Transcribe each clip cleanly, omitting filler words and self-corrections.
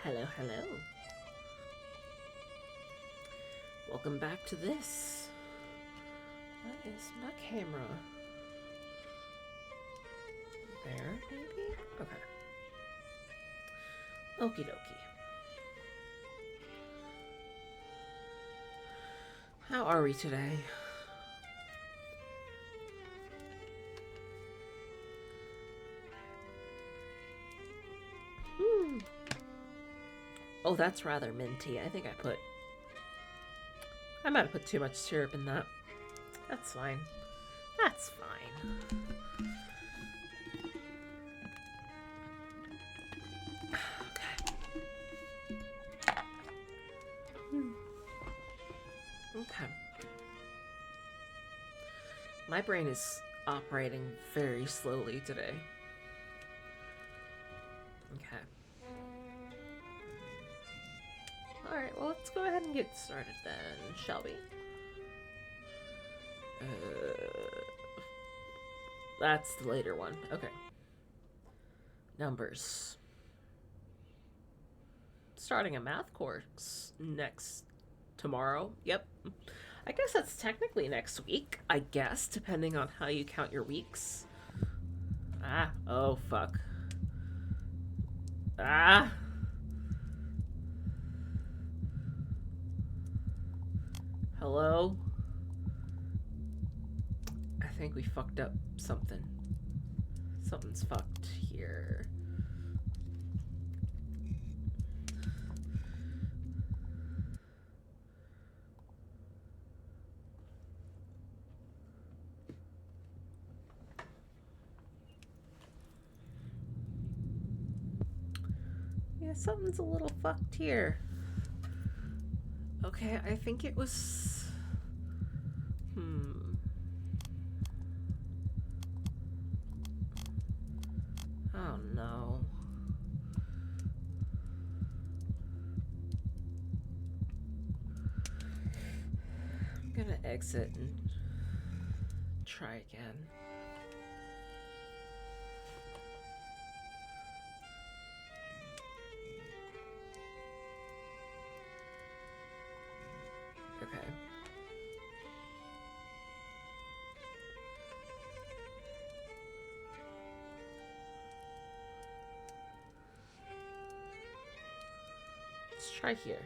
Hello, hello. Welcome back to this. What is my camera? There, maybe? Okay. Okie dokie. How are we today? Oh, that's rather minty. I think I might have put too much syrup in that. That's fine. That's fine. Okay. My brain is operating very slowly today. Okay. Alright, well, let's go ahead and get started then, shall we? That's the later one. Okay. Numbers. Starting a math course tomorrow. Yep. I guess that's technically next week, I guess, depending on how you count your weeks. Oh, fuck. Hello? I think we fucked up something. Something's fucked here. Yeah, something's a little fucked here. Okay, I think it was... Oh no. I'm gonna exit and try again. Okay. Let's try here.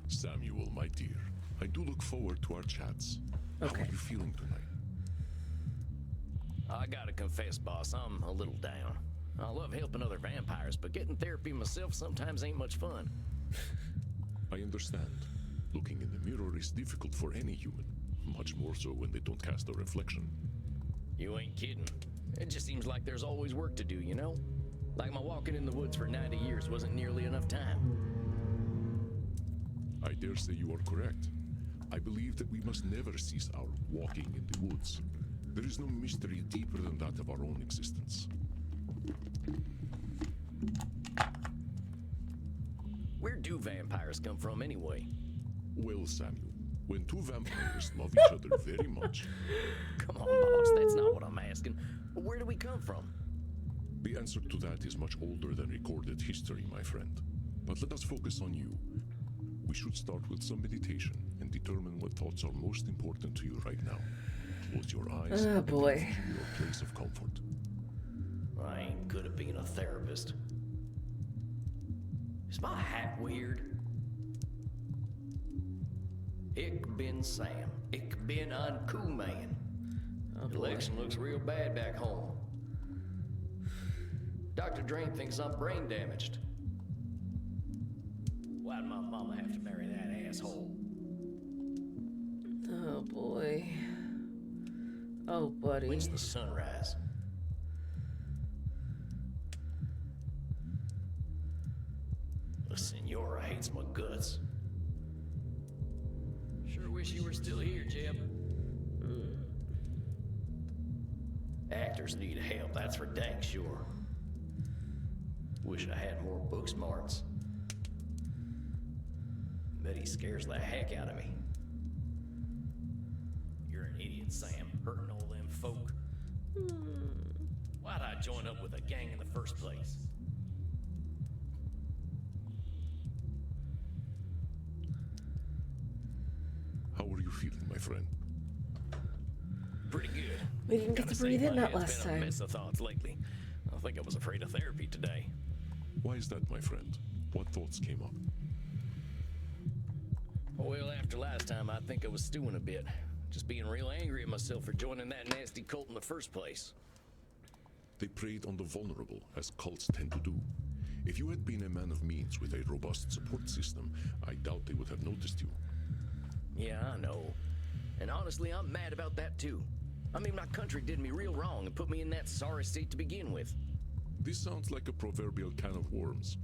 Samuel, my dear, I do look forward to our chats. Okay. How are you feeling tonight? I gotta confess, boss, I'm a little down. I love helping other vampires, but getting therapy myself sometimes ain't much fun. I understand. Looking in the mirror is difficult for any human, much more so when they don't cast a reflection. You ain't kidding. It just seems like there's always work to do, you know? Like my walking in the woods for 90 years wasn't nearly enough time. I dare say you are correct. I believe that we must never cease our walking in the woods. There is no mystery deeper than that of our own existence. Where do vampires come from anyway? Well, Samuel, when two vampires love each other very much... Come on, boss, that's not what I'm asking. Where do we come from? The answer to that is much older than recorded history, my friend. But let us focus on you. We should start with some meditation and determine what thoughts are most important to you right now. Close your eyes Oh, boy. and get to your place of comfort. I ain't good at being a therapist. Is my hat weird? Ich bin Sam. Ich bin ein cool man. Oh, The boy. election looks real bad back home. Dr. Drain thinks I'm brain damaged. Why'd my mama have to marry that asshole? Oh boy. Oh, buddy. When's the sunrise? The Senora hates my guts. Sure wish you were still here, Jeb. Actors need help, that's for dang sure. Wish I had more book smarts. Bet he scares the heck out of me. You're an idiot, Sam, hurting all them folk. Why'd I join up with a gang in the first place? How are you feeling, my friend? Pretty good. We didn't get Gotta to say, breathe in my that head's last been a time. mess of thoughts lately. I think I was afraid of therapy today. Why is that, my friend? What thoughts came up? Well, after last time, I think I was stewing a bit. Just being real angry at myself for joining that nasty cult in the first place. They preyed on the vulnerable, as cults tend to do. If you had been a man of means with a robust support system, I doubt they would have noticed you. Yeah, I know. And honestly, I'm mad about that too. I mean, my country did me real wrong and put me in that sorry state to begin with. This sounds like a proverbial can of worms.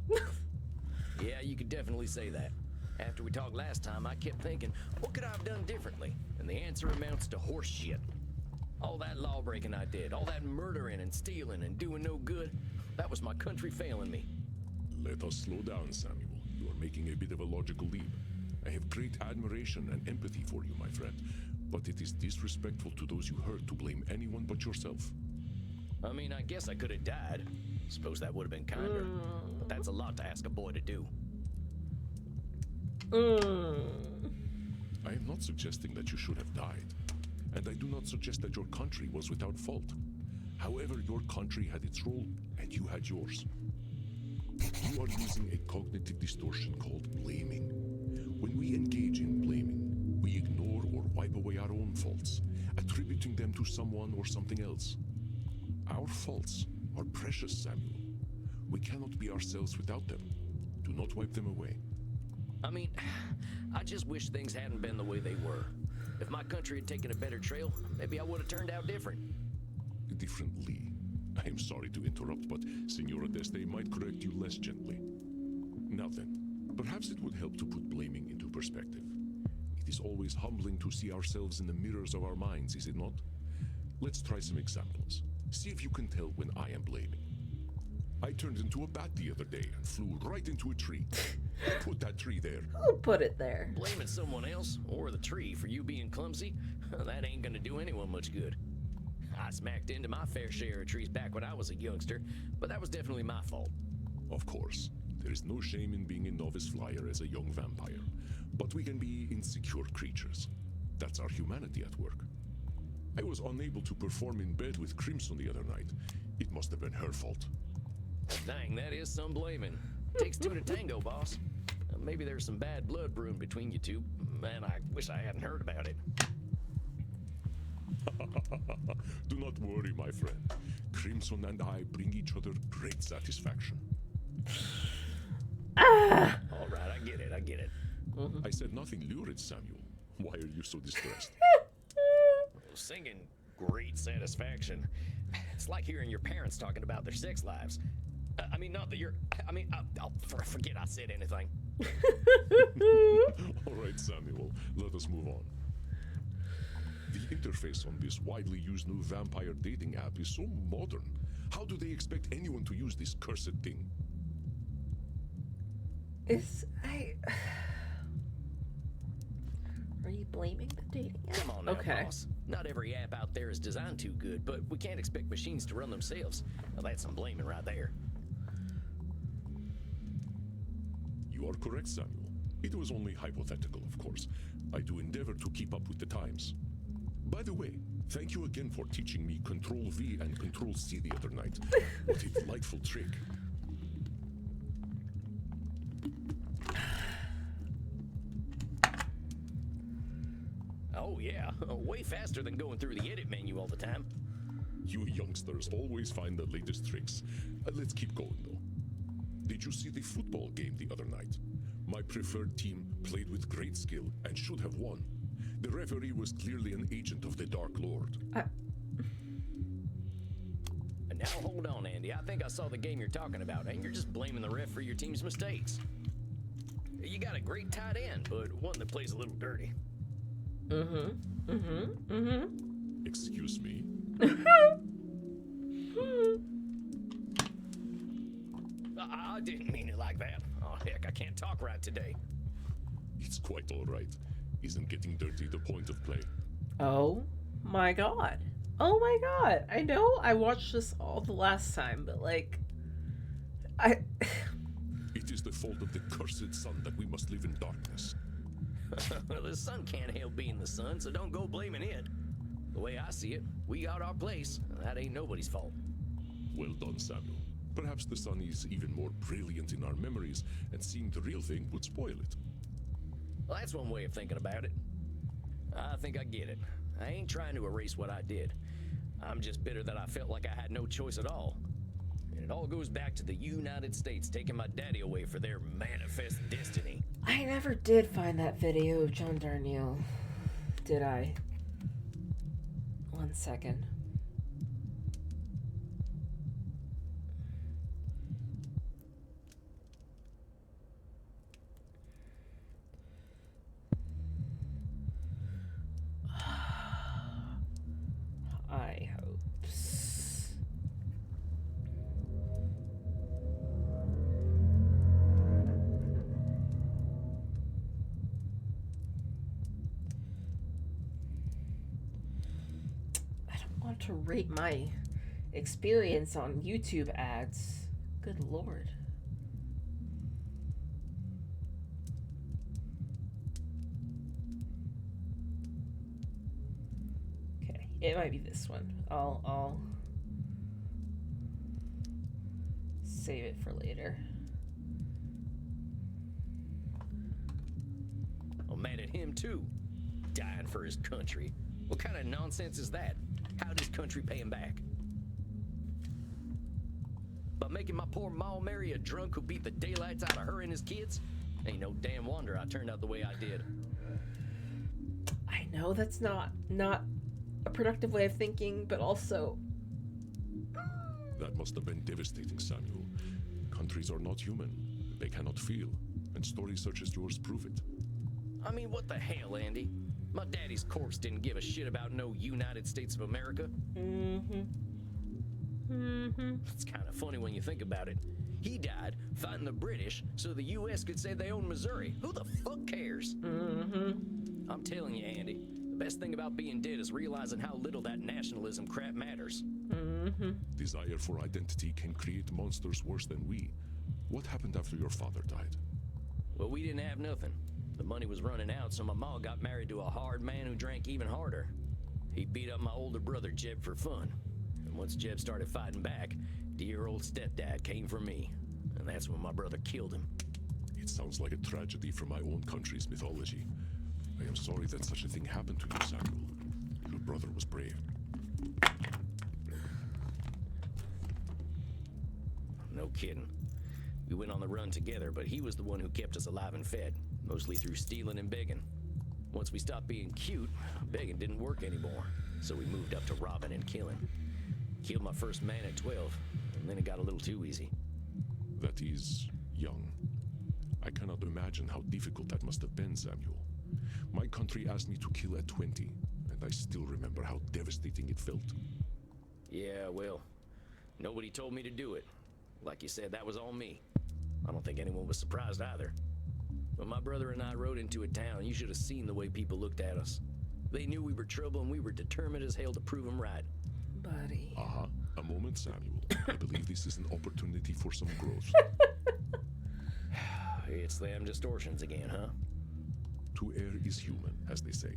Yeah, you could definitely say that. After we talked last time, I kept thinking, what could I have done differently? And the answer amounts to horse shit. All that lawbreaking I did, all that murdering and stealing and doing no good, that was my country failing me. Let us slow down, Samuel. You are making a bit of a logical leap. I have great admiration and empathy for you, my friend, but it is disrespectful to those you hurt to blame anyone but yourself. I mean, I guess I could have died. Suppose that would have been kinder. But that's a lot to ask a boy to do. I am not suggesting that you should have died, and I do not suggest that your country was without fault. However, your country had its role, and you had yours. You are using a cognitive distortion called blaming. When we engage in blaming, we ignore or wipe away our own faults, attributing them to someone or something else. Our faults are precious, Samuel. We cannot be ourselves without them. Do not wipe them away. I mean, I just wish things hadn't been the way they were. If my country had taken a better trail, maybe I would have turned out different. Differently. I am sorry to interrupt, but Senora Deste might correct you less gently. Now then, perhaps it would help to put blaming into perspective. It is always humbling to see ourselves in the mirrors of our minds, is it not? Let's try some examples. See if you can tell when I am blaming. I turned into a bat the other day and flew right into a tree. Put that tree there. Who put it there? Blaming someone else, or the tree, for you being clumsy, that ain't gonna do anyone much good. I smacked into my fair share of trees back when I was a youngster, but that was definitely my fault. Of course, there is no shame in being a novice flyer as a young vampire, but we can be insecure creatures. That's our humanity at work. I was unable to perform in bed with Crimson the other night. It must have been her fault. Dang, that is some blaming. Takes two to tango, boss. Maybe there's some bad blood brewing between you two. Man, I wish I hadn't heard about it. Do not worry, my friend. Crimson and I bring each other great satisfaction. All right, I get it. I said nothing lurid, Samuel. Why are you so distressed? Singing great satisfaction. It's like hearing your parents talking about their sex lives. I mean, not that you're... I mean, I'll forget I said anything. All right, Samuel, let us move on. The interface on this widely used new vampire dating app is so modern. How do they expect anyone to use this cursed thing? Are you blaming the dating app? Come on now, Okay. boss. Not every app out there is designed too good, but we can't expect machines to run themselves. Well, that's some blaming right there. You are correct, Samuel. It was only hypothetical, of course. I do endeavor to keep up with the times. By the way, thank you again for teaching me Control V and Control C the other night. What a delightful trick. Oh yeah, way faster than going through the edit menu all the time. You youngsters always find the latest tricks. Let's keep going, though. Did you see the football game the other night? My preferred team played with great skill and should have won. The referee was clearly an agent of the Dark Lord. And now hold on, Andy. I think I saw the game you're talking about, and you're just blaming the ref for your team's mistakes. You got a great tight end, but one that plays a little dirty. Excuse me? I didn't mean it like that. Oh, heck, I can't talk right today. It's quite all right. Isn't getting dirty the point of play? Oh my god. Oh my god. I know I watched this all the last time, but like, I. It is the fault of the cursed sun that we must live in darkness. Well, the sun can't help being the sun, so don't go blaming it. The way I see it, we got our place. That ain't nobody's fault. Well done, Samuel. Perhaps the sun is even more brilliant in our memories, and seeing the real thing would spoil it. Well, that's one way of thinking about it. I think I get it. I ain't trying to erase what I did. I'm just bitter that I felt like I had no choice at all. And it all goes back to the United States taking my daddy away for their manifest destiny. I never did find that video of John Darnielle. Did I? One second. I hope. I don't want to rate my experience on YouTube ads. Good lord. Okay, it might be this one. I'll save it for later. I'm mad at him too. Dying for his country. What kind of nonsense is that? How'd his country pay him back? By making my poor ma marry a drunk who beat the daylights out of her and his kids? Ain't no damn wonder I turned out the way I did. I know that's not a productive way of thinking, but also That must have been devastating, Samuel. Countries are not human. They cannot feel. And stories such as yours prove it. I mean, what the hell, Andy? My daddy's corpse didn't give a shit about no United States of America. It's kind of funny when you think about it. He died fighting the British so the U.S. could say they own Missouri. Who the fuck cares? I'm telling you, Andy, the best thing about being dead is realizing how little that nationalism crap matters. Desire for identity can create monsters worse than we. What happened after your father died? Well, we didn't have nothing. The money was running out, so my ma got married to a hard man who drank even harder. He beat up my older brother, Jeb, for fun. And once Jeb started fighting back, dear old stepdad came for me. And that's when my brother killed him. It sounds like a tragedy from my own country's mythology. I am sorry that such a thing happened to you, Samuel. Your brother was brave. No kidding. We went on the run together, but he was the one who kept us alive and fed, mostly through stealing and begging. Once we stopped being cute, begging didn't work anymore, so we moved up to robbing and killing. Killed my first man at 12, and then it got a little too easy. That is young. I cannot imagine how difficult that must have been, Samuel. My country asked me to kill at 20, and I still remember how devastating it felt. Yeah, well, nobody told me to do it. Like you said, that was all me. I don't think anyone was surprised either. When my brother and I rode into a town, you should have seen the way people looked at us. They knew we were trouble and we were determined as hell to prove them right. buddy. A moment, Samuel. I believe this is an opportunity for some growth. It's them distortions again, huh? To err is human, as they say.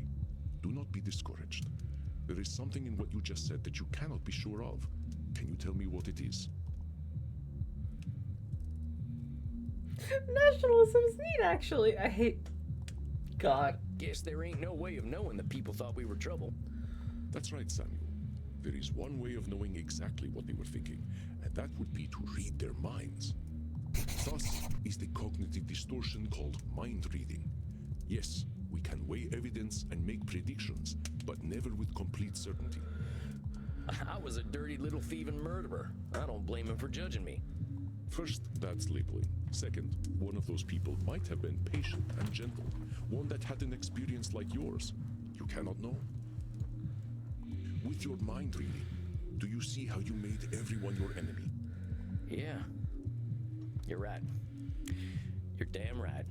Do not be discouraged. There is something in what you just said that you cannot be sure of. Can you tell me what it is? Nationalism is neat, actually. I hate... God. Guess there ain't no way of knowing that people thought we were trouble. That's right, Samuel. There is one way of knowing exactly what they were thinking, and that would be to read their minds. Thus is the cognitive distortion called mind reading. Yes, we can weigh evidence and make predictions, but never with complete certainty. I was a dirty little thieving murderer. I don't blame him for judging me. First, that's labeling. Second, one of those people might have been patient and gentle, one that had an experience like yours. You cannot know. With your mind reading, do you see how you made everyone your enemy? Yeah. You're right. You're damn right.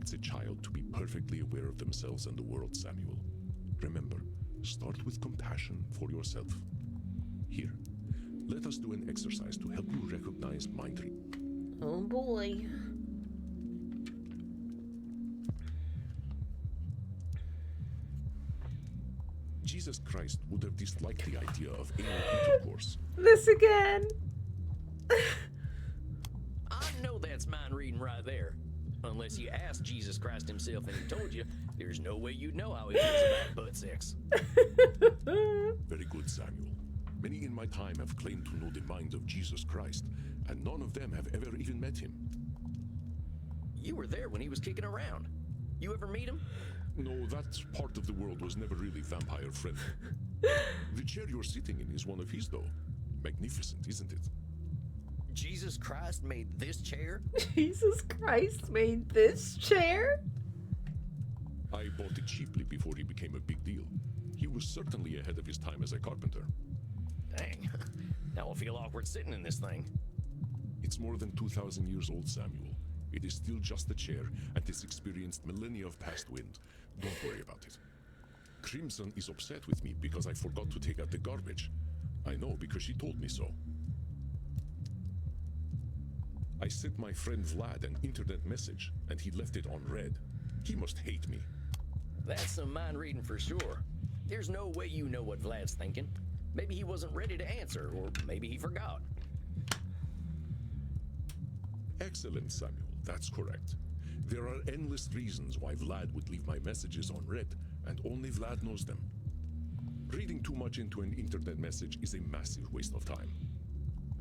expects a child to be perfectly aware of themselves and the world, Samuel. Remember, start with compassion for yourself. Here, let us do an exercise to help you recognize mind reading. Oh boy. Jesus Christ would have disliked the idea of anal intercourse. This again. I know that's mind reading right there. Unless you asked Jesus Christ himself and he told you, there's no way you'd know how he feels about butt sex. Very good, Samuel. Many in my time have claimed to know the mind of Jesus Christ, and none of them have ever even met him. You were there when he was kicking around. You ever meet him? No, that part of the world was never really vampire friendly. The chair you're sitting in is one of his, though. Magnificent, isn't it? Jesus Christ made this chair? Jesus Christ made this chair? I bought it cheaply before he became a big deal. He was certainly ahead of his time as a carpenter. Dang. Now I feel awkward sitting in this thing. It's more than 2,000 years old, Samuel. It is still just a chair, and it's experienced millennia of past wind. Don't worry about it. Crimson is upset with me because I forgot to take out the garbage. I know, because she told me so. I sent my friend Vlad an internet message, and he left it on red. He must hate me. That's some mind reading for sure. There's no way you know what Vlad's thinking. Maybe he wasn't ready to answer, or maybe he forgot. Excellent, Samuel. That's correct. There are endless reasons why Vlad would leave my messages on red, and only Vlad knows them. Reading too much into an internet message is a massive waste of time.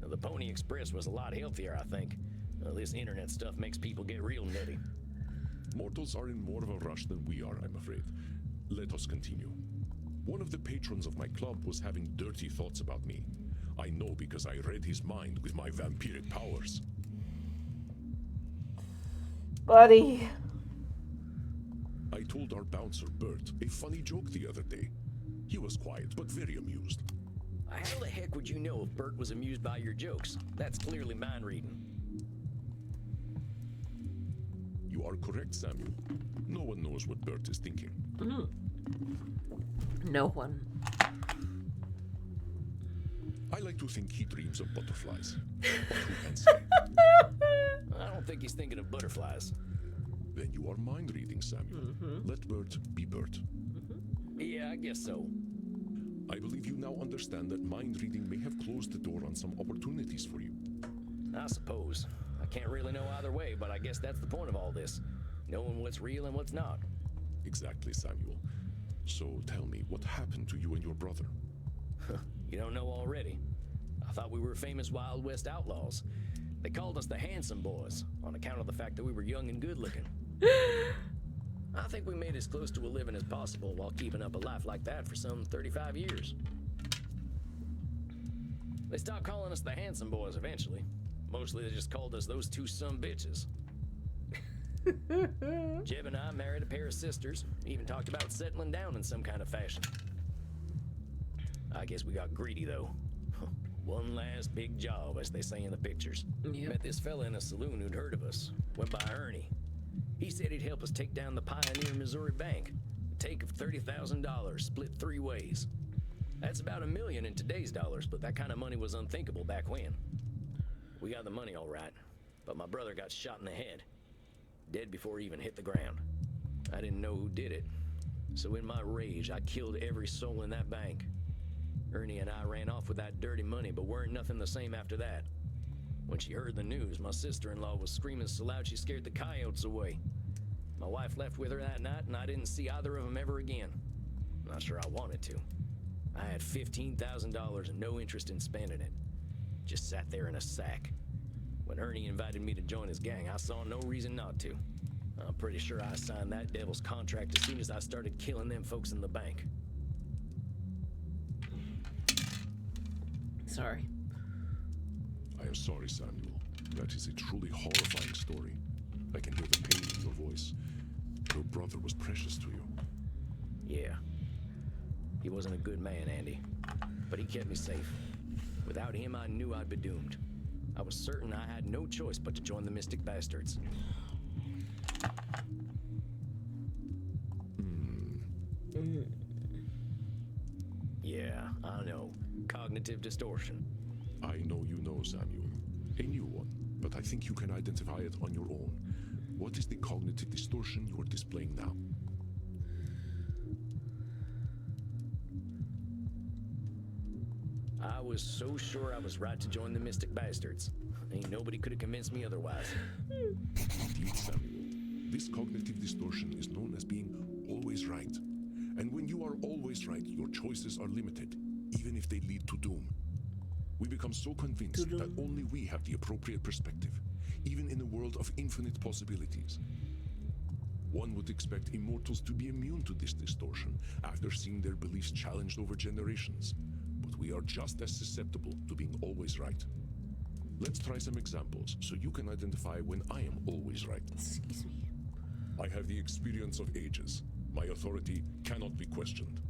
The Pony Express was a lot healthier, I think. This internet stuff makes people get real nutty. Mortals are in more of a rush than we are, I'm afraid. Let us continue. One of the patrons of my club was having dirty thoughts about me. I know because I read his mind with my vampiric powers. Buddy. I told our bouncer, Bert, a funny joke the other day. He was quiet, but very amused. How the heck would you know if Bert was amused by your jokes? That's clearly mind reading. You are correct, Samuel. No one knows what Bert is thinking. No one. I like to think he dreams of butterflies. But who can say? I don't think he's thinking of butterflies. Then you are mind reading, Samuel. Let Bert be Bert. Yeah, I guess so. I believe you now understand that mind reading may have closed the door on some opportunities for you. I suppose. I can't really know either way, but I guess that's the point of all this. Knowing what's real and what's not. Exactly, Samuel. So tell me, what happened to you and your brother? You don't know already. I thought we were famous Wild West outlaws. They called us the Handsome Boys on account of the fact that we were young and good looking. I think we made as close to a living as possible while keeping up a life like that for some 35 years. They stopped calling us the Handsome Boys eventually. Mostly they just called us those two sumbitches. Jeb and I married a pair of sisters, even talked about settling down in some kind of fashion. I guess we got greedy though. One last big job, as they say in the pictures. Yep. Met this fella in a saloon who'd heard of us. Went by Ernie. He said he'd help us take down the Pioneer Missouri Bank. A take of $30,000, split 3 ways. That's about $1 million in today's dollars, but that kind of money was unthinkable back when. We got the money all right, but my brother got shot in the head. Dead before he even hit the ground. I didn't know who did it, so in my rage, I killed every soul in that bank. Ernie and I ran off with that dirty money, but weren't nothing the same after that. When she heard the news, my sister-in-law was screaming so loud she scared the coyotes away. My wife left with her that night, and I didn't see either of them ever again. Not sure I wanted to. I had $15,000 and no interest in spending it. Just sat there in a sack. When Ernie invited me to join his gang, I saw no reason not to. I'm pretty sure I signed that devil's contract as soon as I started killing them folks in the bank. Sorry. I am sorry, Samuel. That is a truly horrifying story. I can hear the pain in your voice. Your brother was precious to you. Yeah. He wasn't a good man, Andy. But he kept me safe. Without him, I knew I'd be doomed. I was certain I had no choice but to join the Mystic Bastards. cognitive distortion. I know you know, Samuel. A new one, but I think you can identify it on your own. What is the cognitive distortion you are displaying now? I was so sure I was right to join the Mystic Bastards. Ain't nobody could have convinced me otherwise. Indeed, Samuel. This cognitive distortion is known as being always right. And when you are always right, your choices are limited, even if they lead to doom. We become so convinced that only we have the appropriate perspective, even in a world of infinite possibilities. One would expect immortals to be immune to this distortion after seeing their beliefs challenged over generations. But we are just as susceptible to being always right. Let's try some examples so you can identify when I am always right. Excuse me. I have the experience of ages. My authority cannot be questioned.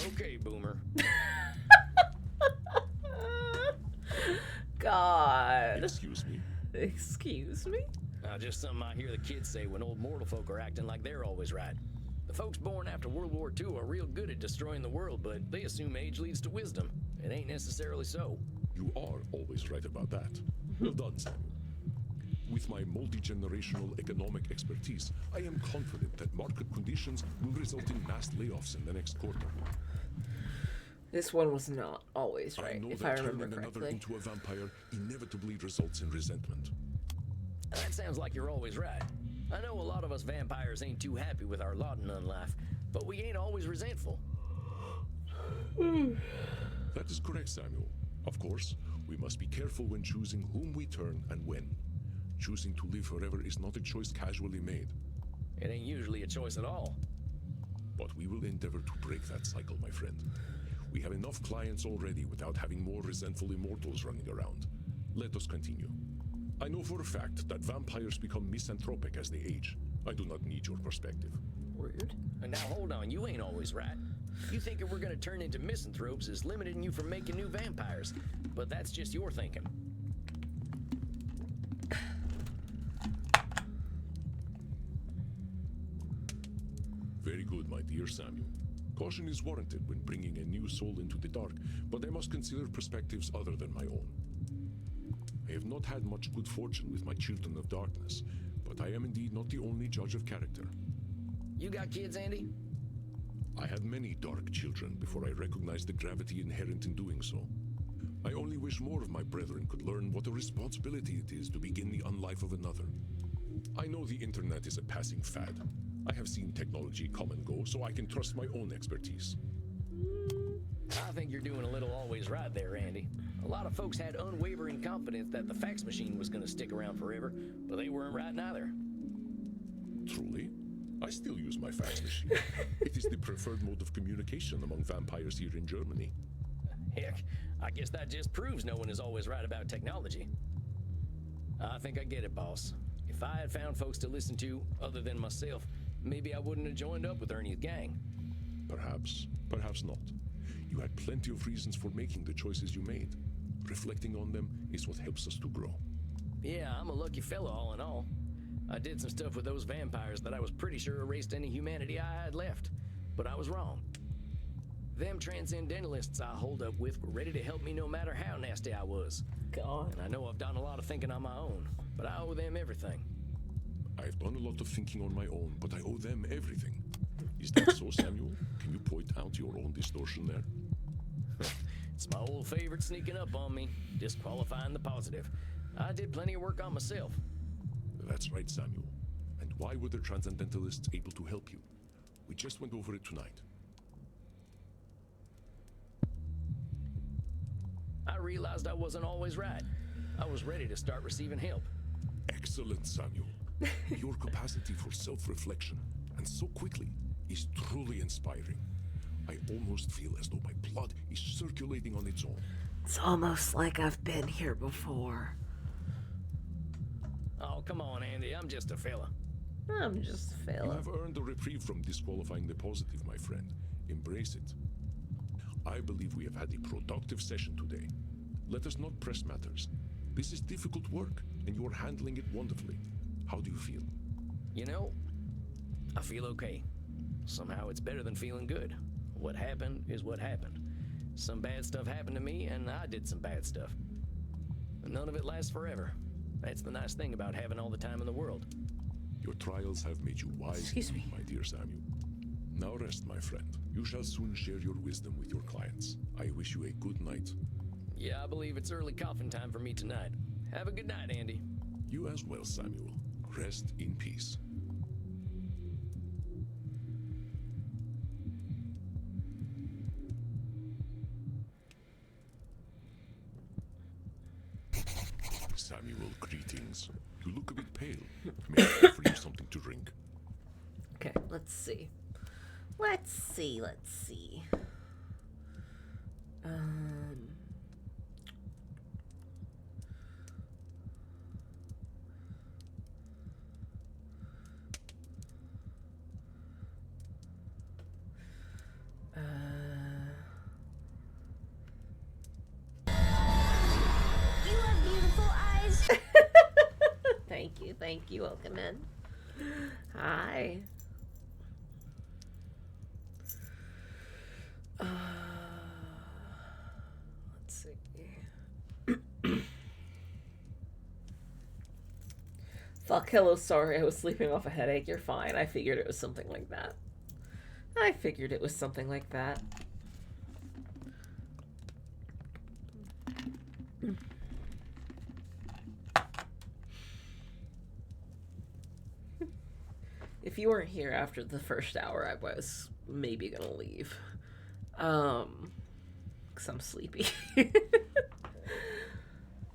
Okay, Boomer. God. Excuse me. Excuse me? Just something I hear the kids say when old mortal folk are acting like they're always right. The folks born after World War II are real good at destroying the world, but they assume age leads to wisdom. It ain't necessarily so. You are always right about that. Well done, Samuel. With my multi-generational economic expertise, I am confident that market conditions will result in mass layoffs in the next quarter. This one was not always right, I know if I that remember turning another correctly. into a vampire inevitably results in resentment. That sounds like you're always right. I know a lot of us vampires ain't too happy with our lot in life, but we ain't always resentful. That is correct, Samuel. Of course, we must be careful when choosing whom we turn and when. Choosing to live forever is not a choice casually made. It ain't usually a choice at all. But we will endeavor to break that cycle, my friend. We have enough clients already without having more resentful immortals running around. Let us continue. I know for a fact that vampires become misanthropic as they age. I do not need your perspective. Rude. And now hold on, you ain't always right. You thinking we're gonna turn into misanthropes is limiting you from making new vampires, but that's just your thinking. Very good, my dear Samuel. Caution is warranted when bringing a new soul into the dark, but I must consider perspectives other than my own. I have not had much good fortune with my children of darkness, but I am indeed not the only judge of character. You got kids, Andy? I had many dark children before I recognized the gravity inherent in doing so. I only wish more of my brethren could learn what a responsibility it is to begin the unlife of another. I know the internet is a passing fad. I have seen technology come and go, so I can trust my own expertise. I think you're doing a little always right there, Andy. A lot of folks had unwavering confidence that the fax machine was gonna stick around forever, but they weren't right neither. Truly, I still use my fax machine. It is the preferred mode of communication among vampires here in Germany. Heck, I guess that just proves no one is always right about technology. I think I get it, boss. If I had found folks to listen to other than myself, maybe I wouldn't have joined up with Ernie's gang. Perhaps, perhaps not. You had plenty of reasons for making the choices you made. Reflecting on them is what helps us to grow. Yeah, I'm a lucky fella all in all. I did some stuff with those vampires that I was pretty sure erased any humanity I had left, but I was wrong. Them transcendentalists I hold up with were ready to help me no matter how nasty I was. God. And I know I've done a lot of thinking on my own, but I owe them everything. I've done a lot of thinking on my own, but I owe them everything. Is that so, Samuel? Can you point out your own distortion there? It's my old favorite sneaking up on me, disqualifying the positive. I did plenty of work on myself. That's right, Samuel. And why were the transcendentalists able to help you? We just went over it tonight. I realized I wasn't always right. I was ready to start receiving help. Excellent, Samuel. Your capacity for self-reflection, and so quickly, is truly inspiring. I almost feel as though my blood is circulating on its own. It's almost like I've been here before. Oh, come on, Andy. I'm just a fella. I'm just You failing. have earned a reprieve from disqualifying the positive, my friend. Embrace it. I believe we have had a productive session today. Let us not press matters. This is difficult work, and you are handling it wonderfully. How do you feel? You know, I feel okay. Somehow it's better than feeling good. What happened is what happened. Some bad stuff happened to me, and I did some bad stuff. And none of it lasts forever. That's the nice thing about having all the time in the world. Your trials have made you wise, Excuse me. my dear Samuel. Now rest, my friend. You shall soon share your wisdom with your clients. I wish you a good night. Yeah, I believe it's early coffin time for me tonight. Have a good night, Andy. You as well, Samuel. Rest in peace. Samuel, greetings. You look a bit pale. May I offer you something to drink? Okay, let's see. Let's see. You have beautiful eyes. Thank you. Welcome in. Hi. Let's see. Fuck, hello, sorry, I was sleeping off a headache. You're fine. I figured it was something like that. If you weren't here after the first hour, I was maybe gonna leave. Cause I'm sleepy.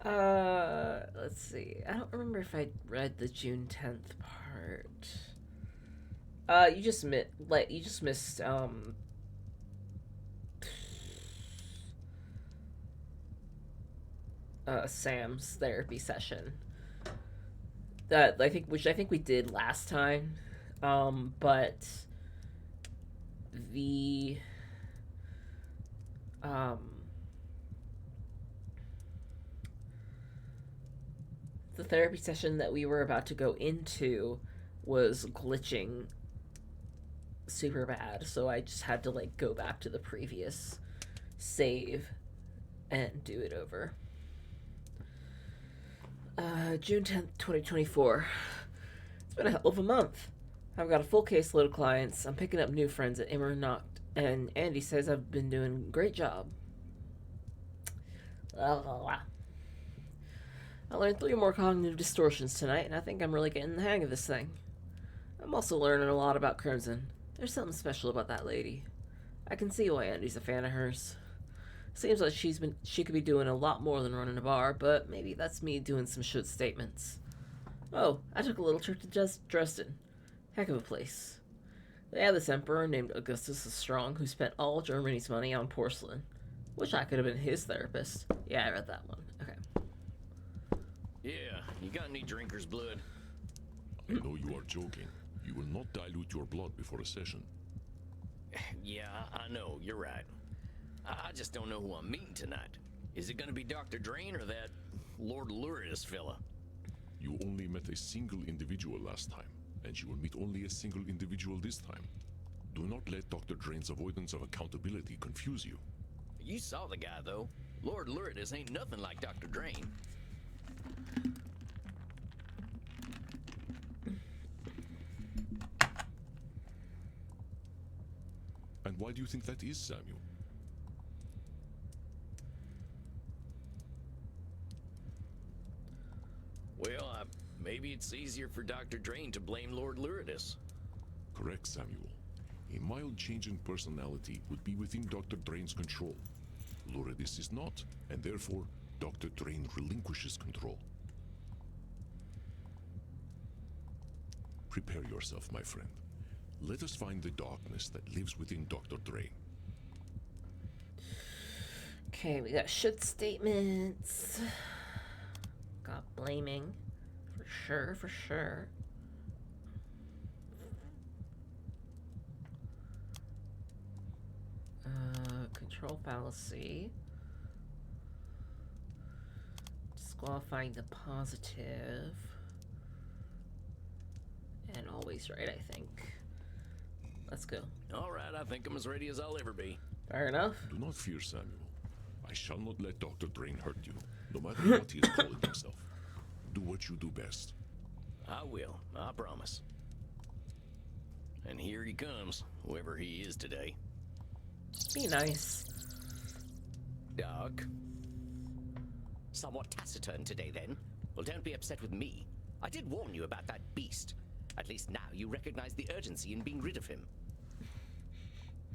Let's see. I don't remember if I read the June 10th part. You just missed Sam's therapy session. Which I think we did last time. But the therapy session that we were about to go into was glitching super bad, so I just had to go back to the previous save and do it over. June 10th, 2024. It's been a hell of a month. I've got a full caseload of clients. I'm picking up new friends at Immernacht, and Andy says I've been doing a great job. I learned 3 more cognitive distortions tonight, and I think I'm really getting the hang of this thing. I'm also learning a lot about Crimson. There's something special about that lady. I can see why Andy's a fan of hers. Seems like she could be doing a lot more than running a bar, but maybe that's me doing some short statements. Oh, I took a little trip to Dresden. Heck of a place. They had this emperor named Augustus the Strong who spent all Germany's money on porcelain. Wish I could have been his therapist. Yeah, I read that one. Okay. Yeah, you got any drinker's blood? I know you are joking. You will not dilute your blood before a session. Yeah, I know, you're right. I just don't know who I'm meeting tonight. Is it gonna be Dr. Drain or that Lord Luridus fella? You only met a single individual last time, and you will meet only a single individual this time. Do not let Dr. Drain's avoidance of accountability confuse you. You saw the guy, though. Lord Luridus ain't nothing like Dr. Drain. And why do you think that is, Samuel? Well, maybe it's easier for Dr. Drain to blame Lord Luridus. Correct, Samuel. A mild change in personality would be within Dr. Drain's control. Luridus is not, and therefore, Dr. Drain relinquishes control. Prepare yourself, my friend. Let us find the darkness that lives within Dr. Drain. Okay, we got shit statements. Got blaming. For sure. Control fallacy. Disqualifying the positive. And always right, I think. Let's go. All right, I think I'm as ready as I'll ever be. Fair enough. Do not fear, Samuel. I shall not let Dr. Drain hurt you, no matter what he is calling himself. Do what you do best. I will, I promise. And here he comes, whoever he is today. Be nice. Doc. Somewhat taciturn today, then. Well, don't be upset with me. I did warn you about that beast. At least now you recognize the urgency in being rid of him.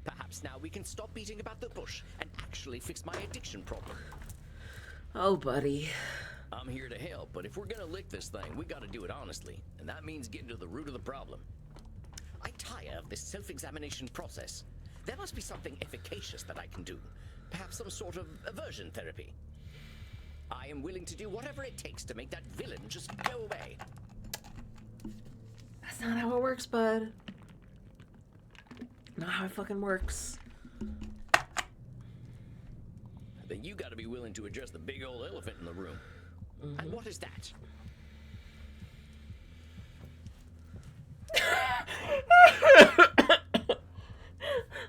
Perhaps now we can stop beating about the bush and actually fix my addiction problem. Oh, buddy. I'm here to help, but if we're gonna lick this thing, we gotta do it honestly. And that means getting to the root of the problem. I tire of this self-examination process. There must be something efficacious that I can do. Perhaps some sort of aversion therapy. I am willing to do whatever it takes to make that villain just go away. That's not how it works, bud. Not how it fucking works. Then you gotta be willing to address the big old elephant in the room. And what is that?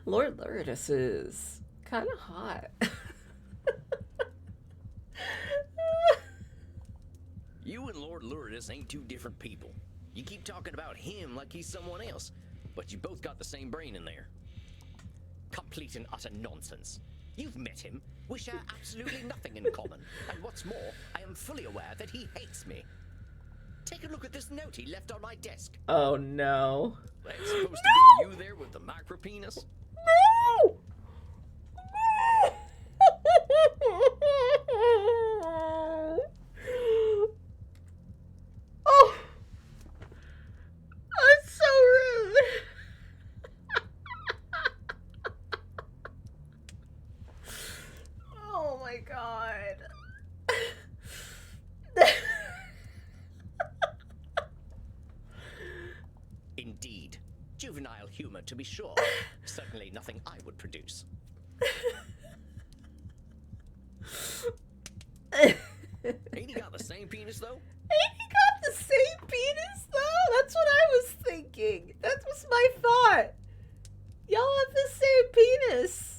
Lord Lourdes is kind of hot. You and Lord Lourdes ain't two different people. You keep talking about him like he's someone else, but you both got the same brain in there. Complete and utter nonsense. You've met him. We share absolutely nothing in common. And what's more, I am fully aware that he hates me. Take a look at this note he left on my desk. Oh, no. That's supposed to be you there with the micro penis? No! Oh! That's so rude. Oh my god. Indeed. Juvenile humor, to be sure. Certainly nothing I would produce. Ain't he got the same penis, though? Ain't he got the same penis, though? That's what I was thinking. That was my thought. Y'all have the same penis.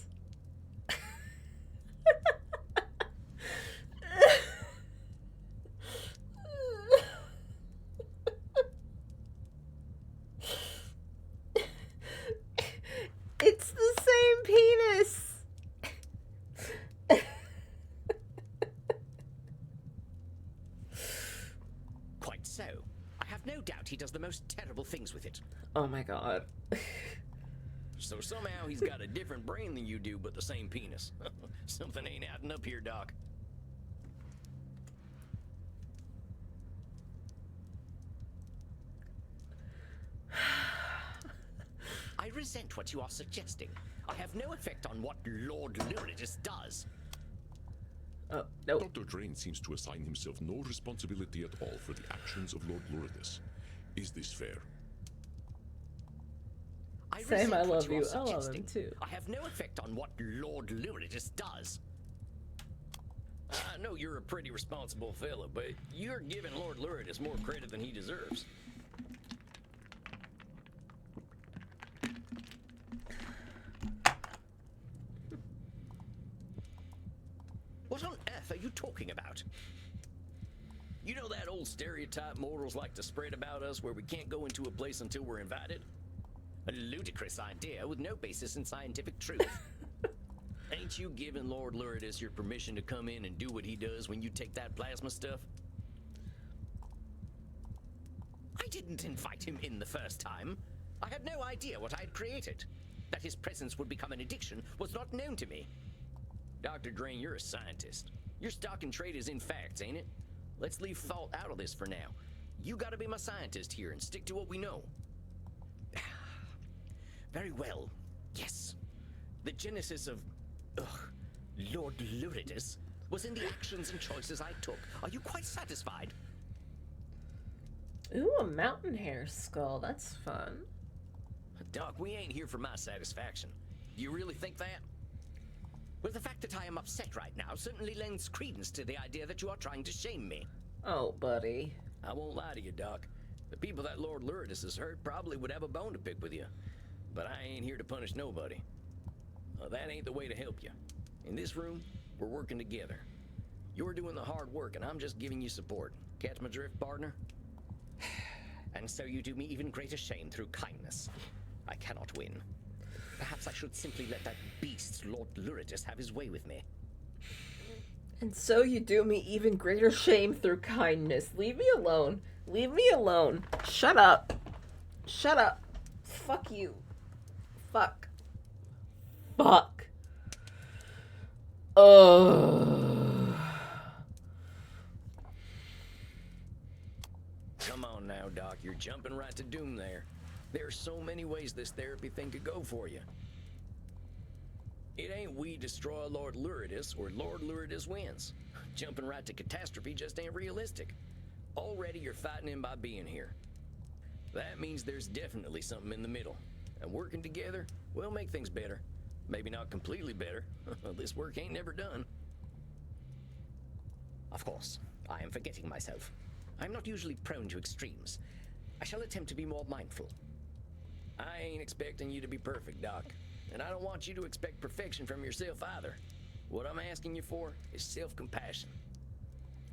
It's the same penis. Quite so. I have no doubt he does the most terrible things with it. Oh my god. So somehow he's got a different brain than you do, but the same penis. Something ain't adding up here, Doc. I resent what you are suggesting. I have no effect on what Lord Lourdes does. Oh, no. Dr. Drain seems to assign himself no responsibility at all for the actions of Lord Lourdes. Is this fair? Same, I resent what love are you. I love suggesting. him too. I have no effect on what Lord Lourdes does. I know you're a pretty responsible fella, but you're giving Lord Lourdes more credit than he deserves. What on earth are you talking about? You know that old stereotype mortals like to spread about us where we can't go into a place until we're invited? A ludicrous idea with no basis in scientific truth. Ain't you giving Lord Lourdes your permission to come in and do what he does when you take that plasma stuff? I didn't invite him in the first time. I had no idea what I had created. That his presence would become an addiction was not known to me. Dr. Drain, you're a scientist. Your stock and trade is in facts, ain't it? Let's leave thought out of this for now. You gotta be my scientist here and stick to what we know. Very well. Yes. The genesis of Lord Lourdes was in the actions and choices I took. Are you quite satisfied? Ooh, a mountain hair skull. That's fun. Doc, we ain't here for my satisfaction. You really think that? Well, the fact that I am upset right now certainly lends credence to the idea that you are trying to shame me. Oh, buddy. I won't lie to you, Doc. The people that Lord Lourdes has hurt probably would have a bone to pick with you. But I ain't here to punish nobody. That ain't the way to help you. In this room, we're working together. You're doing the hard work, and I'm just giving you support. Catch my drift, partner? And so you do me even greater shame through kindness. I cannot win. Perhaps I should simply let that beast, Lord Luridus, have his way with me. And so you do me even greater shame through kindness. Leave me alone. Leave me alone. Shut up. Shut up. Fuck you. Fuck. Fuck. Ugh. Come on now, Doc. You're jumping right to doom there. There are so many ways this therapy thing could go for you. It ain't we destroy Lord Luridus or Lord Luridus wins. Jumping right to catastrophe just ain't realistic. Already you're fighting him by being here. That means there's definitely something in the middle. And working together, we'll make things better. Maybe not completely better. This work ain't never done. Of course, I am forgetting myself. I'm not usually prone to extremes. I shall attempt to be more mindful. I ain't expecting you to be perfect, Doc. And I don't want you to expect perfection from yourself either. What I'm asking you for is self-compassion.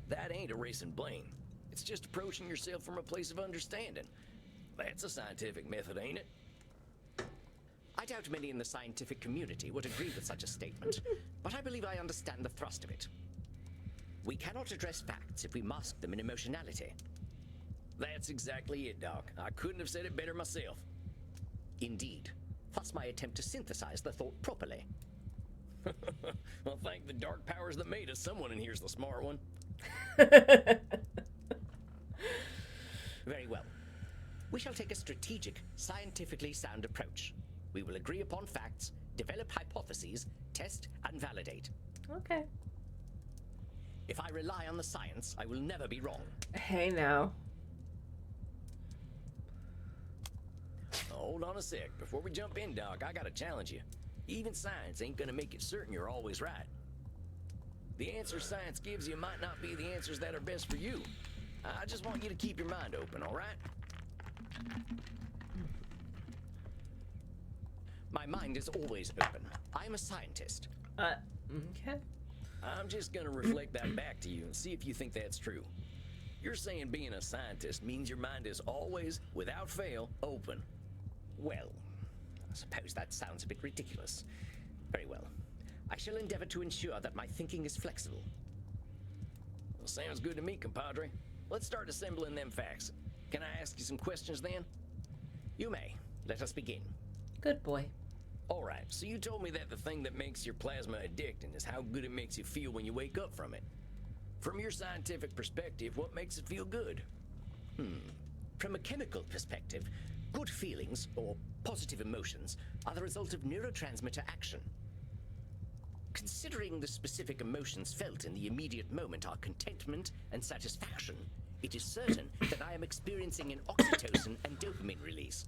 That ain't erasing blame. It's just approaching yourself from a place of understanding. That's a scientific method, ain't it? I doubt many in the scientific community would agree with such a statement, but I believe I understand the thrust of it. We cannot address facts if we mask them in emotionality. That's exactly it, Doc. I couldn't have said it better myself. Indeed. Thus my attempt to synthesize the thought properly. Well, thank the dark powers that made us. Someone in here's the smart one. Very well. We shall take a strategic, scientifically sound approach. We will agree upon facts, develop hypotheses, test and validate. Okay. If I rely on the science, I will never be wrong. Hey now. Hold on a sec. Before we jump in, Doc, I gotta challenge you. Even science ain't gonna make it certain you're always right. The answers science gives you might not be the answers that are best for you. I just want you to keep your mind open, all right? My mind is always open. I'm a scientist. Okay. I'm just gonna reflect that back to you and see if you think that's true. You're saying being a scientist means your mind is always, without fail, open. Well, I suppose that sounds a bit ridiculous. Very well. I shall endeavor to ensure that my thinking is flexible. Well, sounds good to me, compadre. Let's start assembling them facts. Can I ask you some questions then? You may. Let us begin. Good boy. All right, so you told me that the thing that makes your plasma addicting is how good it makes you feel when you wake up from it. From your scientific perspective, what makes it feel good? From a chemical perspective, good feelings, or positive emotions, are the result of neurotransmitter action. Considering the specific emotions felt in the immediate moment are contentment and satisfaction, it is certain that I am experiencing an oxytocin and dopamine release.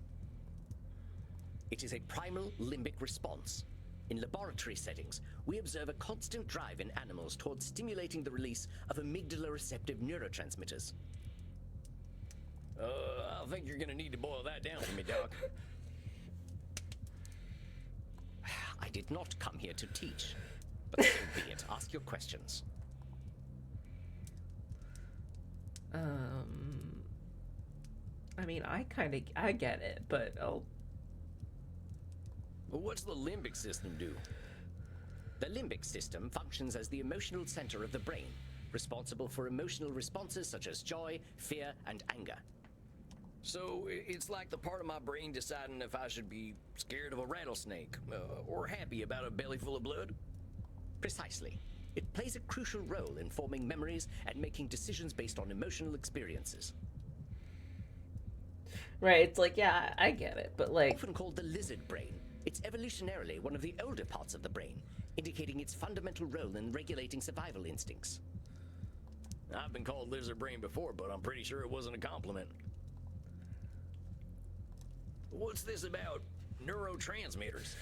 It is a primal limbic response. In laboratory settings, we observe a constant drive in animals towards stimulating the release of amygdala-receptive neurotransmitters. I think you're gonna need to boil that down for me, Doc. I did not come here to teach, but so be it. Ask your questions. I mean, I get it, but Well, what's the limbic system do? The limbic system functions as the emotional center of the brain, responsible for emotional responses such as joy, fear, and anger. So it's like the part of my brain deciding if I should be scared of a rattlesnake or happy about a belly full of blood? Precisely. It plays a crucial role in forming memories and making decisions based on emotional experiences. right. It's like, yeah, I get it, but like, Often called the lizard brain, it's evolutionarily one of the older parts of the brain, indicating its fundamental role in regulating survival instincts. I've been called lizard brain before, but I'm pretty sure it wasn't a compliment. What's this about neurotransmitters?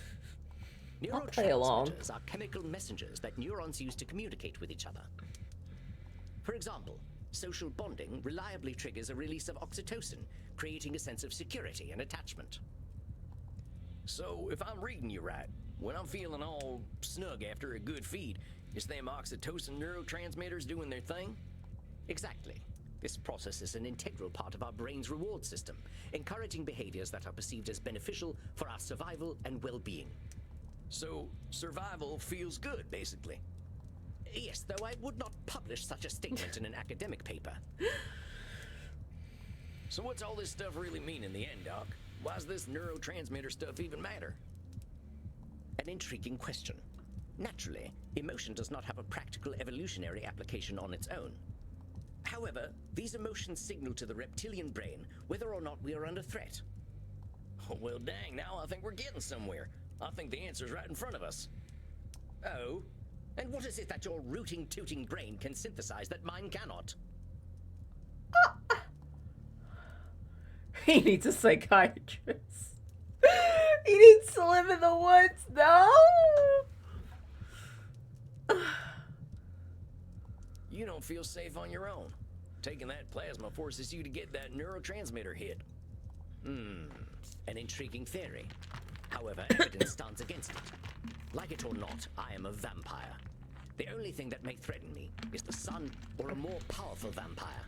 I'll play along. Neurotransmitters are chemical messengers that neurons use to communicate with each other. For example, social bonding reliably triggers a release of oxytocin, creating a sense of security and attachment. So if I'm reading you right, When I'm feeling all snug after a good feed, is them oxytocin neurotransmitters doing their thing? Exactly. This process is an integral part of our brain's reward system, encouraging behaviors that are perceived as beneficial for our survival and well-being. So, survival feels good, basically. Yes, though I would not publish such a statement in an academic paper. So what's all this stuff really mean in the end, Doc? Why does this neurotransmitter stuff even matter? An intriguing question. Naturally, emotion does not have a practical evolutionary application on its own. However, these emotions signal to the reptilian brain whether or not we are under threat. Oh, well, dang, now I think we're getting somewhere. I think the answer's right in front of us. Oh? And what is it that your rooting, tooting brain can synthesize that mine cannot? He needs a psychiatrist. He needs to live in the woods. No. You don't feel safe on your own. Taking that plasma forces you to get that neurotransmitter hit. An intriguing theory. However, evidence stands against it. Like it or not, I am a vampire. The only thing that may threaten me is the sun or a more powerful vampire.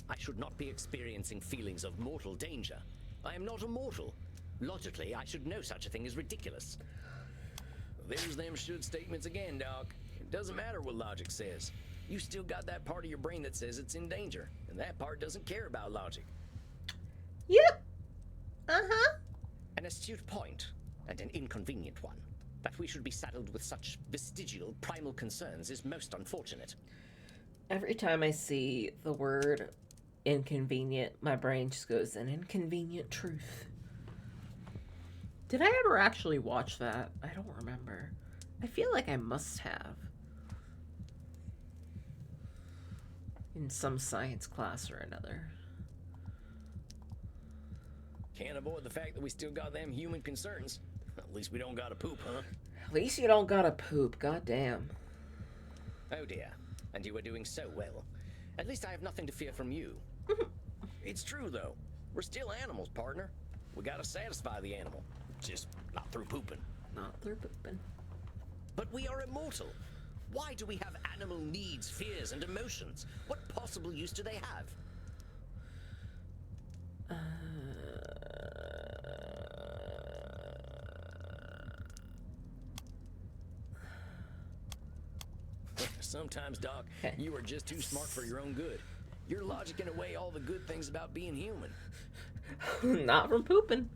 I should not be experiencing feelings of mortal danger. I am not immortal. Logically, I should know such a thing is ridiculous. There's them should statements again, Doc. It doesn't matter what logic says. You still got that part of your brain that says it's in danger, and that part doesn't care about logic. Yep. Uh-huh. An astute point, and an inconvenient one. That we should be saddled with such vestigial, primal concerns is most unfortunate. Every time I see the word inconvenient, my brain just goes, an inconvenient truth. Did I ever actually watch that? I don't remember. I feel like I must have. In some science class or another. Can't avoid the fact that we still got them human concerns. At least we don't gotta poop, huh? At least you don't gotta poop, goddamn. Oh dear, and you are doing so well. At least I have nothing to fear from you. It's true, though. We're still animals, partner. We gotta satisfy the animal. Just not through pooping. Not through pooping. But we are immortal. Why do we have animal needs, fears, and emotions? What possible use do they have? Sometimes, Doc, you are just too smart for your own good. You're logicking away all the good things about being human. Not from pooping.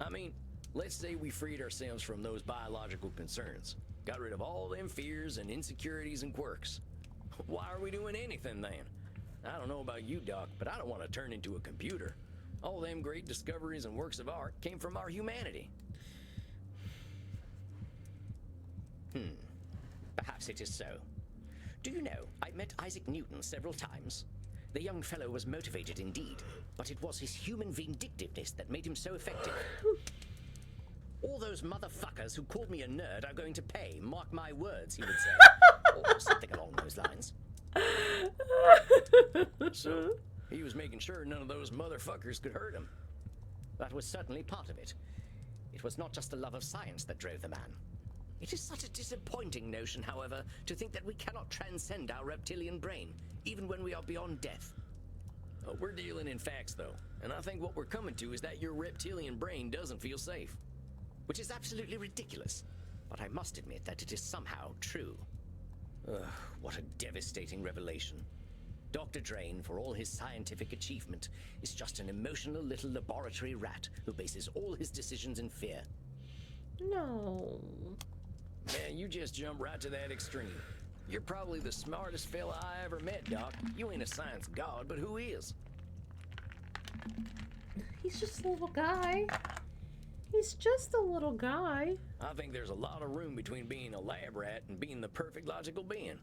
I mean, let's say we freed ourselves from those biological concerns. Got rid of all them fears and insecurities and quirks. Why are we doing anything then? I don't know about you, Doc, but I don't want to turn into a computer. All them great discoveries and works of art came from our humanity. Perhaps it is so. Do you know, I met Isaac Newton several times. The young fellow was motivated indeed, but it was his human vindictiveness that made him so effective. All those motherfuckers who called me a nerd are going to pay, mark my words, he would say. Or something along those lines. So, he was making sure none of those motherfuckers could hurt him. That was certainly part of it. It was not just the love of science that drove the man. It is such a disappointing notion, however, to think that we cannot transcend our reptilian brain, even when we are beyond death. We're dealing in facts, though, and I think what we're coming to is that your reptilian brain doesn't feel safe. Which is absolutely ridiculous, but I must admit that it is somehow true. What a devastating revelation. Dr. Drain, for all his scientific achievement, is just an emotional little laboratory rat who bases all his decisions in fear. No. Man, you just jump right to that extreme. You're probably the smartest fella I ever met, Doc. You ain't a science god, but who is? He's just a little guy. He's just a little guy. I think there's a lot of room between being a lab rat and being the perfect logical being.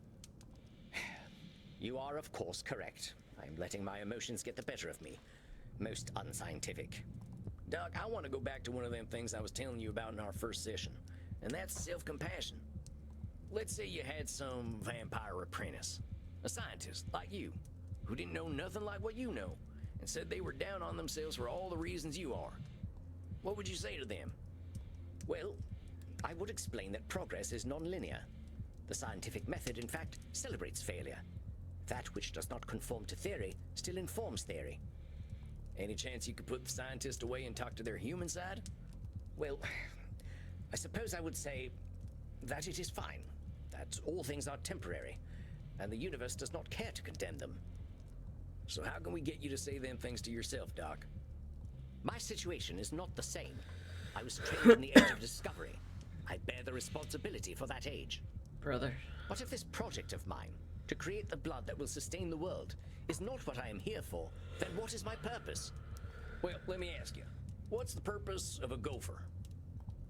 You are, of course, correct. I am letting my emotions get the better of me. Most unscientific. Doc, I want to go back to one of them things I was telling you about in our first session, and that's self-compassion. Let's say you had some vampire apprentice, a scientist like you, who didn't know nothing like what you know, and said they were down on themselves for all the reasons you are. What would you say to them? Well, I would explain that progress is non-linear. The scientific method, in fact, celebrates failure. That which does not conform to theory still informs theory. Any chance you could put the scientist away and talk to their human side? Well, I suppose I would say that it is fine, that all things are temporary, and the universe does not care to condemn them. So how can we get you to say them things to yourself, Doc? My situation is not the same. I was trained in the age of discovery. I bear the responsibility for that age. Brother. What if this project of mine, to create the blood that will sustain the world, is not what I am here for? Then what is my purpose? Well, let me ask you. What's the purpose of a gopher?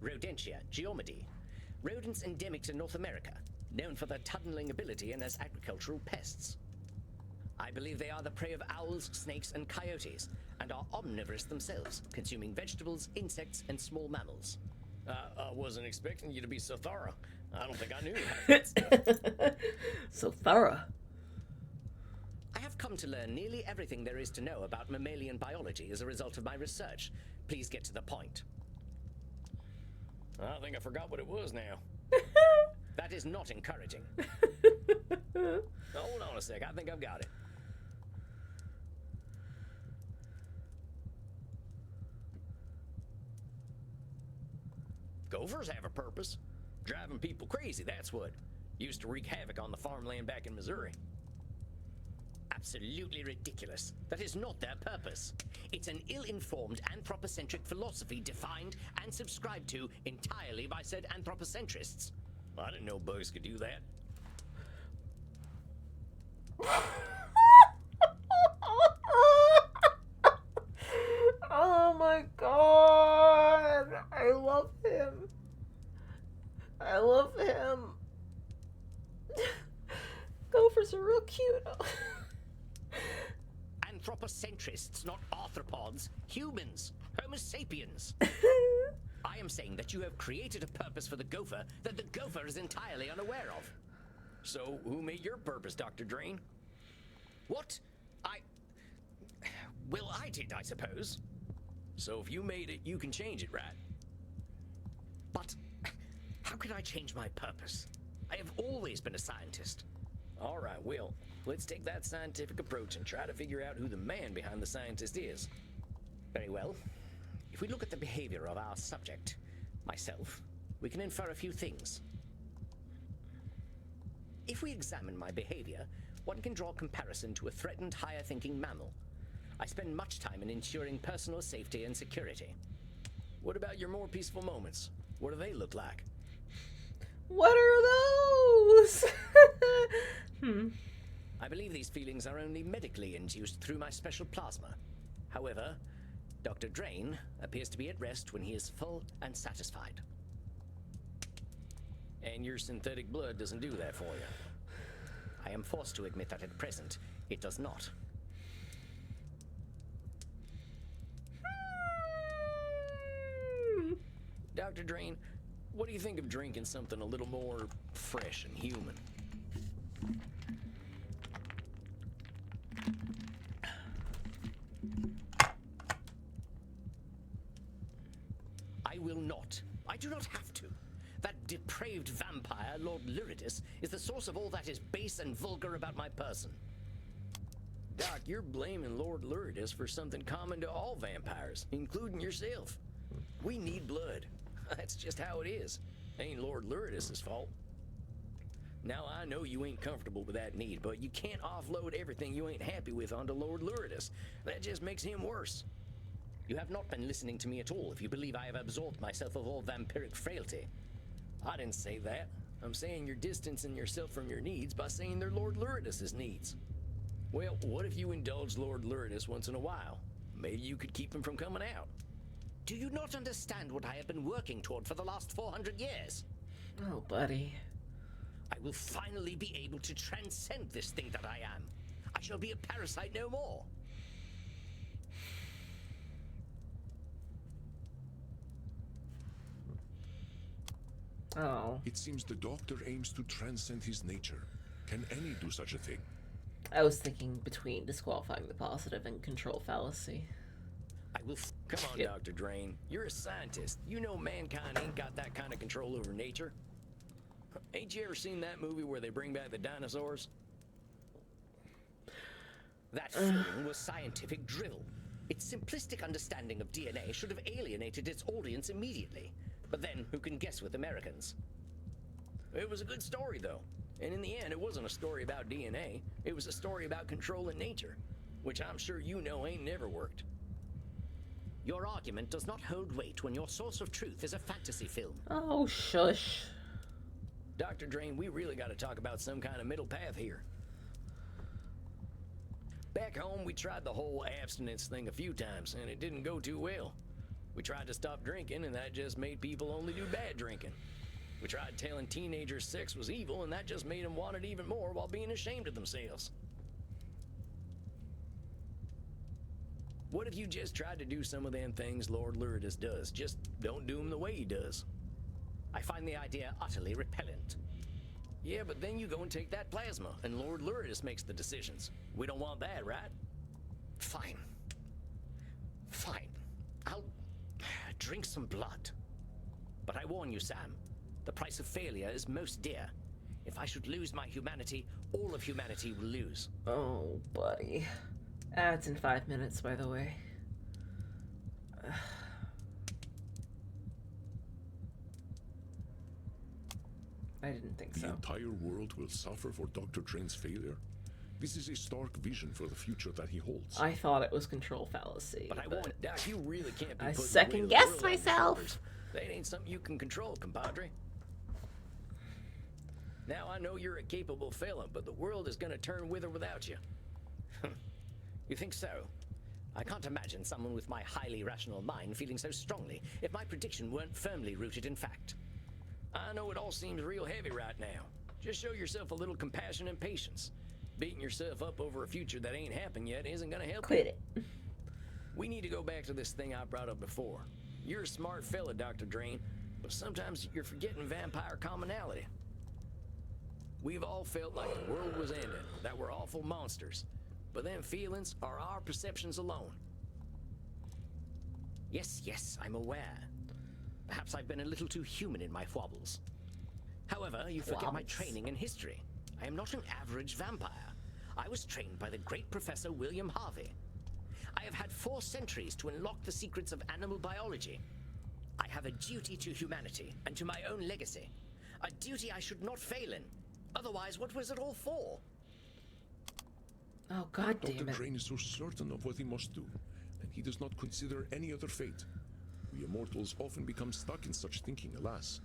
Rodentia geomedy. Rodents endemic to North America, known for their tunneling ability and as agricultural pests. I believe they are the prey of owls, snakes, and coyotes, and are omnivorous themselves, consuming vegetables, insects, and small mammals. I wasn't expecting you to be so thorough. I don't think I knew that. So thorough. I have come to learn nearly everything there is to know about mammalian biology as a result of my research. Please get to the point. I think I forgot what it was now. That is not encouraging. Hold on a sec. I think I've got it. Gophers have a purpose. Driving people crazy, that's what. Used to wreak havoc on the farmland back in Missouri. Absolutely ridiculous. That is not their purpose. It's an ill-informed anthropocentric philosophy defined and subscribed to entirely by said anthropocentrists. I didn't know bugs could do that. Oh my god. I love him. I love him. Gophers are real cute. Anthropocentrists, not arthropods. Humans. Homo sapiens. I am saying that you have created a purpose for the gopher that the gopher is entirely unaware of. So, who made your purpose, Dr. Drain? What? Well, I did, I suppose. So if you made it, you can change it, right? But how can I change my purpose? I have always been a scientist. All right, well, let's take that scientific approach and try to figure out who the man behind the scientist is. Very well. If we look at the behavior of our subject, myself, we can infer a few things. If we examine my behavior, one can draw a comparison to a threatened higher-thinking mammal. I spend much time in ensuring personal safety and security. What about your more peaceful moments? What do they look like? What are those? I believe these feelings are only medically induced through my special plasma. However, Dr. Drain appears to be at rest when he is full and satisfied. And your synthetic blood doesn't do that for you. I am forced to admit that at present, it does not. Dr. Drain, what do you think of drinking something a little more fresh and human? I will not. I do not have to. That depraved vampire, Lord Luridus, is the source of all that is base and vulgar about my person. Doc, you're blaming Lord Luridus for something common to all vampires, including yourself. We need blood. That's just how it is. Ain't Lord Luridus's fault. Now, I know you ain't comfortable with that need, but you can't offload everything you ain't happy with onto Lord Luridus. That just makes him worse. You have not been listening to me at all if you believe I have absolved myself of all vampiric frailty. I didn't say that. I'm saying you're distancing yourself from your needs by saying they're Lord Luridus's needs. Well, what if you indulge Lord Luridus once in a while? Maybe you could keep him from coming out. Do you not understand what I have been working toward for the last 400 years? Oh, buddy. I will finally be able to transcend this thing that I am. I shall be a parasite no more. Oh. It seems the doctor aims to transcend his nature. Can any do such a thing? I was thinking between disqualifying the positive and control fallacy. I will. Come on, Yep. Dr. Drain. You're a scientist. You know mankind ain't got that kind of control over nature. Ain't you ever seen that movie where they bring back the dinosaurs? That film was scientific drivel. Its simplistic understanding of DNA should have alienated its audience immediately. But then, who can guess with Americans? It was a good story, though. And in the end, it wasn't a story about DNA. It was a story about controlling nature, which I'm sure you know ain't never worked. Your argument does not hold weight when your source of truth is a fantasy film. Oh, shush. Dr. Drain, we really got to talk about some kind of middle path here. Back home, we tried the whole abstinence thing a few times, and it didn't go too well. We tried to stop drinking, and that just made people only do bad drinking. We tried telling teenagers sex was evil, and that just made them want it even more while being ashamed of themselves. What if you just tried to do some of them things Lord Lourdes does? Just don't do them the way he does. I find the idea utterly repellent. Yeah, but then you go and take that plasma, and Lord Lourdes makes the decisions. We don't want that, right? Fine. Fine. I'll drink some blood. But I warn you, Sam, the price of failure is most dear. If I should lose my humanity, all of humanity will lose. Oh, buddy. It's in 5 minutes, by the way. I didn't think The so. entire world will suffer for Dr. Drain's failure. This is a stark vision for the future that he holds. I thought it was control fallacy. But I warn you, Doc, you really can't be I putting the weight of the second-guessed world on your myself. shoulders. That ain't something you can control, compadre. Now, I know you're a capable fella, but the world is gonna turn with or without you. You think so? I can't imagine someone with my highly rational mind feeling so strongly if my prediction weren't firmly rooted in fact. I know it all seems real heavy right now. Just show yourself a little compassion and patience. Beating yourself up over a future that ain't happened yet isn't gonna help you. Quit it. We need to go back to this thing I brought up before. You're a smart fella, Dr. Drain, but sometimes you're forgetting vampire commonality. We've all felt like the world was ending, that we're awful monsters. But them feelings are our perceptions alone. Yes, I'm aware. Perhaps I've been a little too human in my wobbles. However, you forget my Wobbles. training in history. I am not an average vampire. I was trained by the great Professor William Harvey. I have had 4 centuries to unlock the secrets of animal biology. I have a duty to humanity and to my own legacy. A duty I should not fail in. Otherwise, what was it all for? Oh, god Dr. damn it. Drain is so certain of what he must do, and he does not consider any other fate. We immortals often become stuck in such thinking, alas.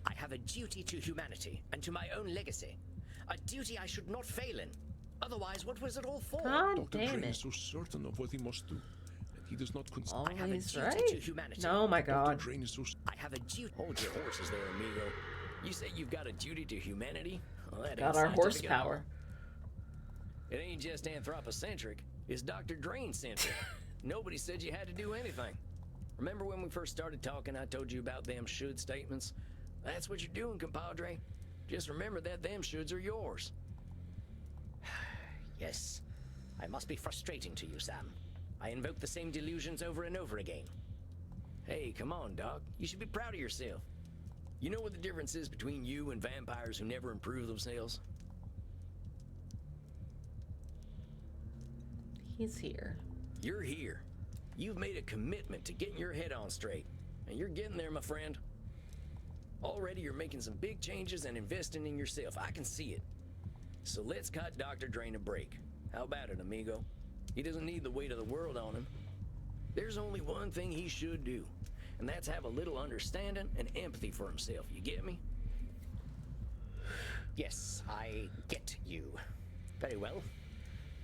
I have a duty to humanity and to my own legacy. A duty I should not fail in. Otherwise, what was it all for? God Dr. damn Drain it. is so certain of what he must do, and he does not consider... I have a Always duty right. to humanity. No, my Dr. god. Drain is so... I have a duty. Hold your horses there, amigo. You say you've got a duty to humanity? Well, that Got ain't our scientific at all. horsepower. It ain't just anthropocentric, it's Dr. Drain-centric. Nobody said you had to do anything. Remember when we first started talking, I told you about them should statements? That's what you're doing, compadre. Just remember that them shoulds are yours. Yes. I must be frustrating to you, Sam. I invoke the same delusions over and over again. Hey, come on, Doc. You should be proud of yourself. You know what the difference is between you and vampires who never improve themselves? He's here. You're here. You've made a commitment to getting your head on straight. And you're getting there, my friend. Already you're making some big changes and investing in yourself. I can see it. So let's cut Dr. Drain a break. How about it, amigo? He doesn't need the weight of the world on him. There's only one thing he should do, and that's have a little understanding and empathy for himself. You get me? Yes, I get you. Very well.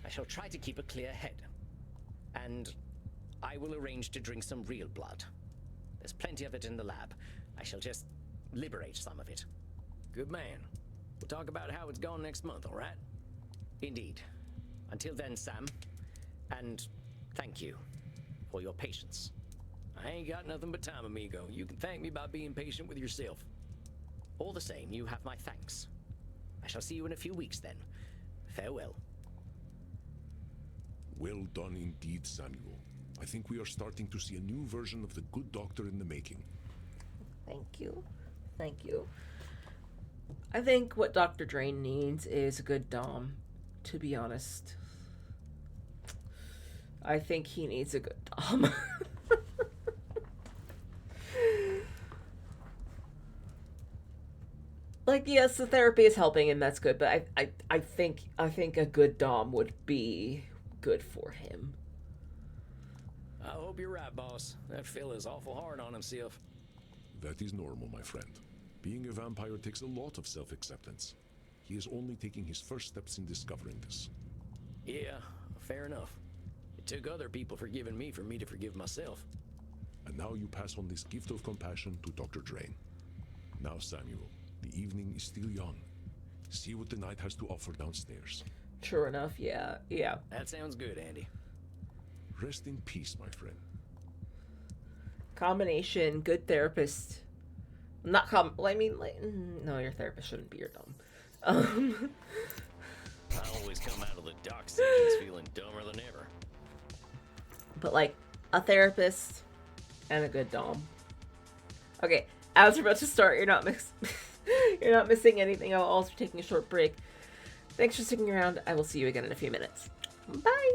I shall try to keep a clear head. And I will arrange to drink some real blood. There's plenty of it in the lab. I shall just liberate some of it. Good man. We'll talk about how it's gone next month, all right? Indeed. Until then, Sam. And thank you for your patience. I ain't got nothing but time, amigo. You can thank me by being patient with yourself. All the same, you have my thanks. I shall see you in a few weeks then. Farewell. Well done indeed, Samuel. I think we are starting to see a new version of the good doctor in the making. Thank you. Thank you. I think what Dr. Drain needs is a good Dom, to be honest. I think he needs a good Dom. Like, yes, the therapy is helping him, that's good, but I think a good Dom would be good for him. I hope you're right, boss. That fella's awful hard on himself. That is normal, my friend. Being a vampire takes a lot of self-acceptance. He is only taking his first steps in discovering this. Yeah, fair enough. It took other people forgiving me for me to forgive myself. And now you pass on this gift of compassion to Dr. Drain. Now, Samuel, the evening is still young. See what the night has to offer downstairs. True enough, yeah. That sounds good, Andy. Rest in peace, my friend. Combination, good therapist. Not no, your therapist shouldn't be your Dom. I always come out of the dock sessions feeling dumber than ever. But like a therapist and a good Dom. Okay, as we're about to start, you're not missing anything. I'll also be taking a short break. Thanks for sticking around. I will see you again in a few minutes. Bye.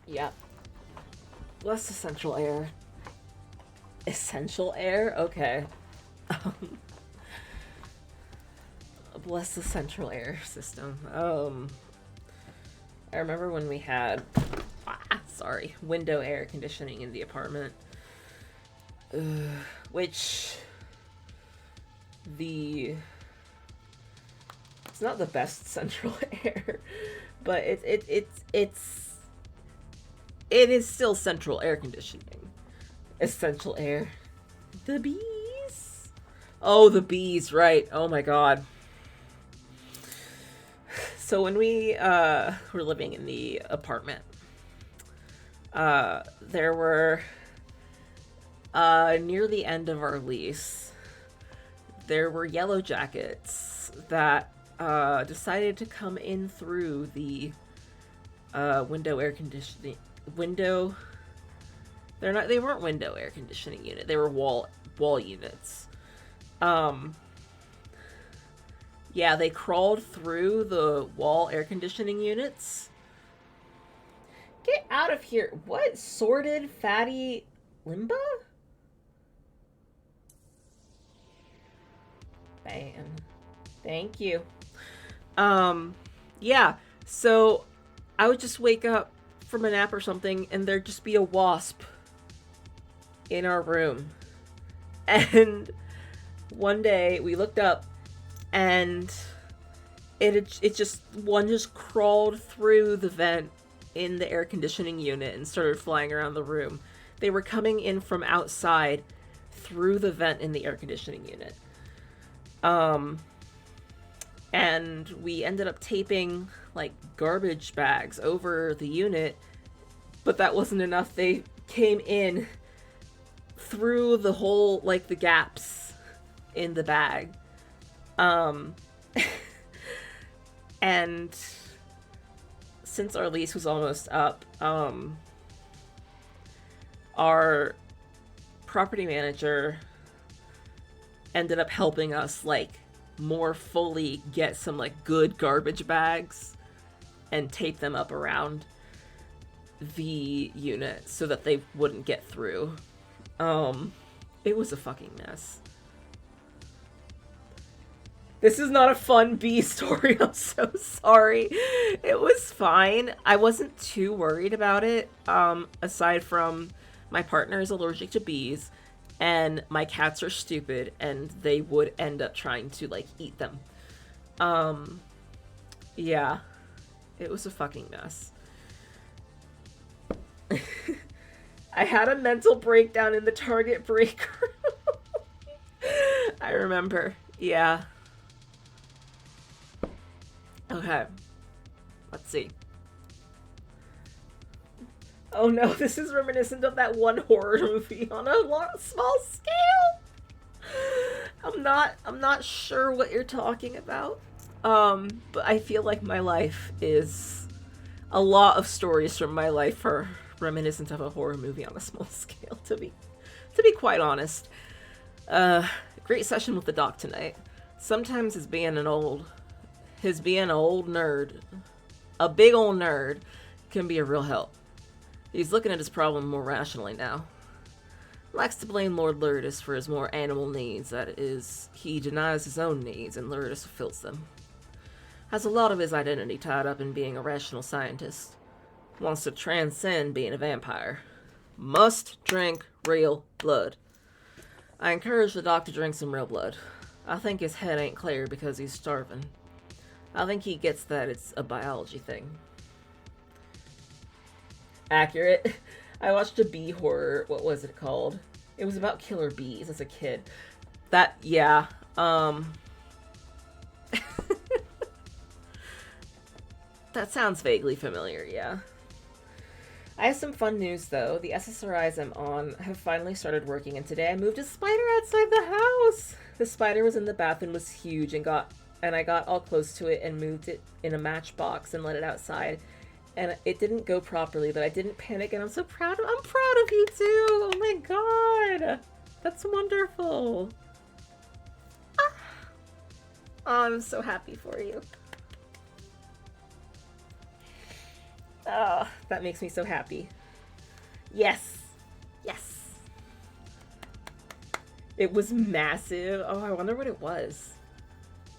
Yeah. Bless the central air. Essential air? Okay. Bless the central air system. I remember when we had, window air conditioning in the apartment. Which, it's not the best central air, but it is still central air conditioning. Essential air. The bees. Oh, the bees, right. Oh my god. So when we were living in the apartment, there were, near the end of our lease, there were yellow jackets that decided to come in through the window air conditioning they weren't window air conditioning unit, they were wall units. Yeah, they crawled through the wall air conditioning units. Get out of here. What? Sorted fatty limba? Bam. Thank you. Yeah. So I would just wake up from a nap or something and there'd just be a wasp in our room. And one day we looked up and it just crawled through the vent in the air conditioning unit and started flying around the room. They were coming in from outside through the vent in the air conditioning unit. And we ended up taping like garbage bags over the unit, but that wasn't enough. They came in through the whole, like the gaps in the bag. And since our lease was almost up, our property manager ended up helping us like more fully get some like good garbage bags and tape them up around the unit so that they wouldn't get through. It was a fucking mess. This is not a fun bee story. I'm so sorry. It was fine. I wasn't too worried about it. Aside from my partner is allergic to bees and my cats are stupid and they would end up trying to like eat them. Yeah. It was a fucking mess. I had a mental breakdown in the Target break room. I remember. Yeah. Okay. Let's see. Oh no, this is reminiscent of that one horror movie on a small scale. I'm not sure what you're talking about. But I feel like my life is a lot of stories from my life are reminiscent of a horror movie on a small scale, to be quite honest. Great session with the doc tonight. Sometimes his being an old nerd, a big old nerd, can be a real help. He's looking at his problem more rationally now. Likes to blame Lord Lourdes for his more animal needs, that is, he denies his own needs and Lourdes fulfills them. Has a lot of his identity tied up in being a rational scientist. Wants to transcend being a vampire. Must drink real blood. I encourage the doc to drink some real blood. I think his head ain't clear because he's starving. I think he gets that it's a biology thing. Accurate. I watched a bee horror. What was it called? It was about killer bees as a kid. Yeah. That sounds vaguely familiar, yeah. I have some fun news, though. The SSRIs I'm on have finally started working, and today I moved a spider outside the house! The spider was in the bathroom, was huge, and I got all close to it and moved it in a matchbox and let it outside. And it didn't go properly, but I didn't panic, and I'm proud of you, too! Oh my god! That's wonderful! Ah. Oh, I'm so happy for you. Oh, that makes me so happy. Yes. Yes. It was massive. Oh, I wonder what it was.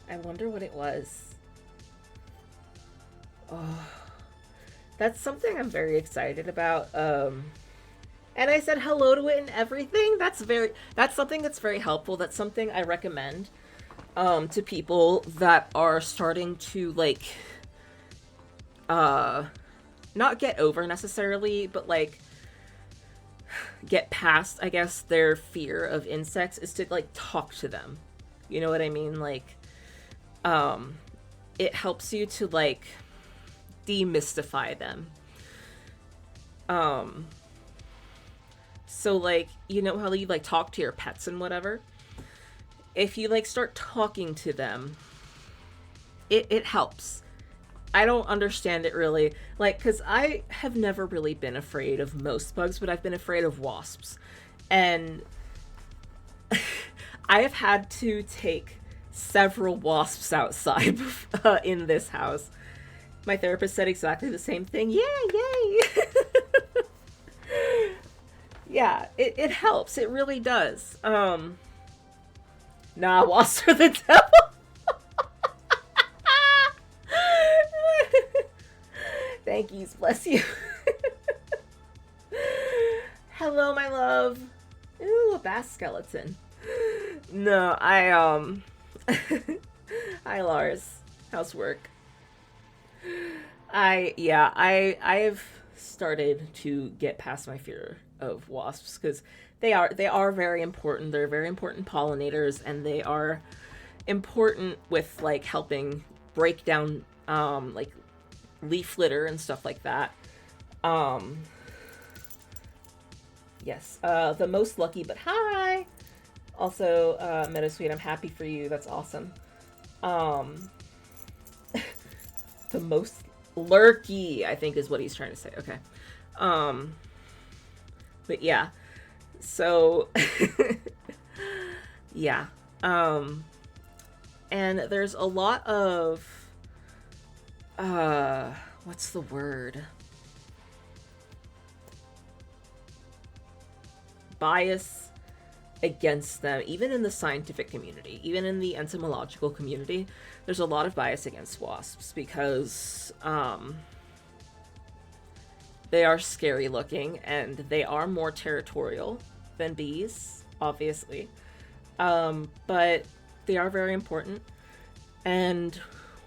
I wonder what it was. Oh, that's something I'm very excited about. And I said hello to it and everything. That's something that's very helpful. That's something I recommend to people that are starting to like not get over necessarily, but like get past, I guess, their fear of insects, is to like talk to them. You know what I mean? Like it helps you to like demystify them. So like, you know how you like talk to your pets and whatever? If you like start talking to them, it helps. I don't understand it really. Like, because I have never really been afraid of most bugs, but I've been afraid of wasps. And I have had to take several wasps outside in this house. My therapist said exactly the same thing. Yeah, yay! Yeah, it helps. It really does. Nah, wasps are the devil. Thank you. Bless you. Hello, my love. Ooh, a bass skeleton. No, Hi, Lars. How's work? I've started to get past my fear of wasps because they are very important. They're very important pollinators, and they are important with like helping break down like leaf litter and stuff like that. Yes, the most lucky, but hi. Also, Meadowsweet, I'm happy for you. That's awesome. The most lurky, I think, is what he's trying to say. Okay. But yeah. So yeah. And there's a lot of what's the word? Bias against them, even in the scientific community, even in the entomological community. There's a lot of bias against wasps because they are scary looking and they are more territorial than bees, obviously. But they are very important. And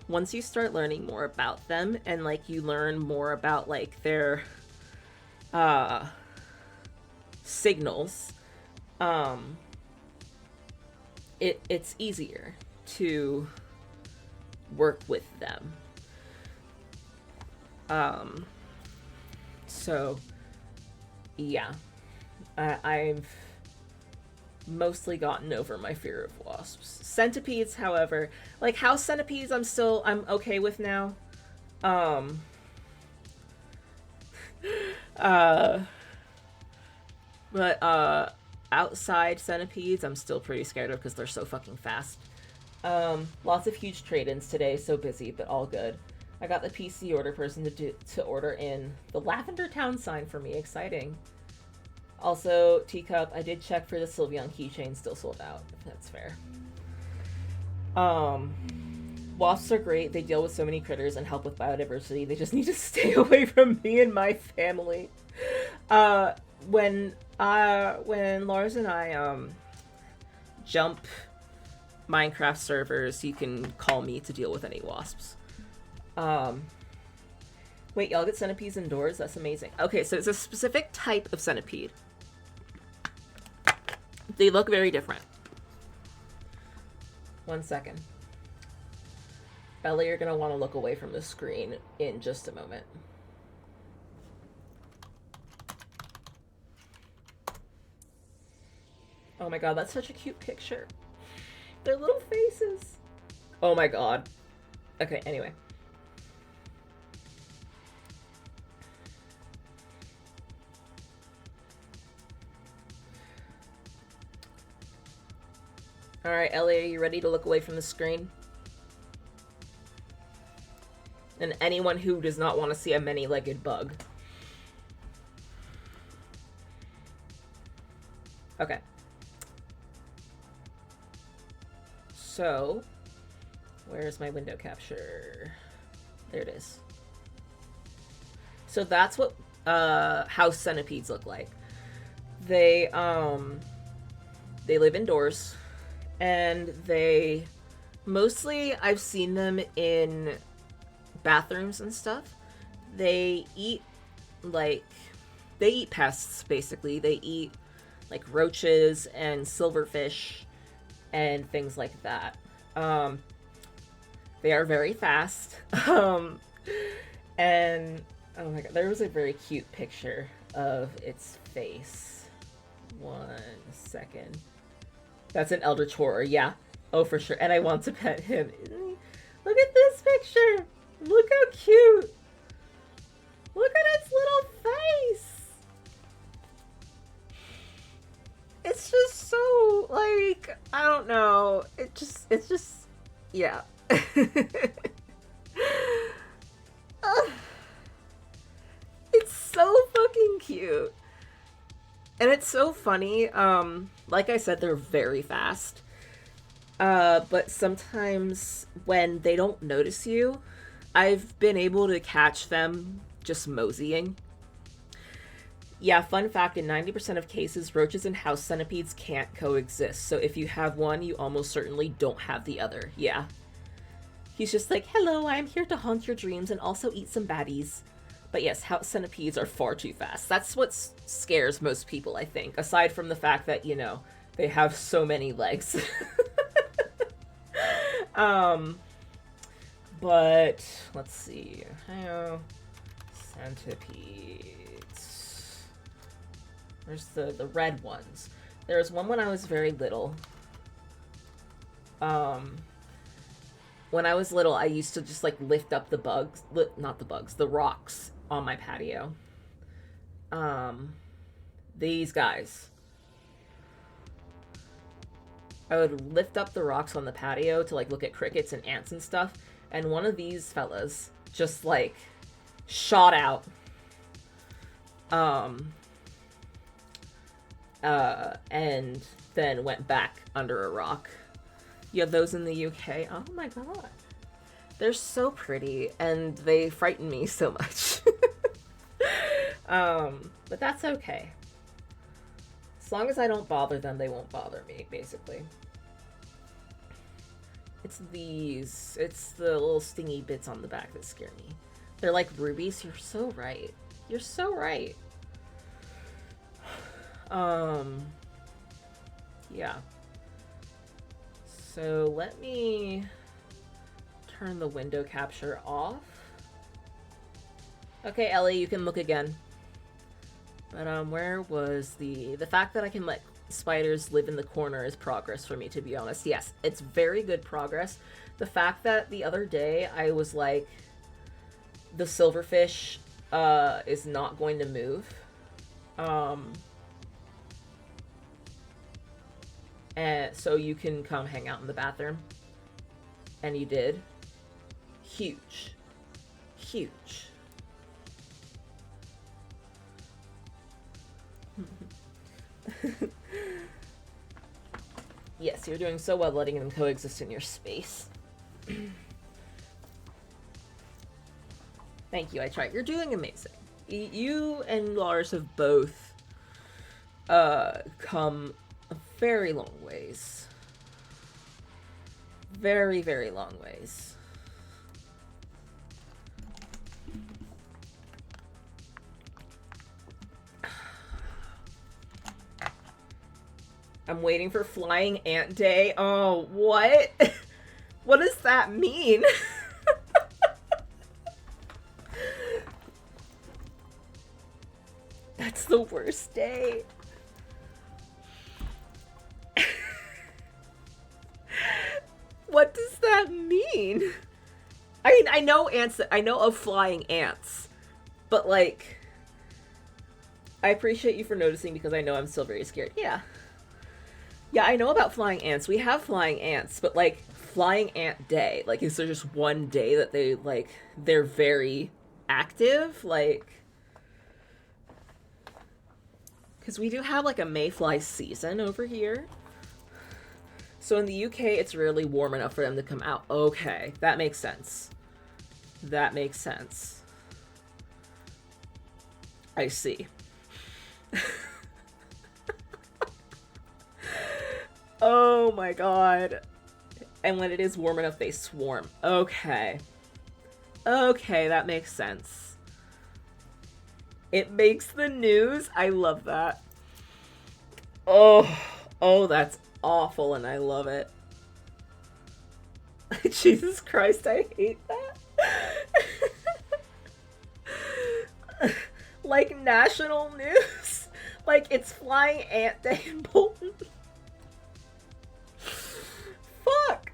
once you start learning more about them and like you learn more about like their signals, it's easier to work with them. So yeah, I've mostly gotten over my fear of wasps. Centipedes, however, like house centipedes, I'm okay with now. But outside centipedes, I'm still pretty scared of because they're so fucking fast. Lots of huge trade-ins today, so busy, but all good. I got the PC order person to order in the Lavender Town sign for me. Exciting. Also, Teacup, I did check for the Sylveon keychain, still sold out. If that's fair. Wasps are great. They deal with so many critters and help with biodiversity. They just need to stay away from me and my family. When Lars and I jump Minecraft servers, you can call me to deal with any wasps. Wait, y'all get centipedes indoors? That's amazing. Okay, so it's a specific type of centipede. They look very different. 1 second. Bella, you're gonna want to look away from the screen in just a moment. Oh my god, that's such a cute picture. Their little faces. Oh my god. Okay, anyway. Alright, Ellie, are you ready to look away from the screen? and anyone who does not want to see a many-legged bug. Okay. So, where's my window capture? There it is. So that's what house centipedes look like. They live indoors, and they mostly, I've seen them in bathrooms and stuff. They eat pests, basically. They eat like roaches and silverfish and things like that. They are very fast. And oh my god, there was a very cute picture of its face. 1 second. That's an eldritch horror, yeah. Oh, for sure. And I want to pet him. Look at this picture. Look how cute. Look at its little face. It's just so, like, I don't know. It's just, yeah. It's so fucking cute. And it's so funny. Like I said, they're very fast. But sometimes when they don't notice you, I've been able to catch them just moseying. Yeah, fun fact, in 90% of cases, roaches and house centipedes can't coexist. So if you have one, you almost certainly don't have the other. Yeah. He's just like, hello, I'm here to haunt your dreams and also eat some baddies. But yes, house centipedes are far too fast. That's what scares most people, I think. Aside from the fact that, you know, they have so many legs. But let's see. Centipedes. There's the red ones. There was one when I was very little. When I was little, I used to just like lift up the bugs, not the bugs, the rocks on my patio. These guys. I would lift up the rocks on the patio to like look at crickets and ants and stuff, and one of these fellas just like shot out. And then went back under a rock. You have those in the UK? Oh my god. They're so pretty, and they frighten me so much. But that's okay. As long as I don't bother them, they won't bother me, basically. It's these. It's the little stingy bits on the back that scare me. They're like rubies. You're so right. You're so right. Yeah. So let me turn the window capture off. Okay, Ellie, you can look again. But where was the fact that I can let spiders live in the corner is progress for me, to be honest. Yes, it's very good progress. The fact that the other day I was like, the silverfish is not going to move. And so you can come hang out in the bathroom. And you did. Huge. Huge. Yes, you're doing so well letting them coexist in your space. Thank you, I tried. You're doing amazing. You and Lars have both come a very long ways. Very, very long ways. I'm waiting for Flying Ant Day. Oh, what? What does that mean? That's the worst day. What does that mean? I mean, I know ants. I know of flying ants, but like, I appreciate you for noticing because I know I'm still very scared. Yeah. Yeah, I know about flying ants. We have flying ants, but like flying ant day? Like, is there just one day that they, like, they're very active? Like, because we do have, like, a mayfly season over here. So in the UK, it's really warm enough for them to come out. Okay, that makes sense. That makes sense. I see. Oh my god. And when it is warm enough, they swarm. Okay. Okay, that makes sense. It makes the news. I love that. Oh, that's awful, and I love it. Jesus Christ, I hate that. Like national news. Like it's Flying Ant Day in Bolton. Fuck.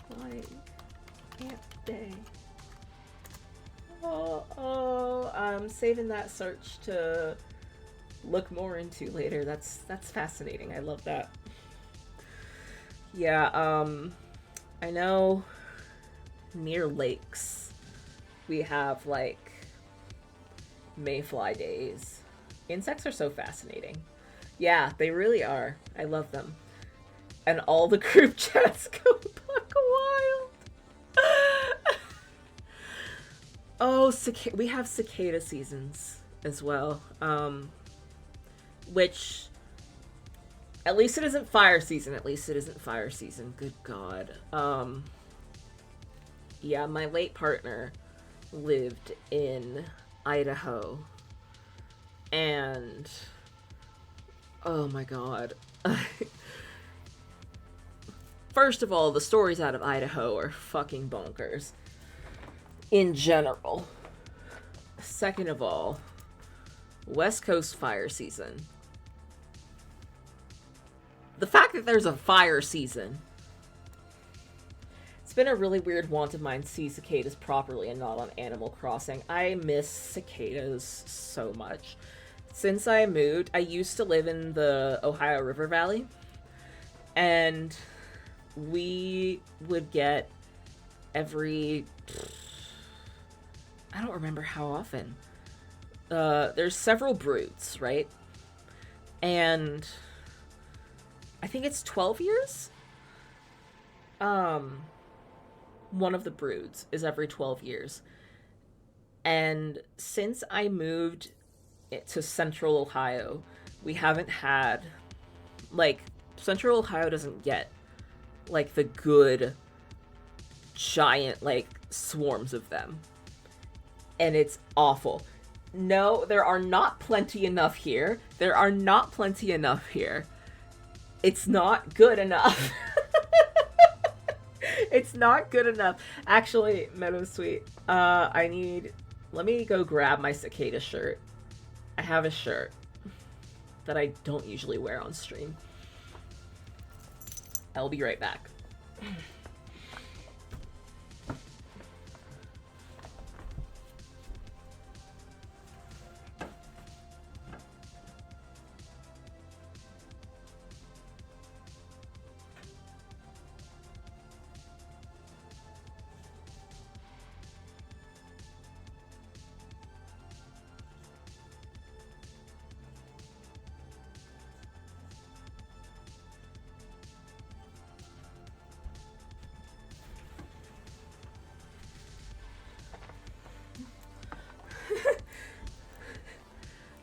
Flying Ant Day. I'm saving that search to look more into later. That's fascinating. I love that. Yeah, I know near lakes we have like mayfly days. Insects are so fascinating. Yeah, they really are. I love them. And all the group chats go buck wild. Oh, we have cicada seasons as well. Which, at least it isn't fire season. At least it isn't fire season. Good God. Yeah, my late partner lived in Idaho. And, oh my God. First of all, the stories out of Idaho are fucking bonkers. In general. Second of all, West Coast fire season. The fact that there's a fire season. It's been a really weird want of mine to see cicadas properly and not on Animal Crossing. I miss cicadas so much. Since I moved, I used to live in the Ohio River Valley. And we would get every... I don't remember how often. There's several broods, right? And I think it's 12 years? One of the broods is every 12 years. And since I moved to Central Ohio, we haven't had, like, Central Ohio doesn't get, like, the good, giant, like, swarms of them. And it's awful. No, there are not plenty enough here. There are not plenty enough here. It's not good enough. It's not good enough. Actually, Meadowsweet, let me go grab my cicada shirt. I have a shirt that I don't usually wear on stream. I'll be right back.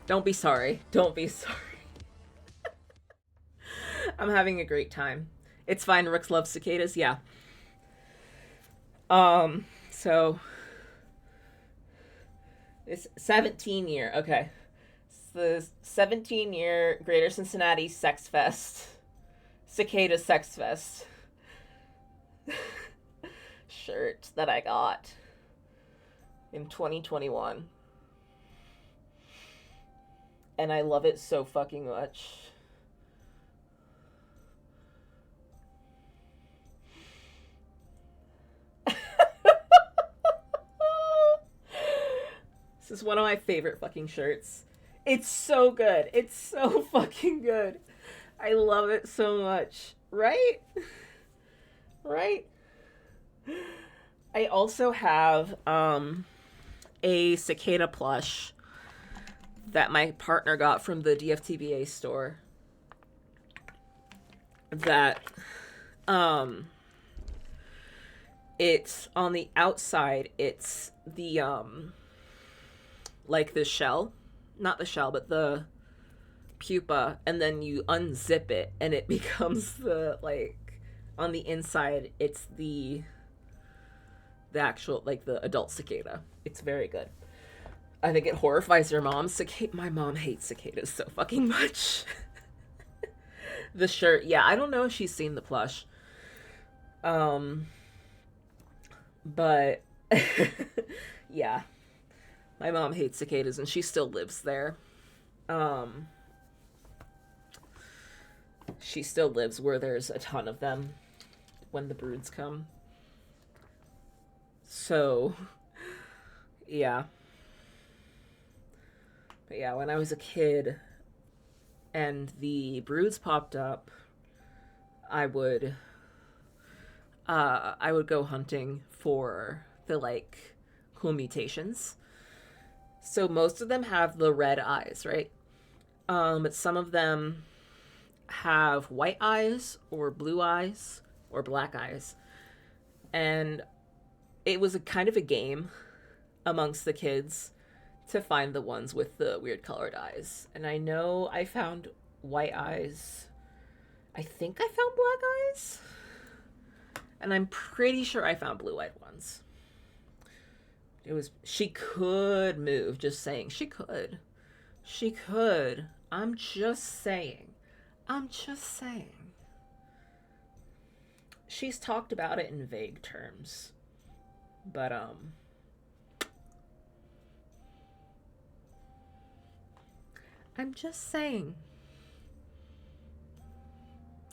Don't be sorry. Don't be sorry. I'm having a great time. It's fine. Rooks love cicadas. Yeah. So it's 17-year. Okay. It's the 17-year Greater Cincinnati Sex Fest. Cicada Sex Fest. Shirt that I got in 2021. And I love it so fucking much. This is one of my favorite fucking shirts. It's so good. It's so fucking good. I love it so much. Right? Right? I also have a cicada plush that my partner got from the DFTBA store. That it's on the outside, it's the like the shell, not the shell, but the pupa, and then you unzip it and it becomes the like on the inside it's the actual like the adult cicada. It's very good. I think it horrifies your mom. My mom hates cicadas so fucking much. The shirt, yeah, I don't know if she's seen the plush. But yeah, my mom hates cicadas and she still lives there. She still lives where there's a ton of them when the broods come. So, yeah. But yeah, when I was a kid and the broods popped up, I would go hunting for the like cool mutations. So most of them have the red eyes, right? But some of them have white eyes or blue eyes or black eyes. And it was a kind of a game amongst the kids to find the ones with the weird colored eyes. And I know I found white eyes. I think I found black eyes. And I'm pretty sure I found blue-eyed ones. She could move, just saying. She could. She could. I'm just saying. She's talked about it in vague terms. But, I'm just saying.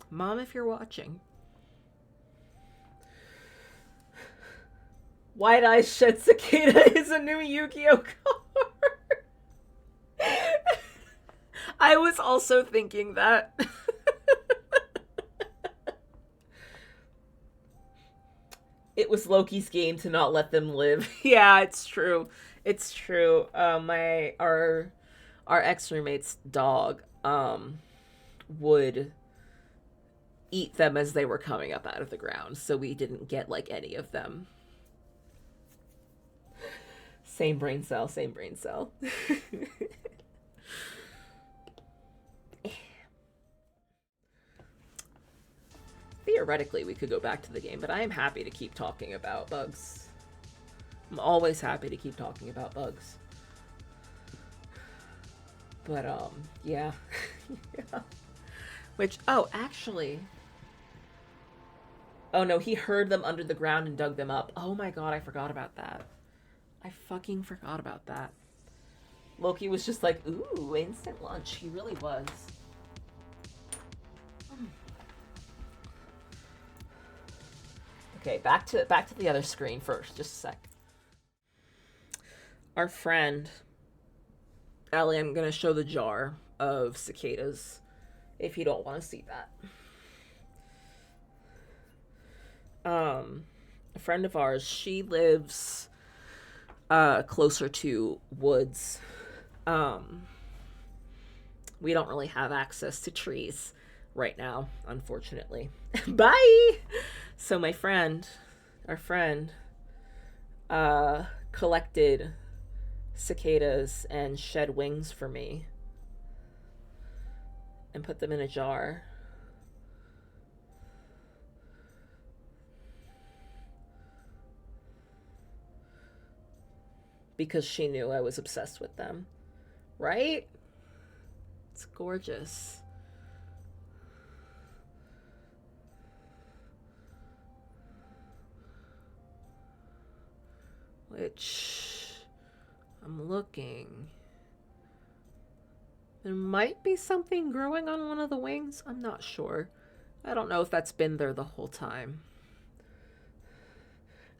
Mom, if you're watching. White Eyes Shed Cicada is a new Yu-Gi-Oh card. I was also thinking that. It was Loki's game to not let them live. Yeah, it's true. It's true. Our ex-roommate's dog would eat them as they were coming up out of the ground, so we didn't get like any of them. Same brain cell. Theoretically, we could go back to the game, but I am happy to keep talking about bugs. I'm always happy to keep talking about bugs. But, yeah. Yeah. Which, actually... Oh, no, he heard them under the ground and dug them up. Oh my god, I forgot about that. I fucking forgot about that. Loki was just like, ooh, instant lunch. He really was. Okay, back to the other screen first. Just a sec. Our friend Ellie, I'm gonna show the jar of cicadas if you don't want to see that. A friend of ours, she lives closer to woods. We don't really have access to trees right now, unfortunately. Bye. So our friend collected cicadas and shed wings for me and put them in a jar. Because she knew I was obsessed with them. Right? It's gorgeous. Which I'm looking. There might be something growing on one of the wings. I'm not sure. I don't know if that's been there the whole time.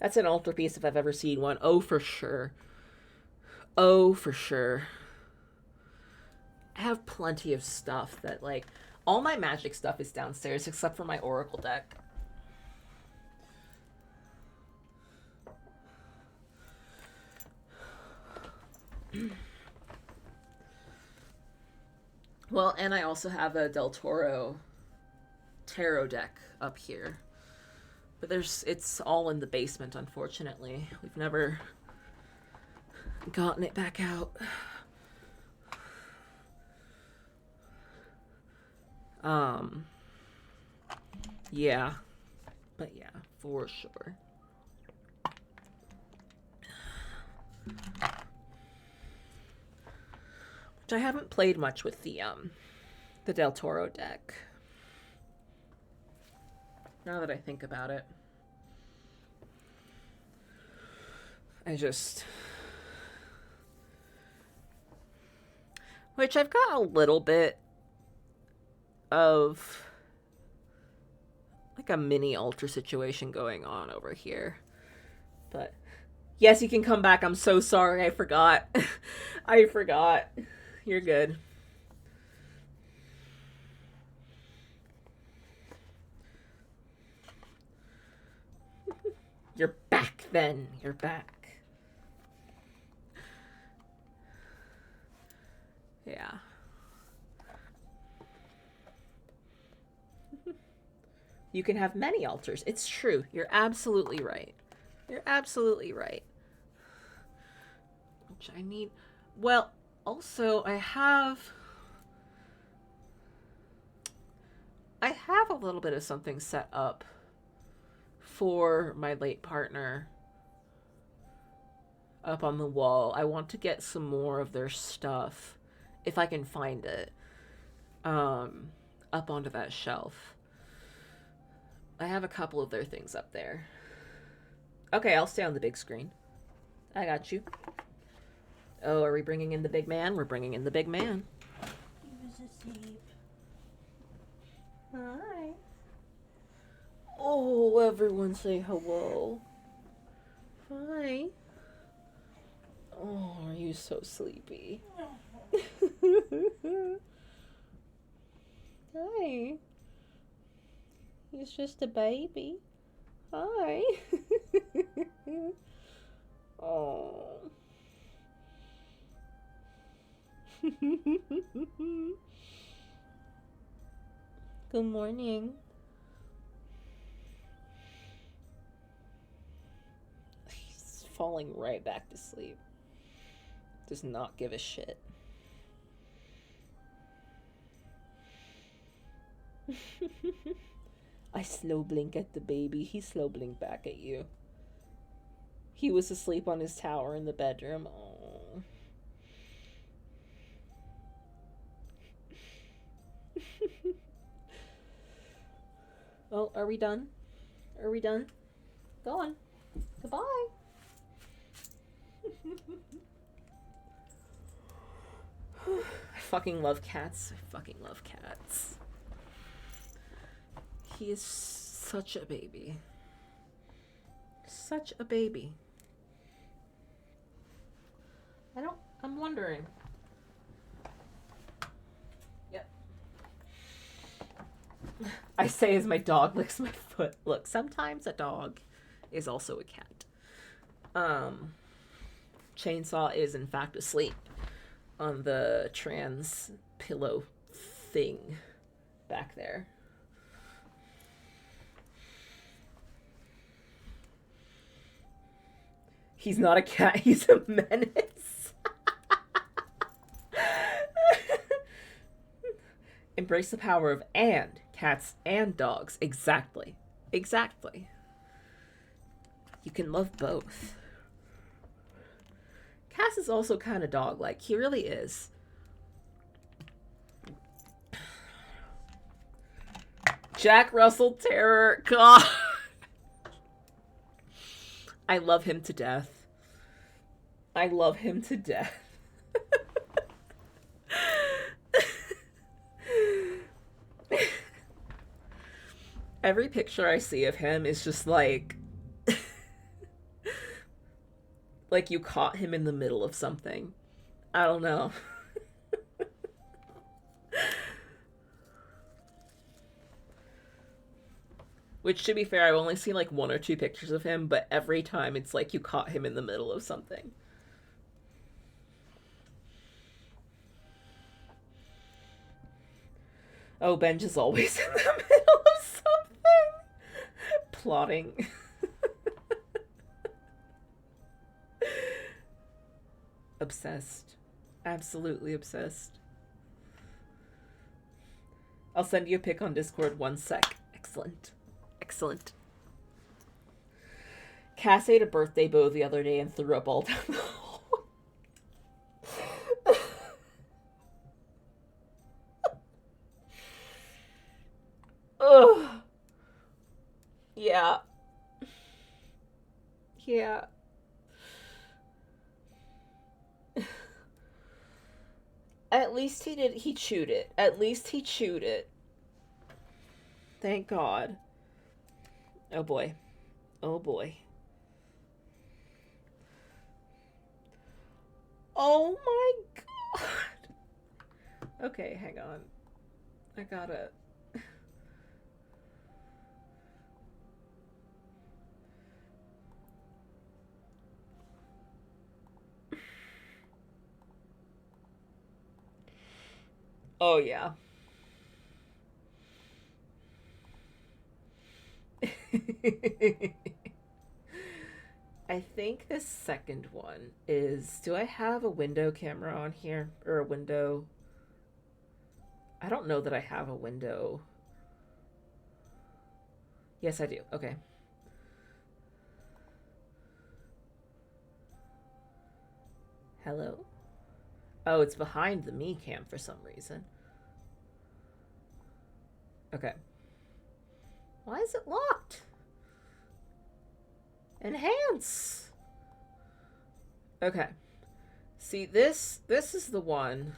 That's an altarpiece if I've ever seen one. Oh, for sure. Oh, for sure. I have plenty of stuff that, like, all my magic stuff is downstairs except for my oracle deck. Well, and I also have a Del Toro tarot deck up here. But it's all in the basement, unfortunately. We've never gotten it back out. Yeah. But yeah, for sure. Which I haven't played much with the Del Toro deck. Now that I think about it. Which I've got a little bit of like a mini altar situation going on over here. But yes, you can come back. I'm so sorry. I forgot. I forgot. You're good. You're back then. You're back. Yeah. You can have many altars. It's true. You're absolutely right. You're absolutely right. Which I need. Well, also, I have a little bit of something set up for my late partner up on the wall. I want to get some more of their stuff, if I can find it, up onto that shelf. I have a couple of their things up there. Okay, I'll stay on the big screen. I got you. Oh, are we bringing in the big man? We're bringing in the big man. He was asleep. Hi. Oh, everyone say hello. Hi. Oh, are you so sleepy? Hi. He's just a baby. Hi. Oh. Good morning. He's falling right back to sleep. Does not give a shit. I slow blink at the baby. He slow blink back at you. He was asleep on his tower in the bedroom. Oh. Well, are we done? Are we done? Go on. Goodbye. I fucking love cats. I fucking love cats. He is such a baby. Such a baby. I'm wondering. Yep. I say as my dog licks my foot. Look, sometimes a dog is also a cat. Chainsaw is in fact asleep on the trans pillow thing back there. He's not a cat, he's a menace. Embrace the power of and cats and dogs. Exactly. Exactly. You can love both. Cass is also kind of dog-like. He really is. Jack Russell Terror. God. I love him to death. I love him to death. Every picture I see of him is just like like you caught him in the middle of something. I don't know. Which, to be fair, I've only seen like 1 or 2 pictures of him, but every time it's like you caught him in the middle of something. Oh, Benj is always in the middle of something. Plotting. Obsessed. Absolutely obsessed. I'll send you a pic on Discord 1 sec. Excellent. Excellent. Cass ate a birthday bow the other day and threw up all down the hall. Ugh. Yeah. Yeah. At least he chewed it. At least he chewed it. Thank God. Oh boy. Oh boy. Oh my God. Okay, hang on. I gotta... Oh, yeah. I think this second one is... Do I have a window camera on here? Or a window... I don't know that I have a window. Yes, I do. Okay. Hello? Oh, it's behind the me cam for some reason. Okay. Why is it locked? Enhance! Okay. See, this is the one...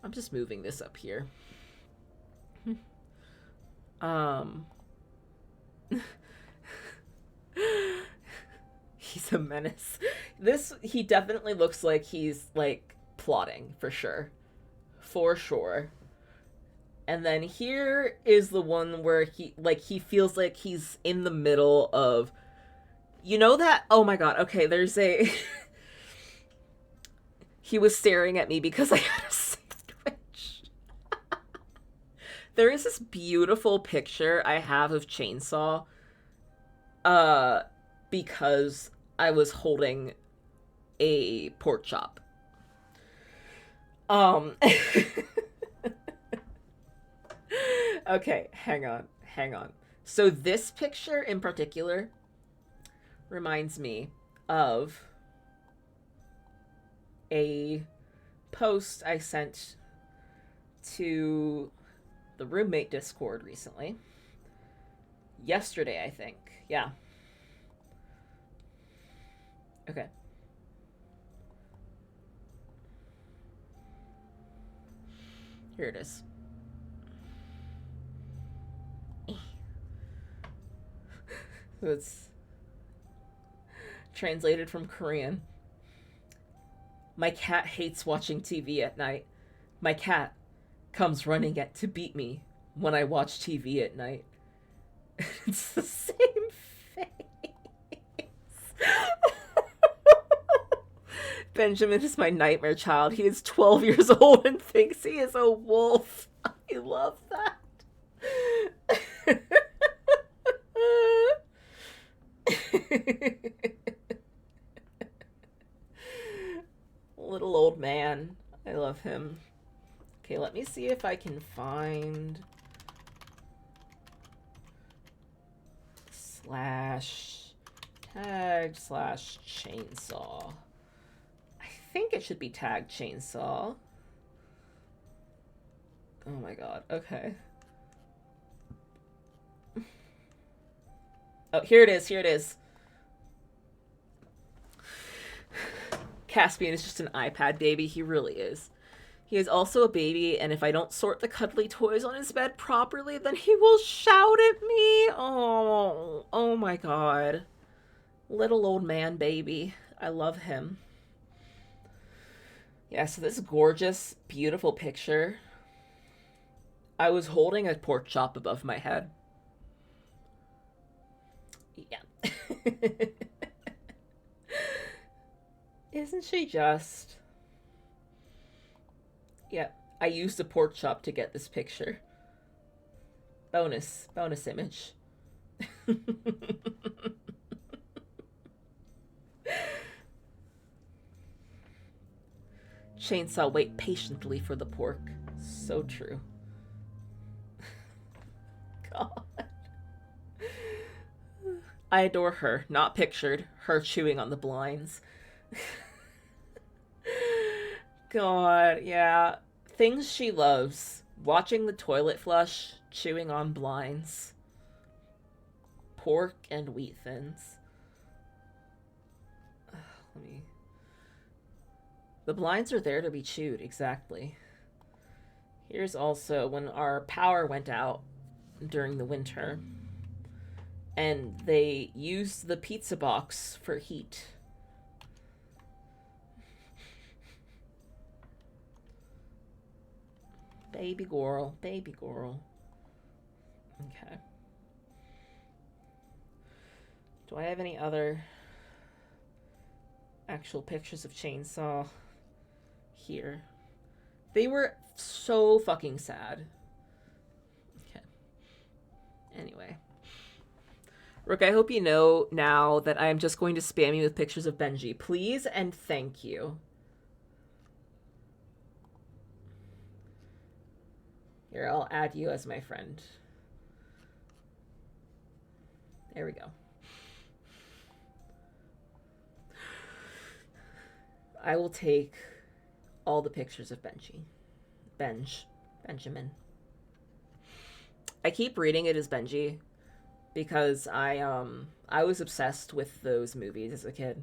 I'm just moving this up here. He's a menace. He definitely looks like he's, like, plotting, for sure. For sure. And then here is the one where he feels like he's in the middle of... You know that... Oh my God, okay, there's a... He was staring at me because I had a sandwich. There is this beautiful picture I have of Chainsaw. Because I was holding a pork chop. Okay, hang on. So this picture in particular reminds me of a post I sent to the roommate Discord recently. Yesterday, I think. Yeah. Okay. Here it is. So it's translated from Korean. My cat hates watching TV at night. My cat comes running to beat me when I watch TV at night. It's the same face. Benjamin is my nightmare child. He is 12 years old and thinks he is a wolf. I love that. Little old man. I love him. Okay, let me see if I can find /tag/chainsaw. I think it should be tag chainsaw. Oh my God. Okay. Oh, here it is. Caspian is just an iPad baby. He really is. He is also a baby, and if I don't sort the cuddly toys on his bed properly, then he will shout at me. Oh my God. Little old man baby. I love him. Yeah, so this gorgeous, beautiful picture. I was holding a pork chop above my head. Yeah. Isn't she just... Yeah, I used a pork chop to get this picture. Bonus image. Chainsaw wait patiently for the pork. So true. God. I adore her, not pictured, her chewing on the blinds. God, yeah. Things she loves. Watching the toilet flush, chewing on blinds. Pork and wheat thins. Let me... The blinds are there to be chewed, exactly. Here's also when our power went out during the winter. And they used the pizza box for heat. Baby girl, baby girl. Okay. Do I have any other actual pictures of Chainsaw here? They were so fucking sad. Okay. Anyway. Rook, I hope you know now that I am just going to spam you with pictures of Benji. Please and thank you. Here, I'll add you as my friend. There we go. I will take all the pictures of Benji. Benjamin. I keep reading it as Benji because I was obsessed with those movies as a kid.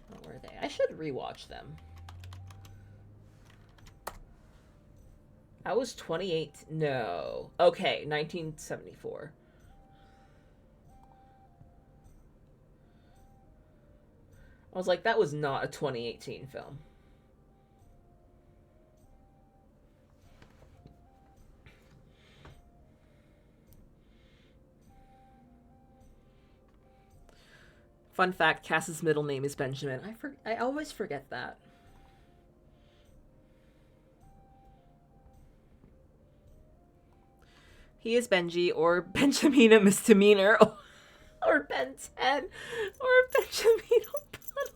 What were they? I should rewatch them. I was 28. No. Okay, 1974. I was like, that was not a 2018 film. Fun fact, Cass's middle name is Benjamin. I always forget that. He is Benji, or Benjamina Misdemeanor, or Ben 10, or Benjamino Puddle.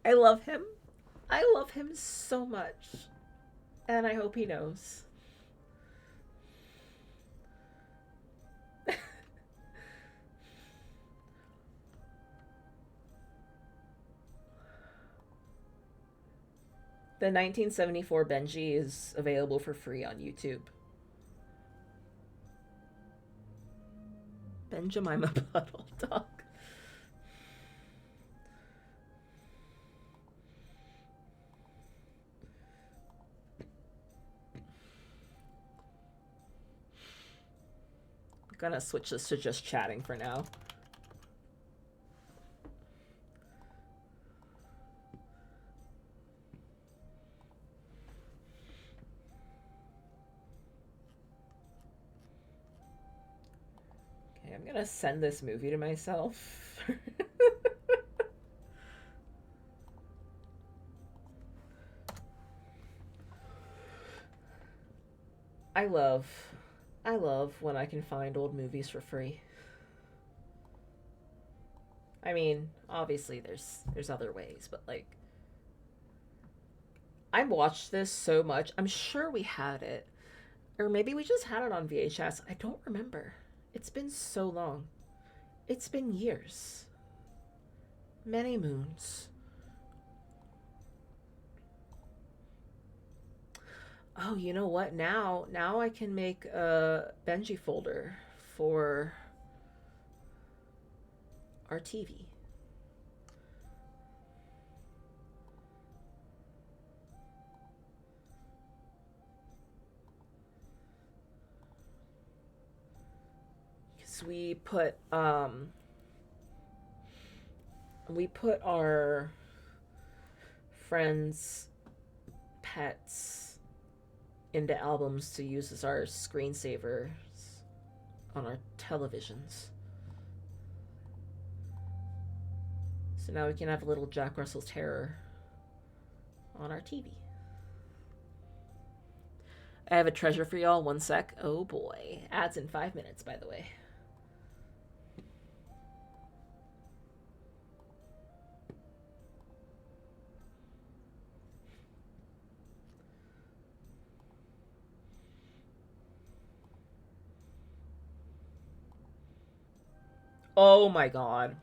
I love him. I love him so much. And I hope he knows. The 1974 Benji is available for free on YouTube. Benjamima Puddle Dog. I'm gonna switch this to just chatting for now. I'm gonna send this movie to myself. I love when I can find old movies for free. I mean, obviously there's other ways, but like I watched this so much. I'm sure we had it. Or maybe we just had it on VHS. I don't remember. It's been so long. It's been years. Many moons. Oh, you know what? Now I can make a Benji folder for our TV. We put our friends' pets into albums to use as our screensavers on our televisions. So now we can have a little Jack Russell Terrier on our TV. I have a treasure for y'all. One sec. Oh boy. Ads in 5 minutes, by the way. Oh my god.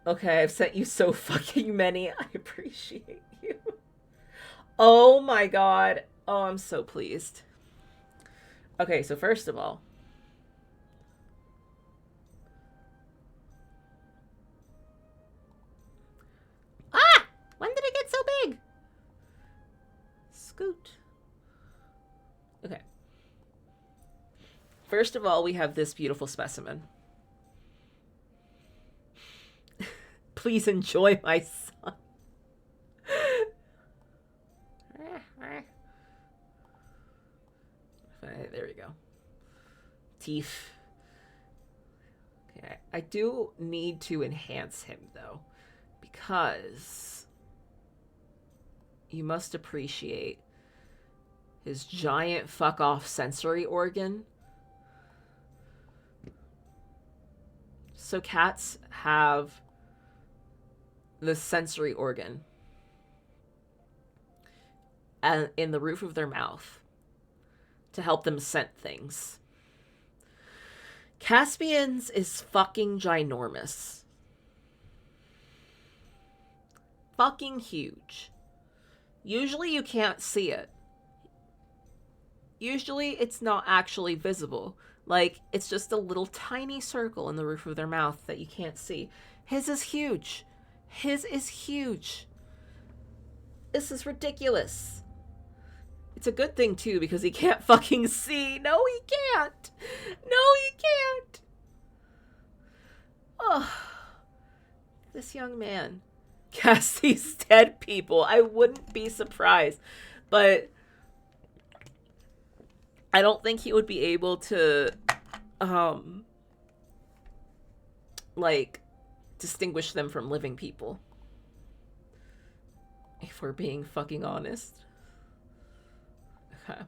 Okay, I've sent you so fucking many. I appreciate you. Oh my god. Oh, I'm so pleased. Okay, so first of all, ah! When did it get so big? Scoot. Okay. First of all, we have this beautiful specimen. Please enjoy my son. There we go. Teeth. Okay, I do need to enhance him though, because you must appreciate his giant fuck off sensory organ. So cats have the sensory organ and in the roof of their mouth to help them scent things. Caspian's is fucking ginormous. Fucking huge. Usually you can't see it. Usually it's not actually visible. Like, it's just a little tiny circle in the roof of their mouth that you can't see. His is huge. His is huge. This is ridiculous. It's a good thing, too, because he can't fucking see. No, he can't. No, he can't. Oh, this young man. Cassie's dead people. I wouldn't be surprised. But I don't think he would be able to, like, distinguish them from living people. If we're being fucking honest. Okay.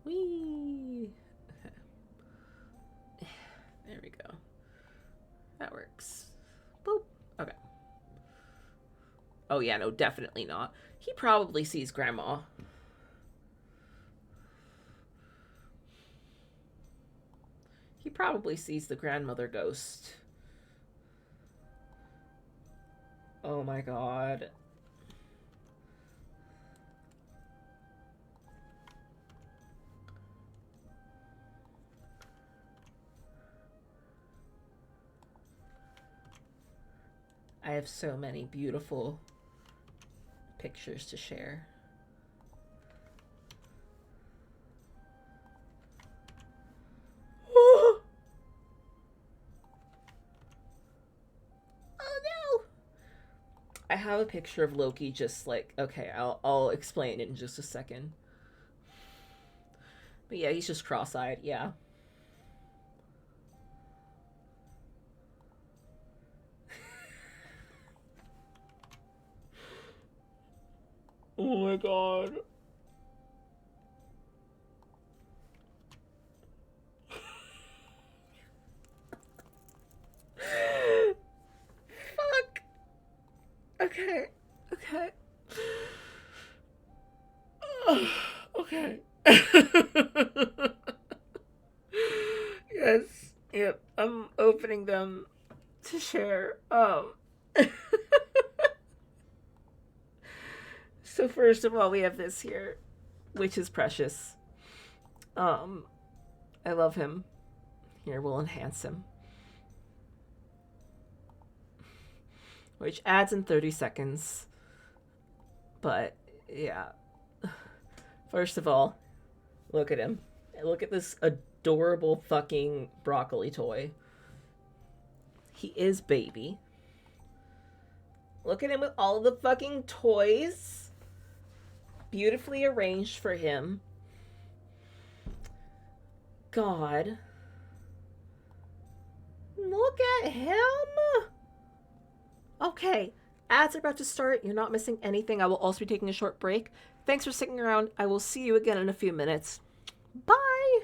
Whee! Okay. There we go. That works. Boop. Okay. Oh yeah, no, definitely not. He probably sees Grandma. He probably sees the grandmother ghost. Oh my god. I have so many beautiful pictures to share. Oh no! I have a picture of Loki just like, okay, I'll explain it in just a second. But yeah, he's just cross-eyed, yeah. Oh my god. Fuck. Okay. Okay. Okay. Yes. Yep. I'm opening them to share. So first of all, we have this here, which is precious. I love him. Here, we'll enhance him. Which adds in 30 seconds. But, yeah. First of all, look at him. Look at this adorable fucking broccoli toy. He is baby. Look at him with all the fucking toys. Beautifully arranged for him. God. Look at him. Okay, ads are about to start. You're not missing anything. I will also be taking a short break. Thanks for sticking around. I will see you again in a few minutes. Bye.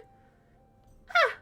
Ah.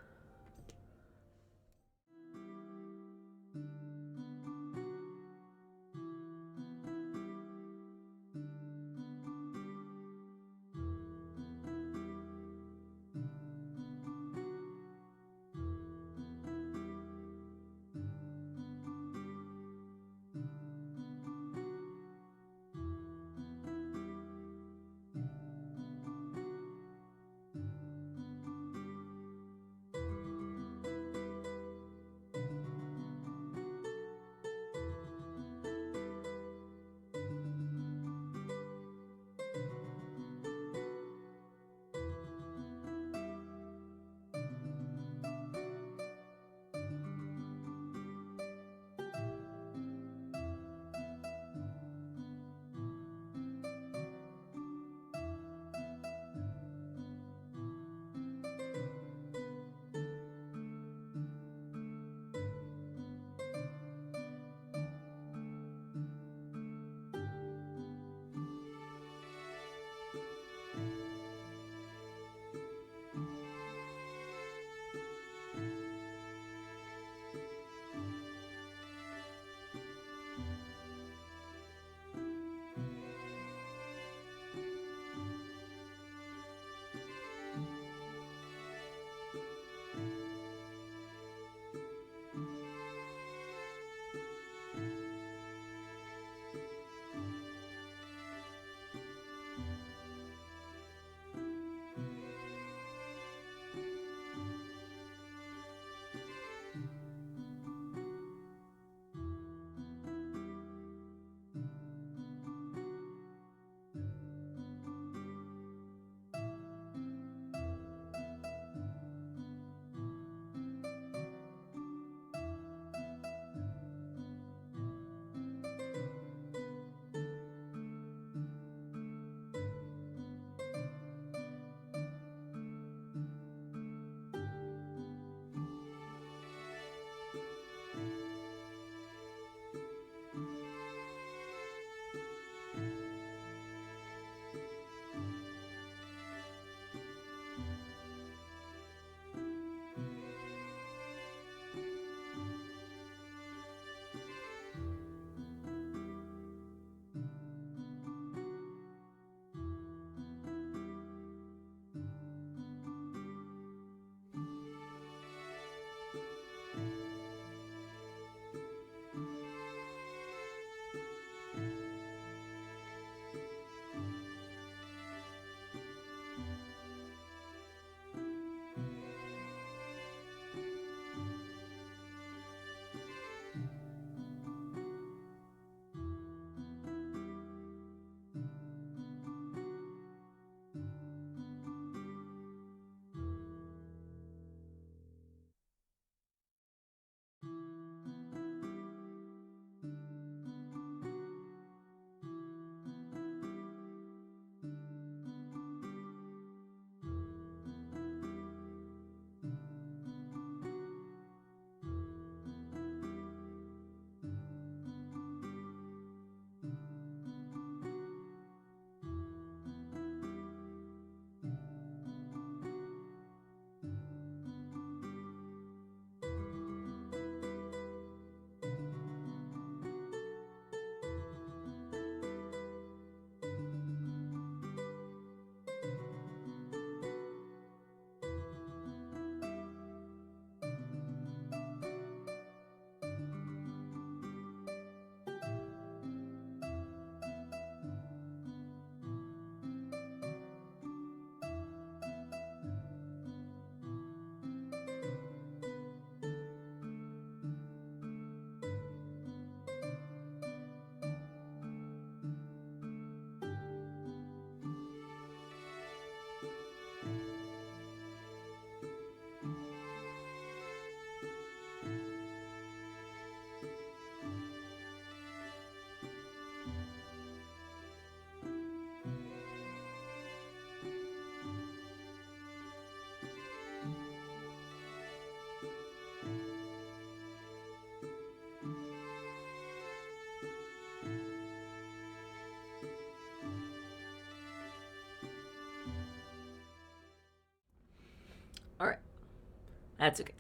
That's okay.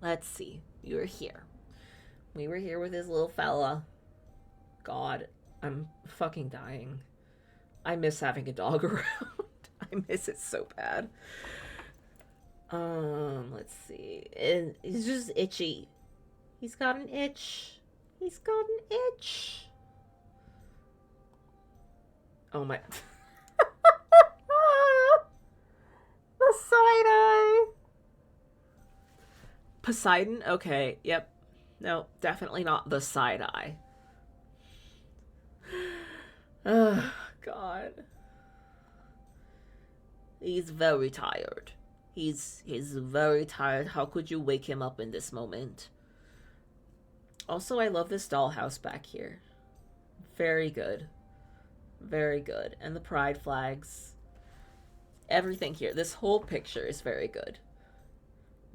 Let's see. You were here. We were here with his little fella. God, I'm fucking dying. I miss having a dog around. I miss it so bad. Let's see. And he's just itchy. He's got an itch. He's got an itch. Oh my. The side eye. Poseidon? Okay, yep. No, definitely not the side eye. Oh, God. He's very tired. He's very tired. How could you wake him up in this moment? Also, I love this dollhouse back here. Very good. Very good. And the pride flags. Everything here. This whole picture is very good.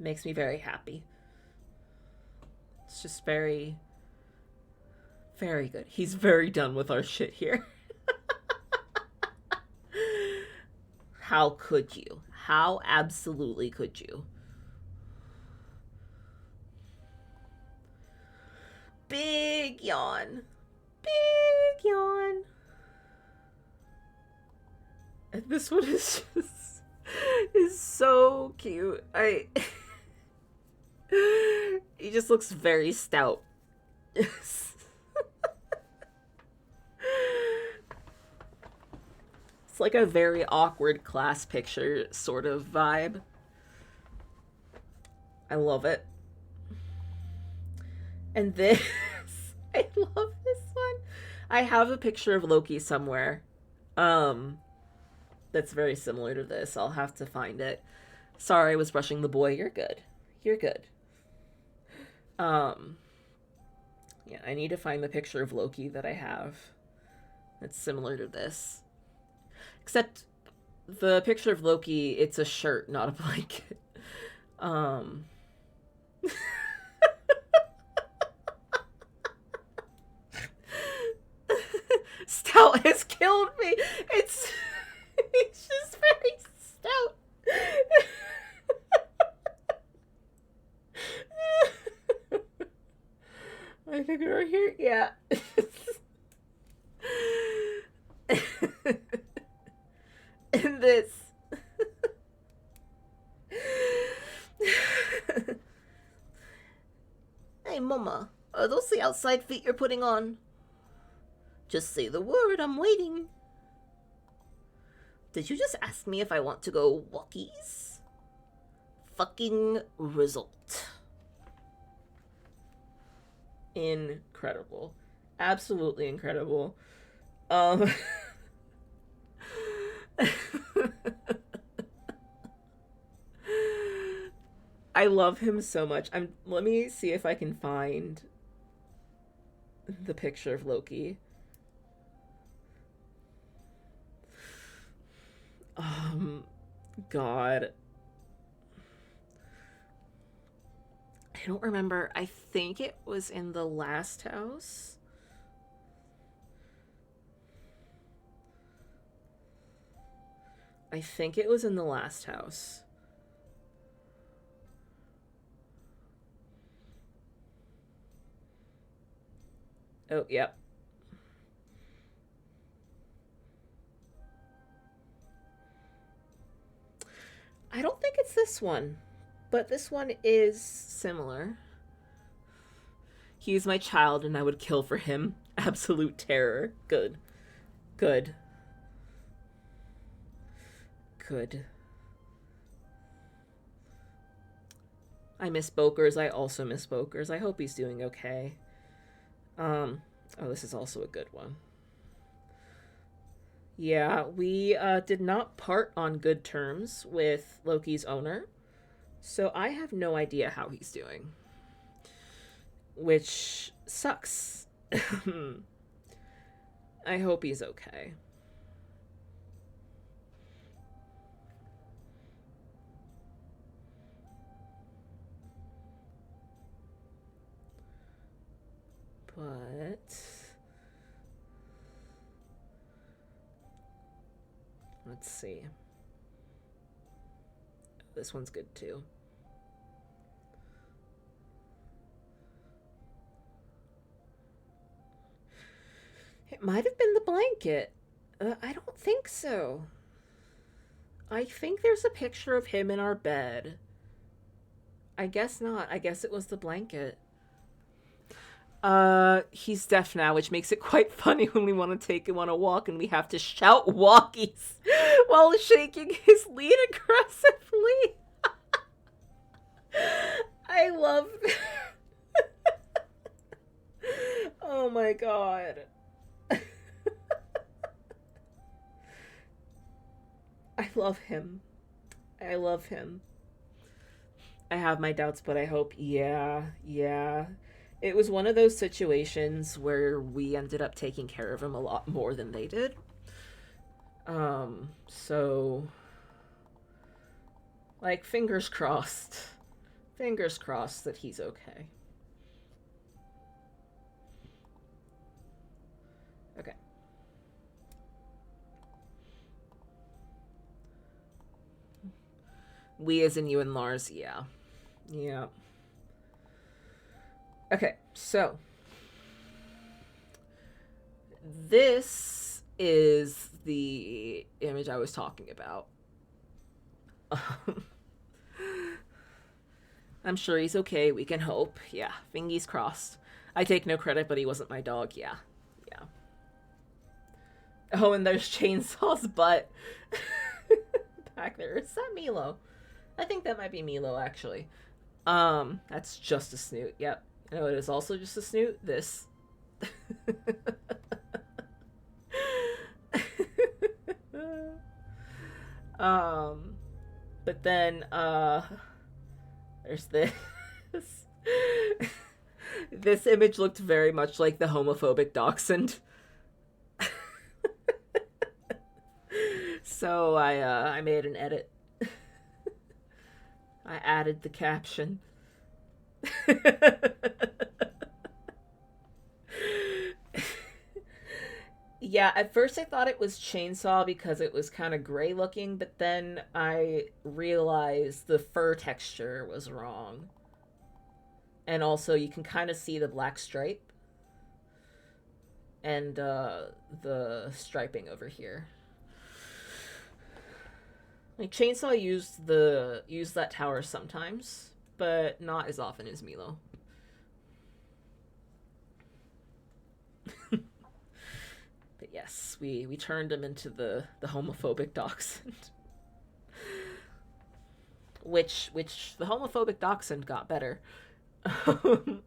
Makes me very happy. It's just very, very good. He's very done with our shit here. How could you? How absolutely could you? Big yawn. Big yawn. And this one is just is so cute. He just looks very stout. It's like a very awkward class picture sort of vibe. I love it. And this, I love this one. I have a picture of Loki somewhere. That's very similar to this. I'll have to find it. Sorry, I was brushing the boy. You're good. You're good. Yeah, I need to find the picture of Loki that I have that's similar to this. Except the picture of Loki, it's a shirt, not a blanket. Stout has killed me. It's just very stout. I think right here, yeah. And this. Hey, Mama, are those the outside feet you're putting on? Just say the word, I'm waiting. Did you just ask me if I want to go walkies? Fucking result. Incredible. Absolutely incredible. I love him so much. Let me see if I can find the picture of Loki. God. I don't remember. I think it was in the last house. I think it was in the last house. Oh, yep. I don't think it's this one, but this one is similar. He is my child and I would kill for him. Absolute terror. Good. Good. Good. I miss Bokers. I also miss Bokers. I hope he's doing okay. Oh, this is also a good one. Yeah, we did not part on good terms with Loki's owner, so I have no idea how he's doing. Which sucks. I hope he's okay. But let's see. This one's good too. It might have been the blanket. I don't think so. I think there's a picture of him in our bed. I guess not. I guess it was the blanket. He's deaf now, which makes it quite funny when we want to take him on a walk and we have to shout walkies while shaking his lead aggressively. I love that. Oh my god. I love him. I love him. I have my doubts, but I hope, yeah. It was one of those situations where we ended up taking care of him a lot more than they did. So, like, fingers crossed. Fingers crossed that he's okay. Okay. We as in you and Lars, yeah. Yeah. Okay, so this is the image I was talking about. I'm sure he's okay. We can hope. Yeah, fingies crossed. I take no credit, but he wasn't my dog. Yeah. Oh, and there's Chainsaw's butt back there. Is that Milo? I think that might be Milo, actually. That's just a snoot. Yep. You know, it is also just a snoot. This. But then, there's this. This image looked very much like the homophobic dachshund. So I made an edit. I added the caption. Yeah, at first I thought it was Chainsaw because it was kind of gray looking, but then I realized the fur texture was wrong. And also you can kind of see the black stripe and the striping over here. Like, Chainsaw used that tower sometimes, but not as often as Milo. But yes, we turned him into the homophobic dachshund. Which the homophobic dachshund got better. The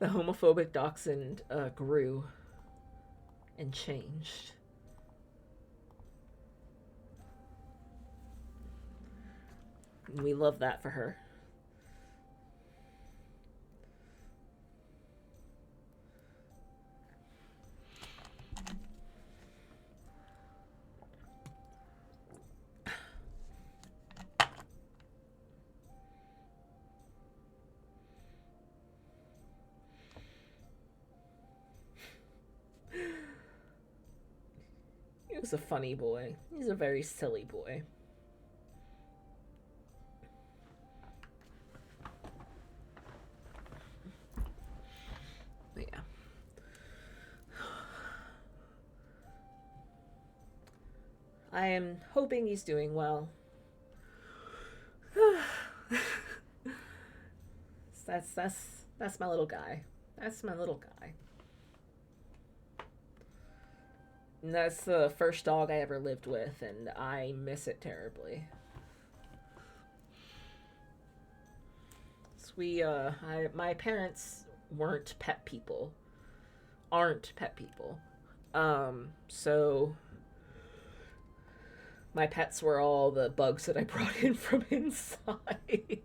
homophobic dachshund grew and changed. And we love that for her. He was a funny boy. He's a very silly boy. But yeah. I am hoping he's doing well. That's my little guy. That's my little guy. And that's the first dog I ever lived with, and I miss it terribly. So my parents weren't pet people. Aren't pet people. So my pets were all the bugs that I brought in from inside.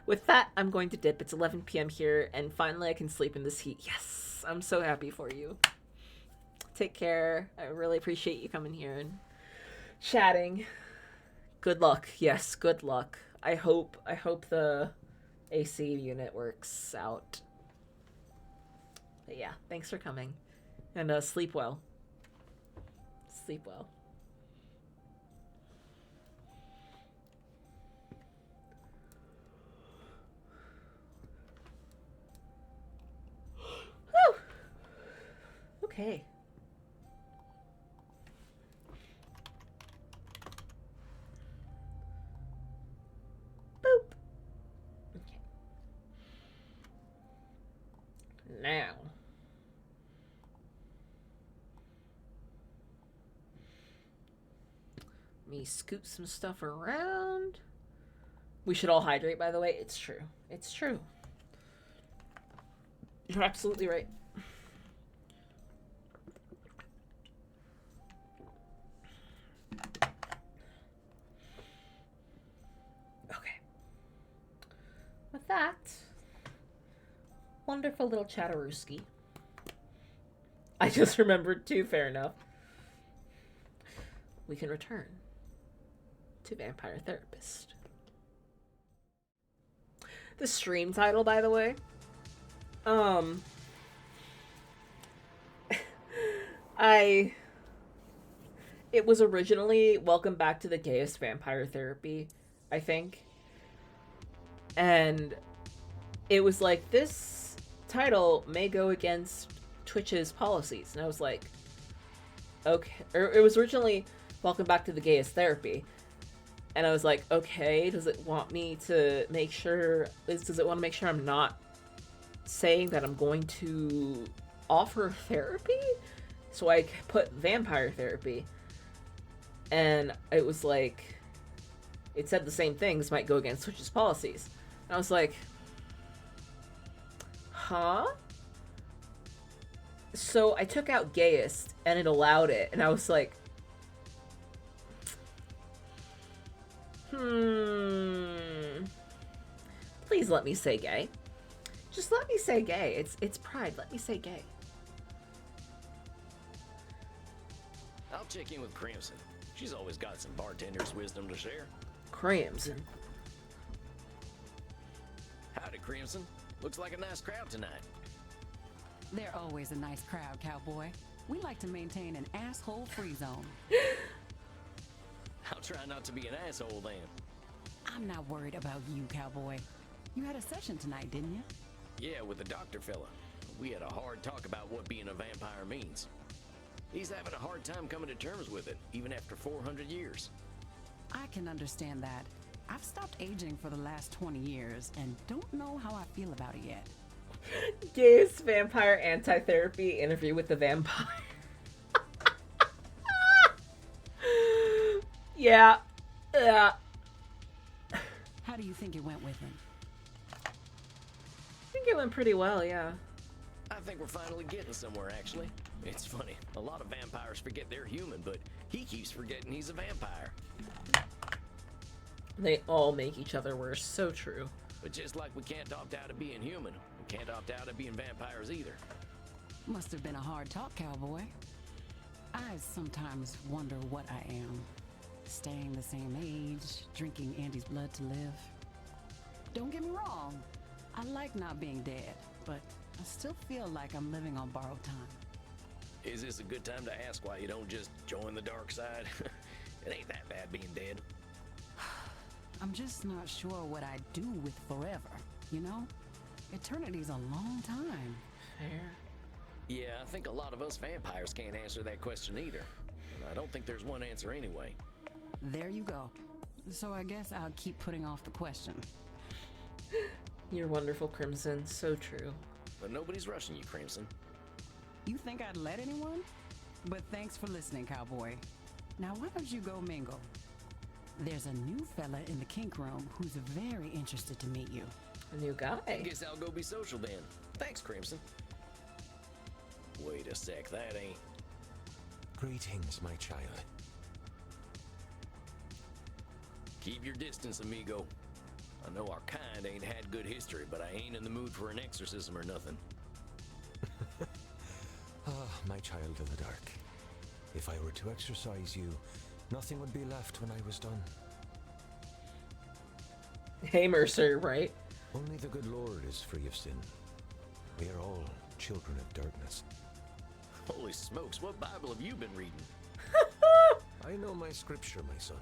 With that, I'm going to dip. It's 11 p.m. here, and finally I can sleep in this heat. Yes! I'm so happy for you. Take care. I really appreciate you coming here and chatting. Good luck. Yes, good luck. I hope the AC unit works out. But yeah, thanks for coming. And sleep well. Sleep well. Whew. Okay. Boop. Okay. Now. Me scoot some stuff around. We should all hydrate, by the way. It's true. It's true. You're absolutely right. Okay. With that, wonderful little Chatterooski. I just remembered too, fair enough. We can return to Vampire Therapist. The stream title, by the way. It was originally Welcome Back to the Gayest Vampire Therapy, I think. And it was like, this title may go against Twitch's policies. And I was like, okay. Or it was originally Welcome Back to the Gayest Therapy. And I was like, okay, does it want me to make sure, does it want to make sure I'm not saying that I'm going to offer therapy? So I put Vampire Therapy. And it was like, it said the same things might go against Twitch's policies. And I was like, huh? So I took out gayest and it allowed it. And I was like, please let me say gay. Just let me say gay. It's pride. Let me say gay. I'll check in with Crimson. She's always got some bartender's wisdom to share. Crimson. Howdy, Crimson. Looks like a nice crowd tonight. They're always a nice crowd, cowboy. We like to maintain an asshole-free zone. I'll try not to be an asshole then. I'm not worried about you, cowboy. You had a session tonight, didn't you? Yeah, with the doctor fella. We had a hard talk about what being a vampire means. He's having a hard time coming to terms with it, even after 400 years. I can understand that. I've stopped aging for the last 20 years and don't know how I feel about it yet. Gayest vampire anti-therapy interview with the vampire. Yeah. How do you think it went with him? I think it went pretty well, yeah. I think we're finally getting somewhere, actually. It's funny, a lot of vampires forget they're human, but he keeps forgetting he's a vampire. They all make each other worse. So true. But just like we can't opt out of being human, we can't opt out of being vampires either. Must have been a hard talk, cowboy. I sometimes wonder what I am. Staying the same age, drinking Andy's blood to live. Don't get me wrong, I like not being dead, but I still feel like I'm living on borrowed time. Is this a good time to ask why you don't just join the dark side? It ain't that bad being dead. I'm just not sure what I'd do with forever, you know? Eternity's a long time. Fair. Yeah, I think a lot of us vampires can't answer that question either. And I don't think there's one answer anyway. There you go. So I guess I'll keep putting off the question. You're wonderful, Crimson. So true. But nobody's rushing you, Crimson. You think I'd let anyone? But thanks for listening, cowboy. Now why don't you go mingle? There's a new fella in the kink room who's very interested to meet you. A new guy. I guess I'll go be social then. Thanks, Crimson. Wait a sec, that ain't... Greetings, my child. Keep your distance, amigo. I know our kind ain't had good history, but I ain't in the mood for an exorcism or nothing. My child of the dark. If I were to exorcise you, nothing would be left when I was done. Hey, Mercer, right? Only the good Lord is free of sin. We are all children of darkness. Holy smokes, what Bible have you been reading? I know my scripture, my son.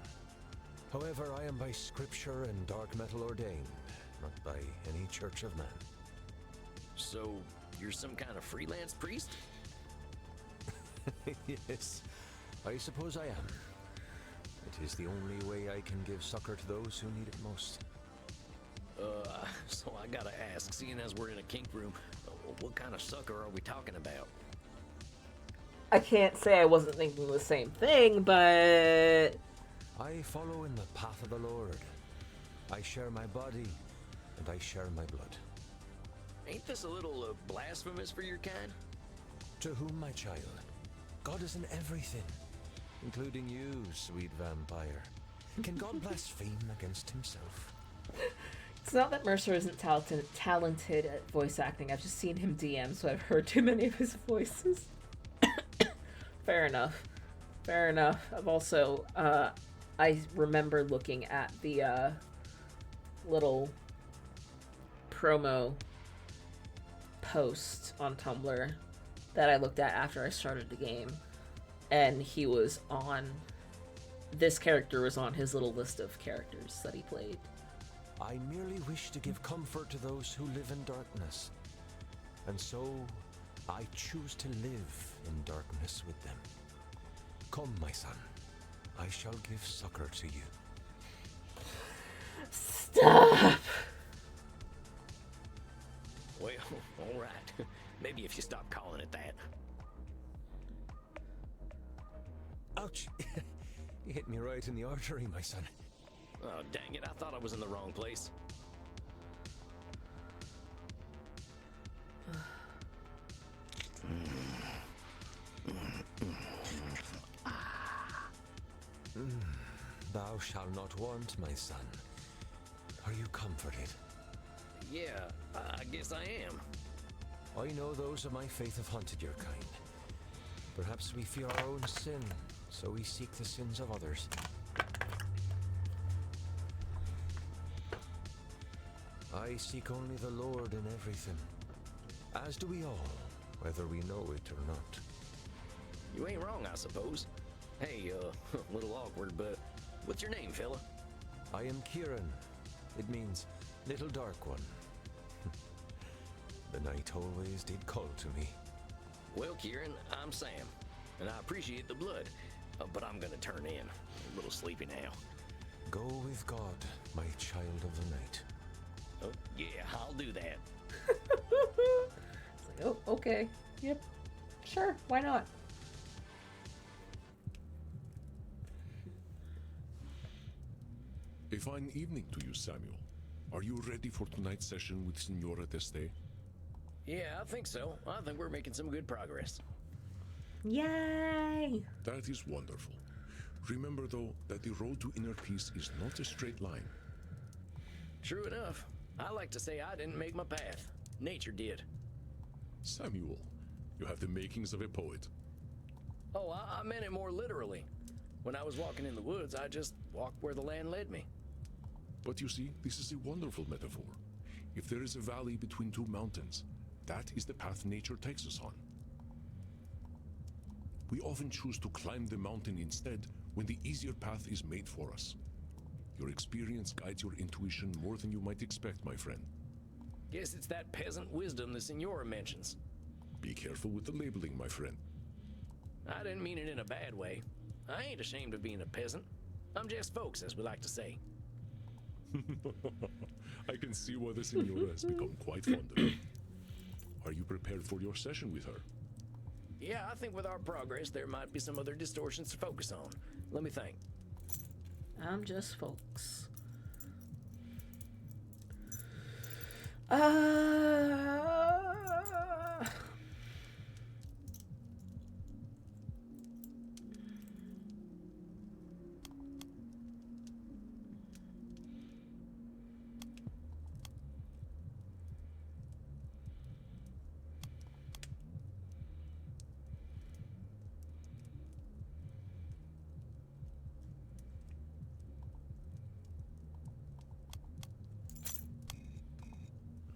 However, I am by scripture and dark metal ordained, not by any church of man. So, you're some kind of freelance priest? Yes, I suppose I am. It is the only way I can give succor to those who need it most. So I gotta ask, seeing as we're in a kink room, what kind of sucker are we talking about? I can't say I wasn't thinking the same thing, but I follow in the path of the Lord. I share my body, and I share my blood. Ain't this a little blasphemous for your kind? To whom, my child? God is in everything, including you, sweet vampire. Can God blaspheme against himself? it's not that Mercer isn't talented at voice acting. I've just seen him DM, so I've heard too many of his voices. Fair enough. Fair enough. I've also, I remember looking at the, little promo post on Tumblr that I looked at after I started the game. And he was on... This character was on his little list of characters that he played. I merely wish to give comfort to those who live in darkness. And so, I choose to live in darkness with them. Come, my son. I shall give succor to you. Stop! Well, all right. Maybe if you stop calling it that. Ouch! You hit me right in the artery, my son. Oh, dang it. I thought I was in the wrong place. Thou shalt not want, my son. Are you comforted? Yeah, I guess I am. I know those of my faith have hunted your kind. Perhaps we fear our own sin, so we seek the sins of others. I seek only the Lord in everything, as do we all, whether we know it or not. You ain't wrong, I suppose. Hey, a little awkward, but what's your name, fella? I am Kieran. It means little dark one. The night always did call to me. Well, Kieran, I'm Sam, and I appreciate the blood, but I'm gonna turn in. I'm a little sleepy now. Go with God, my child of the night. Oh, yeah, I'll do that. It's like, oh, okay. Yep. Sure, why not? A fine evening to you, Samuel. Are you ready for tonight's session with Signora Teste? Yeah, I think so. I think we're making some good progress. Yay! That is wonderful. Remember, though, that the road to inner peace is not a straight line. True enough. I like to say I didn't make my path. Nature did. Samuel, you have the makings of a poet. Oh, I meant it more literally. When I was walking in the woods, I just walked where the land led me. But you see, this is a wonderful metaphor. If there is a valley between two mountains, that is the path nature takes us on. We often choose to climb the mountain instead when the easier path is made for us. Your experience guides your intuition more than you might expect, my friend. Guess it's that peasant wisdom the Signora mentions. Be careful with the labeling, my friend. I didn't mean it in a bad way. I ain't ashamed of being a peasant. I'm just folks, as we like to say. I can see why the Signora has become quite fond of you. Are you prepared for your session with her? Yeah, I think with our progress, there might be some other distortions to focus on. Let me think. I'm just folks.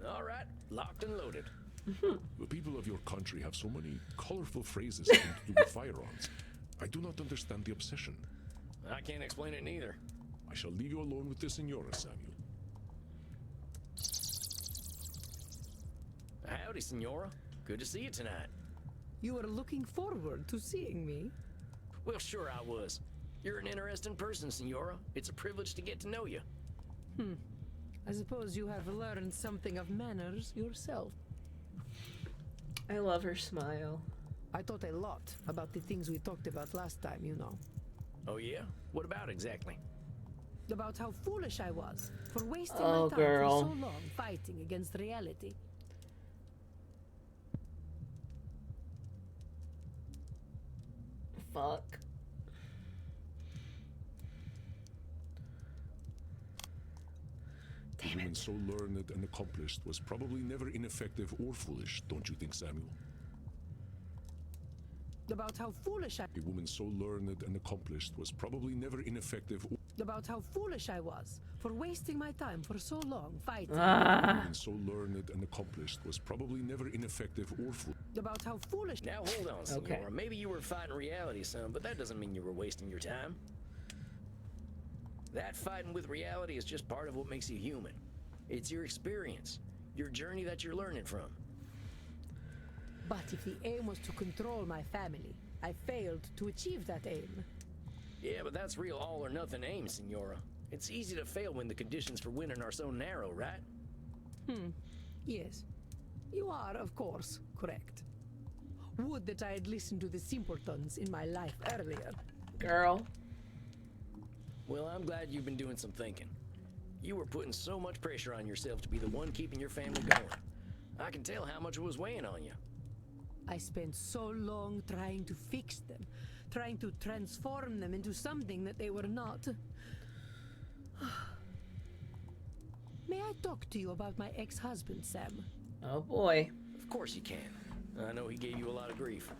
All right, locked and loaded. The people of your country have so many colorful phrases having to do with firearms. I do not understand the obsession. I can't explain it neither. I shall leave you alone with the Signora, Samuel. Howdy, Signora. Good to see you tonight. You were looking forward to seeing me. Well, sure I was. You're an interesting person, Senora. It's a privilege to get to know you. I suppose you have learned something of manners yourself. I love her smile. I thought a lot about the things we talked about last time, you know. Oh yeah? What about exactly? About how foolish I was for wasting Oh, my time girl. for so long fighting against reality. Fuck. A woman so learned and accomplished was probably never ineffective or foolish, don't you think, Samuel? About how foolish A woman so learned and accomplished was probably never ineffective or about how foolish I was for wasting my time for so long fighting. a woman so learned and accomplished was probably never ineffective or foolish. About how foolish Now hold on, Senora. Okay. Maybe you were fighting reality some, but that doesn't mean you were wasting your time. That fighting with reality is just part of what makes you human. It's your experience, your journey that you're learning from. But if the aim was to control my family, I failed to achieve that aim. Yeah, but that's real all or nothing aim, Senora. It's easy to fail when the conditions for winning are so narrow, right? Yes, you are, of course, correct. Would that I had listened to the simpletons in my life earlier. Girl. Well, I'm glad you've been doing some thinking. You were putting so much pressure on yourself to be the one keeping your family going. I can tell how much it was weighing on you. I spent so long trying to fix them, trying to transform them into something that they were not. May I talk to you about my ex-husband, Sam? Oh boy. Of course you can. I know he gave you a lot of grief.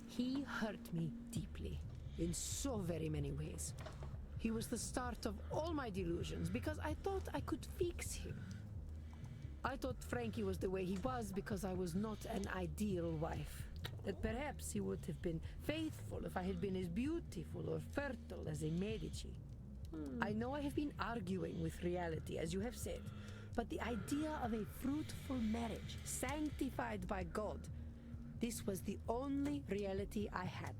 He hurt me deeply, in so very many ways. He was the start of all my delusions because I thought I could fix him. I thought Frankie was the way he was because I was not an ideal wife. That perhaps he would have been faithful if I had been as beautiful or fertile as a Medici. I know I have been arguing with reality, as you have said, but the idea of a fruitful marriage, sanctified by God, this was the only reality I had.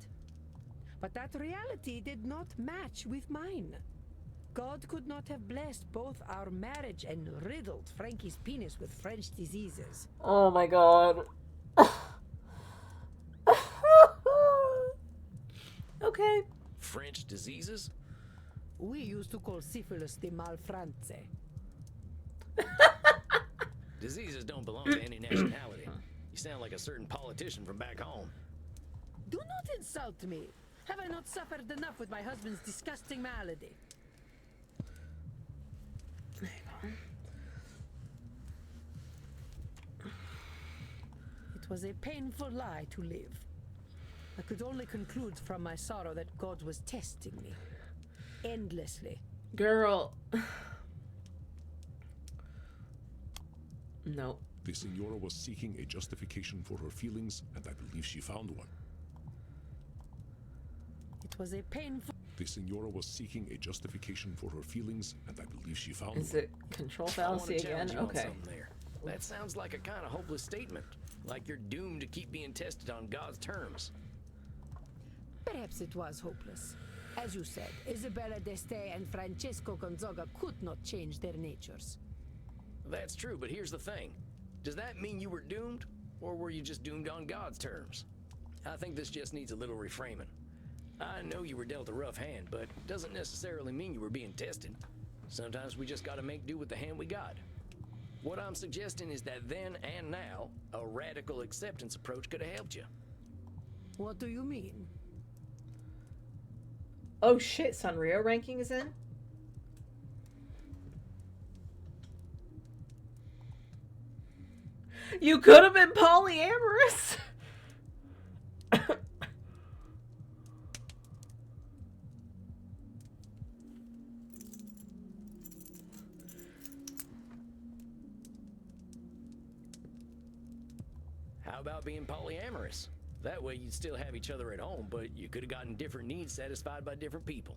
But that reality did not match with mine. God could not have blessed both our marriage and riddled Frankie's penis with French diseases. Oh my god. Okay. French diseases? We used to call syphilis the malfrance. Diseases don't belong to any nationality. You sound like a certain politician from back home. Do not insult me. Have I not suffered enough with my husband's disgusting malady? It was a painful lie to live. I could only conclude from my sorrow that God was testing me. Endlessly. Girl. No. The Senora was seeking a justification for her feelings, and I believe she found one. It was a painful... The Senora was seeking a justification for her feelings, and I believe she found Is one. it control I want fallacy to challenge again? you on Okay. something there. That sounds like a kind of hopeless statement. Like you're doomed to keep being tested on God's terms. Perhaps it was hopeless. As you said, Isabella d'Este and Francesco Gonzaga could not change their natures. That's true, but here's the thing. Does that mean you were doomed, or were you just doomed on God's terms? I think this just needs a little reframing. I know you were dealt a rough hand, but it doesn't necessarily mean you were being tested. Sometimes we just gotta make do with the hand we got. What I'm suggesting is that then and now, a radical acceptance approach could have helped you. What do you mean? Oh shit, Sanrio ranking is in? You could have been polyamorous. How about being polyamorous? That way you'd still have each other at home, but you could have gotten different needs satisfied by different people.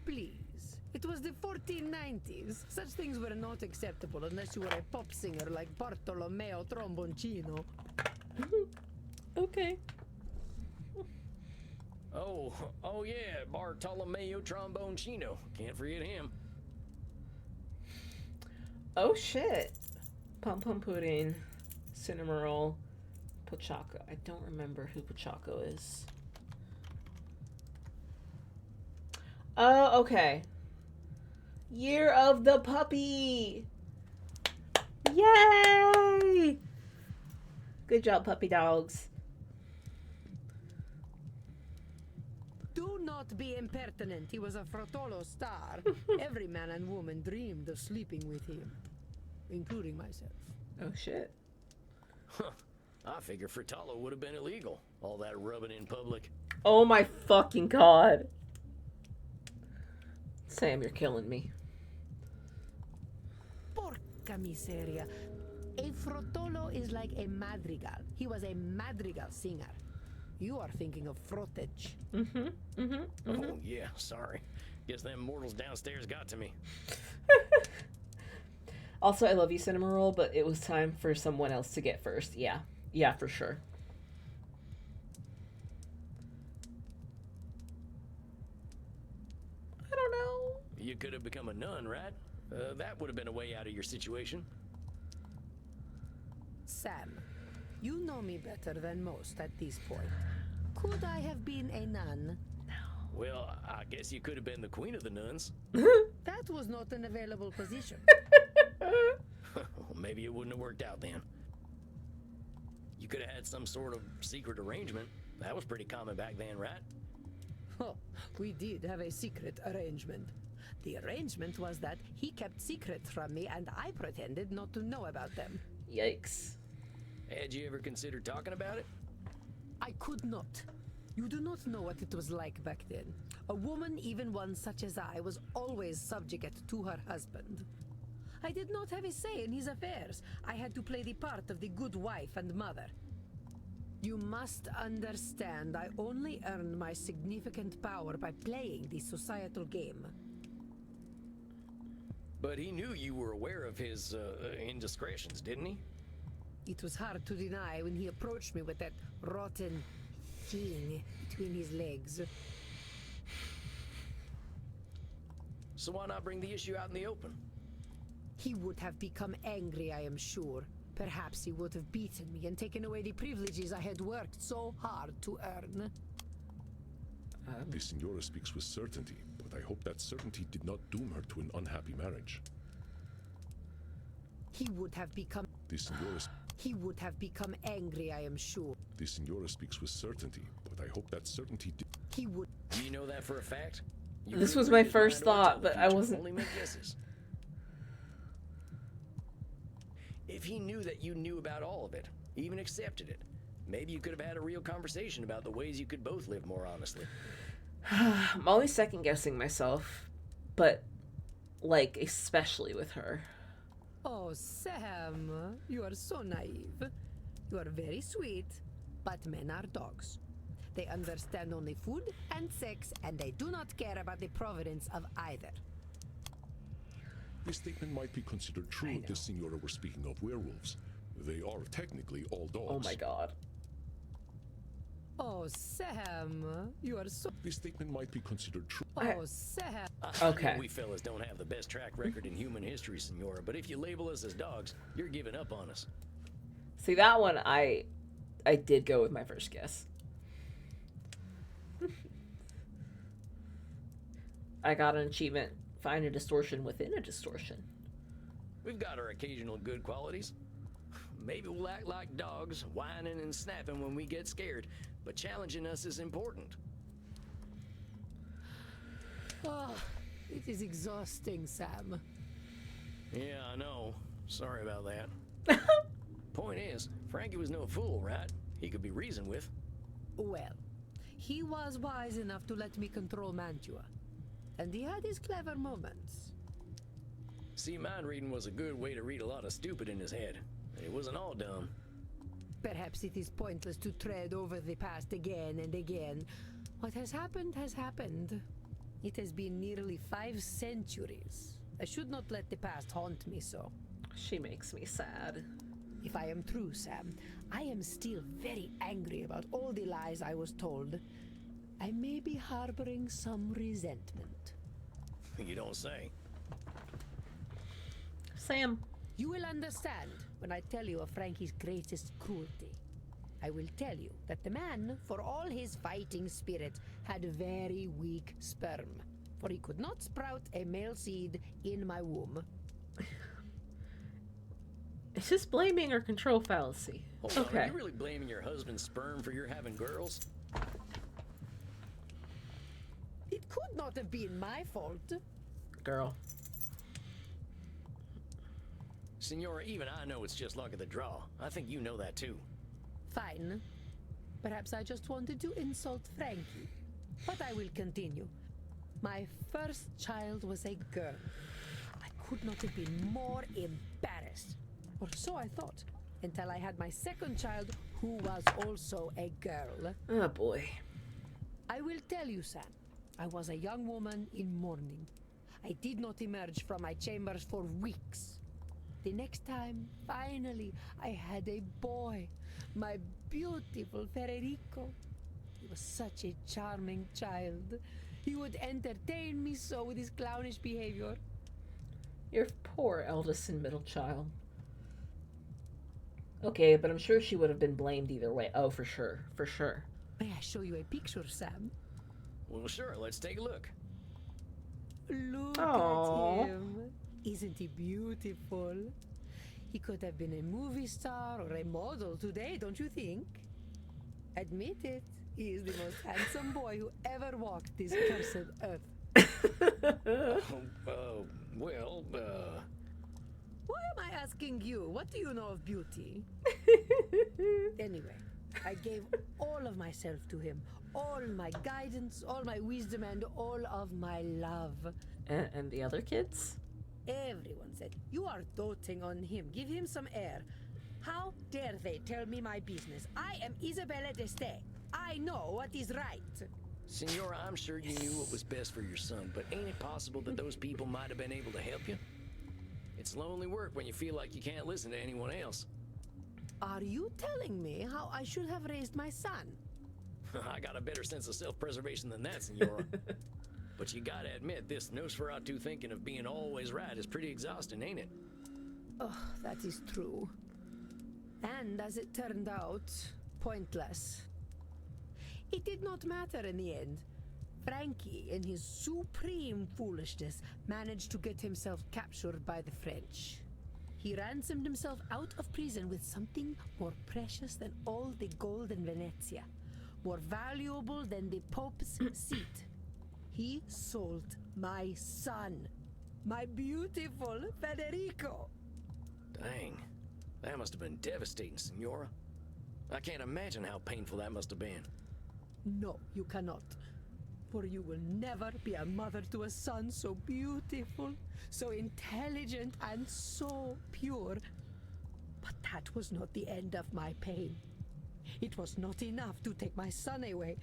Please, It was the 1490s. Such things were not acceptable unless you were a pop singer like Bartolomeo Tromboncino. Okay. Oh yeah, Bartolomeo Tromboncino. Can't forget him. Oh shit. Pum Pum Pudding, Cinnamon Roll, Pochaco. I don't remember who Pochaco is. Oh, okay. Year of the Puppy! Yay! Good job, puppy dogs. Do not be impertinent. He was a Frotolo star. Every man and woman dreamed of sleeping with him, including myself. Oh shit. Huh. I figure Fratello would have been illegal. All that rubbing in public. Oh my fucking god. Sam, you're killing me. Porca miseria. A Frotolo is like a madrigal. He was a madrigal singer. You are thinking of frotage. Oh yeah, sorry. Guess them mortals downstairs got to me. Also, I love you, Cinnamon Roll, but it was time for someone else to get first. Yeah. Yeah, for sure. I don't know. You could have become a nun, right? That would have been a way out of your situation. Sam, you know me better than most at this point. Could I have been a nun? Well, I guess you could have been the queen of the nuns. That was not an available position. Maybe it wouldn't have worked out then. You could have had some sort of secret arrangement. That was pretty common back then, right? Oh, we did have a secret arrangement. The arrangement was that he kept secrets from me and I pretended not to know about them. Yikes. Had you ever considered talking about it? I could not. You do not know what it was like back then. A woman, even one such as I, was always subject to her husband. I did not have a say in his affairs. I had to play the part of the good wife and mother. You must understand, I only earned my significant power by playing the societal game. But he knew you were aware of his indiscretions, didn't he? It was hard to deny when he approached me with that rotten thing between his legs. So why not bring the issue out in the open? He would have become angry, I am sure. Perhaps he would have beaten me and taken away the privileges I had worked so hard to earn. The Signora speaks with certainty, but I hope that certainty did not doom her to an unhappy marriage. He would have become... The Signora, He would have become angry, I am sure. the Signora speaks with certainty, but I hope that certainty did... He would... Do you know that for a fact? You This couldn't was read my his first mind or tell thought, the but I future, wasn't- Only make guesses. If he knew that you knew about all of it, even accepted it, maybe you could have had a real conversation about the ways you could both live more honestly. I'm only second guessing myself, but like especially with her. Oh, Sam, you are so naive. You are very sweet, but men are dogs. They understand only food and sex, and they do not care about the providence of either. This statement might be considered true if the Signora were speaking of werewolves. They are technically all dogs. Oh my god. Oh, Sam, you are so... This statement might be considered true. Oh, Sam. Okay. I know we fellas don't have the best track record in human history, Senora, but if you label us as dogs, you're giving up on us. See, that one I did go with my first guess. I got an achievement. Find a distortion within a distortion. We've got our occasional good qualities. Maybe we'll act like dogs, whining and snapping when we get scared, but challenging us is important. Oh, it is exhausting, Sam. Yeah, I know. Sorry about that. Point is, Frankie was no fool, right? He could be reasoned with. Well, he was wise enough to let me control Mantua. And he had his clever moments. See, mind reading was a good way to read a lot of stupid in his head. It wasn't all dumb. Perhaps it is pointless to tread over the past again and again. What has happened has happened. It has been nearly 5 centuries. I should not let the past haunt me so. She makes me sad. If I am true, Sam, I am still very angry about all the lies I was told. I may be harboring some resentment. You don't say. Sam. You will understand when I tell you of Frankie's greatest cruelty. I will tell you that the man, for all his fighting spirit, had very weak sperm, for he could not sprout a male seed in my womb. Is this blaming or control fallacy? Hold on, are Okay. you really blaming your husband's sperm for your having girls? It could not have been my fault. Girl. Senora, even I know it's just luck of the draw. I think you know that too. Fine. Perhaps I just wanted to insult Frankie. But I will continue. My first child was a girl. I could not have been more embarrassed. Or so I thought. Until I had my second child, who was also a girl. Oh boy. I will tell you, Sam. I was a young woman in mourning. I did not emerge from my chambers for weeks. The next time, finally, I had a boy. My beautiful Federico. He was such a charming child. He would entertain me so with his clownish behavior. Your poor eldest and middle child. Okay, but I'm sure she would have been blamed either way. Oh, for sure. For sure. May I show you a picture, Sam? Well, sure, let's take a look. Look Aww. at him. Isn't he beautiful? He could have been a movie star or a model today, don't you think? Admit it, he is the most handsome boy who ever walked this cursed earth. Well, Why am I asking you? What do you know of beauty? Anyway, I gave all of myself to him. All my guidance, all my wisdom, and all of my love. And the other kids? Everyone said, you are doting on him. Give him some air. How dare they tell me my business? I am Isabella d'Este. I know what is right. Senora, I'm sure you knew what was best for your son, but ain't it possible that those people might have been able to help you? It's lonely work when you feel like you can't listen to anyone else. Are you telling me how I should have raised my son? I got a better sense of self-preservation than that, Senora. But you gotta admit, this Nosferatu thinking of being always right is pretty exhausting, ain't it? Oh, that is true. And as it turned out, pointless. It did not matter in the end. Frankie, in his supreme foolishness, managed to get himself captured by the French. He ransomed himself out of prison with something more precious than all the gold in Venezia, more valuable than the Pope's seat. He sold my son, my beautiful Federico. Dang, that must have been devastating, Senora. I can't imagine how painful that must have been. No, you cannot. For you will never be a mother to a son so beautiful, so intelligent, and so pure. But that was not the end of my pain. It was not enough to take my son away.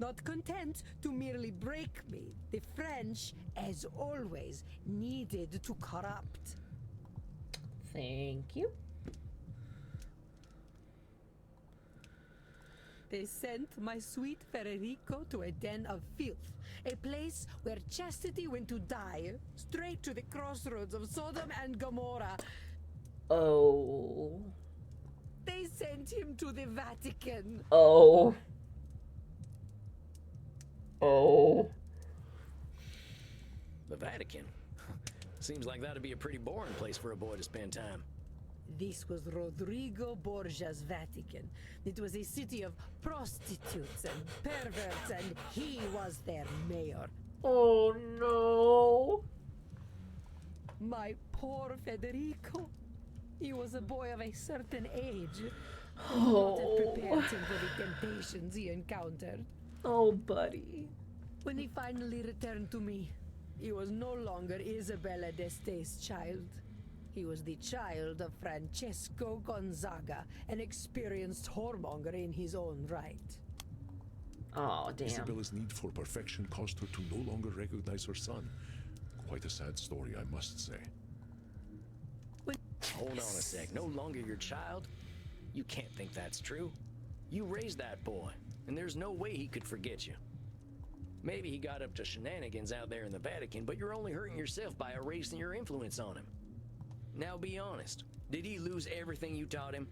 Not content to merely break me, the French, as always, needed to corrupt. Thank you. They sent my sweet Federico to a den of filth, a place where chastity went to die, straight to the crossroads of Sodom and Gomorrah. Oh. They sent him to the Vatican. Oh. Oh. The Vatican? Seems like that'd be a pretty boring place for a boy to spend time. This was Rodrigo Borgia's Vatican. It was a city of prostitutes and perverts, and he was their mayor. Oh no. My poor Federico. He was a boy of a certain age. Oh. Not have prepared him for the temptations he encountered. Oh, buddy. When he finally returned to me, he was no longer Isabella d'Este's child. He was the child of Francesco Gonzaga, an experienced whoremonger in his own right. Oh, damn. Isabella's need for perfection caused her to no longer recognize her son. Quite a sad story, I must say. Hold on a sec. No longer your child? You can't think that's true. You raised that boy, and there's no way he could forget you. Maybe he got up to shenanigans out there in the Vatican, but you're only hurting yourself by erasing your influence on him. Now be honest. Did he lose everything you taught him?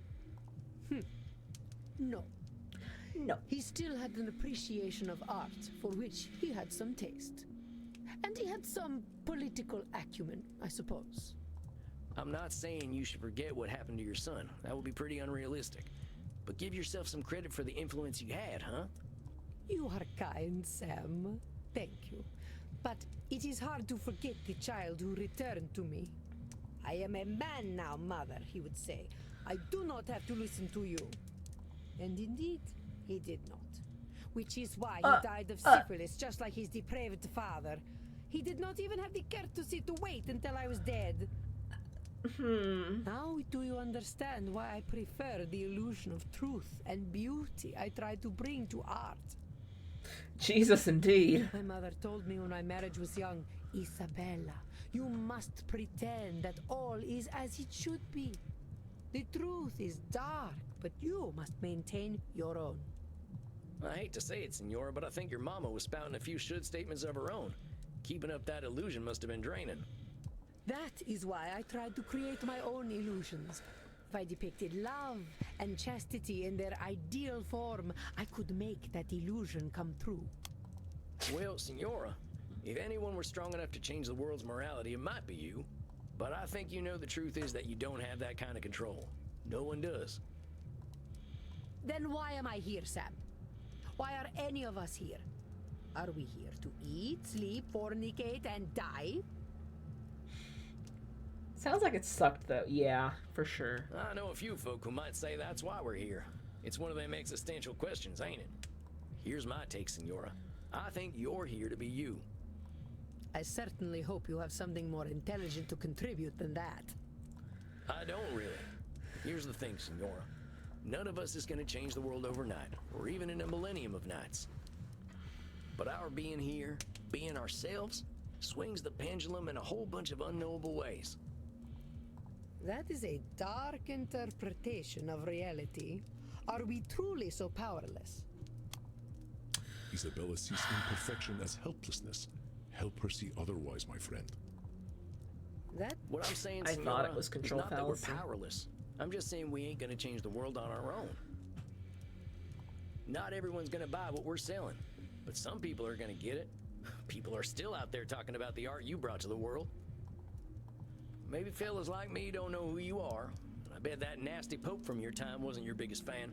No. No. He still had an appreciation of art, for which he had some taste. And he had some political acumen, I suppose. I'm not saying you should forget what happened to your son. That would be pretty unrealistic. But give yourself some credit for the influence you had, huh? You are kind, Sam. Thank you. But it is hard to forget the child who returned to me. I am a man now, mother, he would say. I do not have to listen to you. And indeed, he did not. Which is why he died of syphilis, just like his depraved father. He did not even have the courtesy to wait until I was dead. Now do you understand why I prefer the illusion of truth and beauty I try to bring to art? Jesus, indeed. My mother told me when my marriage was young, Isabella, you must pretend that all is as it should be. The truth is dark, but you must maintain your own. I hate to say it, Senora, but I think your mama was spouting a few should statements of her own. Keeping up that illusion must have been draining. That is why I tried to create my own illusions. If I depicted love and chastity in their ideal form, I could make that illusion come true. Well, Senora, if anyone were strong enough to change the world's morality, it might be you. But I think you know the truth is that you don't have that kind of control. No one does. Then why am I here, Sam? Why are any of us here? Are we here to eat, sleep, fornicate, and die? Sounds like it sucked, though. Yeah, for sure. I know a few folk who might say that's why we're here. It's one of them existential questions, ain't it? Here's my take, Senora. I think you're here to be you. I certainly hope you have something more intelligent to contribute than that. I don't really. Here's the thing, Senora. None of us is gonna change the world overnight, or even in a millennium of nights. But our being here, being ourselves, swings the pendulum in a whole bunch of unknowable ways. That is a dark interpretation of reality. Are we truly so powerless? Isabella sees imperfection as helplessness. Help her see otherwise, my friend. That What I'm saying, I Senora, thought it was is control not that we're fallacy. powerless. I'm just saying we ain't gonna change the world on our own. Not everyone's gonna buy what we're selling, but some people are gonna get it. People are still out there talking about the art you brought to the world. Maybe fellas like me don't know who you are. I bet that nasty pope from your time wasn't your biggest fan.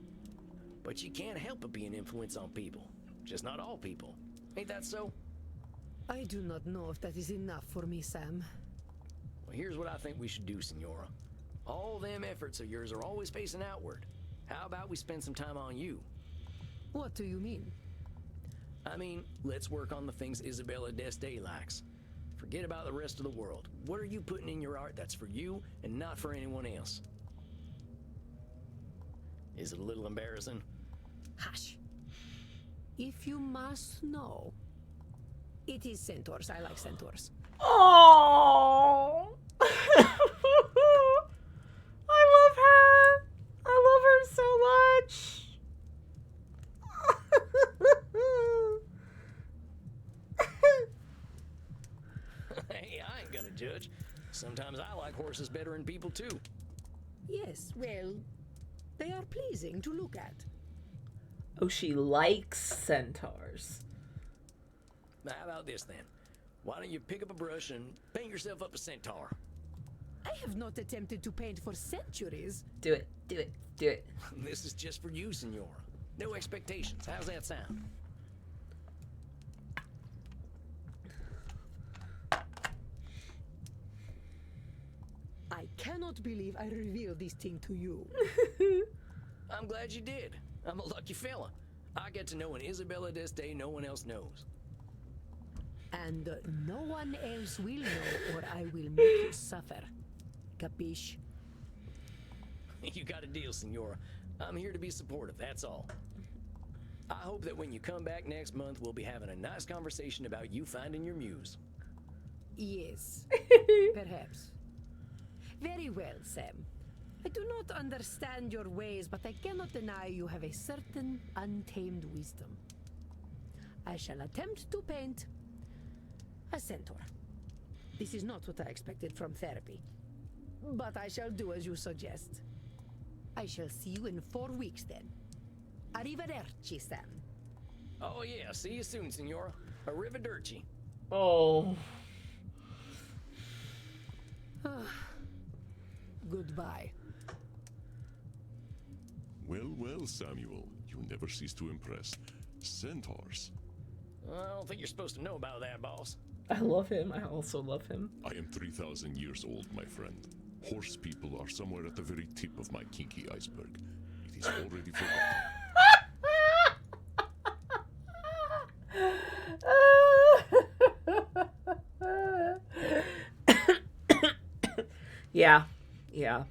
But you can't help but be an influence on people. Just not all people. Ain't that so? I do not know if that is enough for me, Sam. Well, here's what I think we should do, Senora. All them efforts of yours are always facing outward. How about we spend some time on you? What do you mean? I mean, let's work on the things Isabella d'Este likes. Forget about the rest of the world. What are you putting in your art that's for you and not for anyone else? Is it a little embarrassing? Hush. If you must know, it is centaurs. I like centaurs. Oh, I love her. I love her so much. Hey, I ain't gonna judge. Sometimes I like horses better than people too. Yes, well, they are pleasing to look at. Oh, she likes centaurs. Now, how about this then? Why don't you pick up a brush and paint yourself up a centaur? I have not attempted to paint for centuries. Do it. Do it. Do it. This is just for you, Senora. No expectations. How's that sound? I cannot believe I revealed this thing to you. I'm glad you did. I'm a lucky fella. I get to know an Isabella d'Este no one else knows. And no one else will know, or I will make you suffer. Capiche? You got a deal, Senora. I'm here to be supportive, that's all. I hope that when you come back next month, we'll be having a nice conversation about you finding your muse. Yes, perhaps. Very well, Sam. I do not understand your ways, but I cannot deny you have a certain untamed wisdom. I shall attempt to paint a centaur. This is not what I expected from therapy, but I shall do as you suggest. I shall see you in 4 weeks then. Arrivederci, Sam. Oh yeah, see you soon, Senora. Arrivederci. Oh. Goodbye. Well, well, Samuel, you never cease to impress. Centaurs. I don't think you're supposed to know about that, boss. I love him. I also love him. I am 3,000 years old, my friend. Horse people are somewhere at the very tip of my kinky iceberg. It is already forgotten. Yeah. Yeah.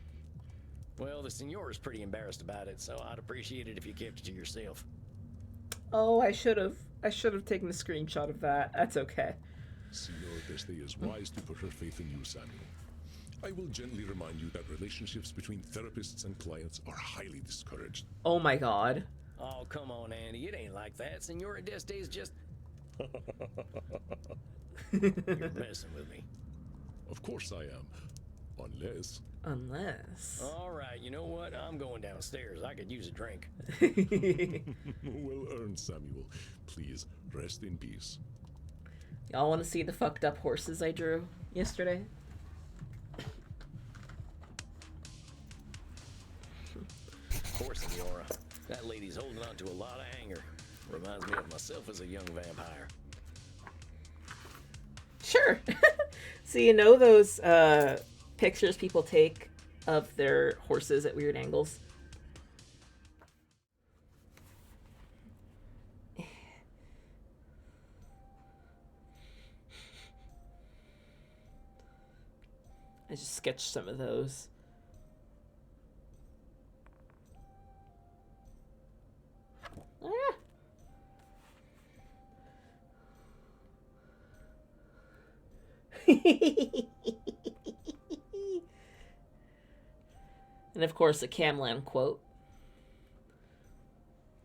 Well, the Senora's pretty embarrassed about it, so I'd appreciate it if you kept it to yourself. Oh, I should have. I should have taken a screenshot of that. That's okay. Senor Deste is wise to put her faith in you, Samuel. I will gently remind you that relationships between therapists and clients are highly discouraged. Oh my god. Oh, come on, Andy. It ain't like that. Senora Deste is just... You're messing with me. Of course I am. Unless... Unless. All right, you know what? I'm going downstairs. I could use a drink. Well earned, Samuel. Please, rest in peace. Y'all want to see the fucked up horses I drew yesterday? Poor Senora. That lady's holding on to a lot of anger. Reminds me of myself as a young vampire. Sure. So you know those pictures people take of their horses at weird angles? I just sketched some of those. Ah. And of course, a Camlan quote.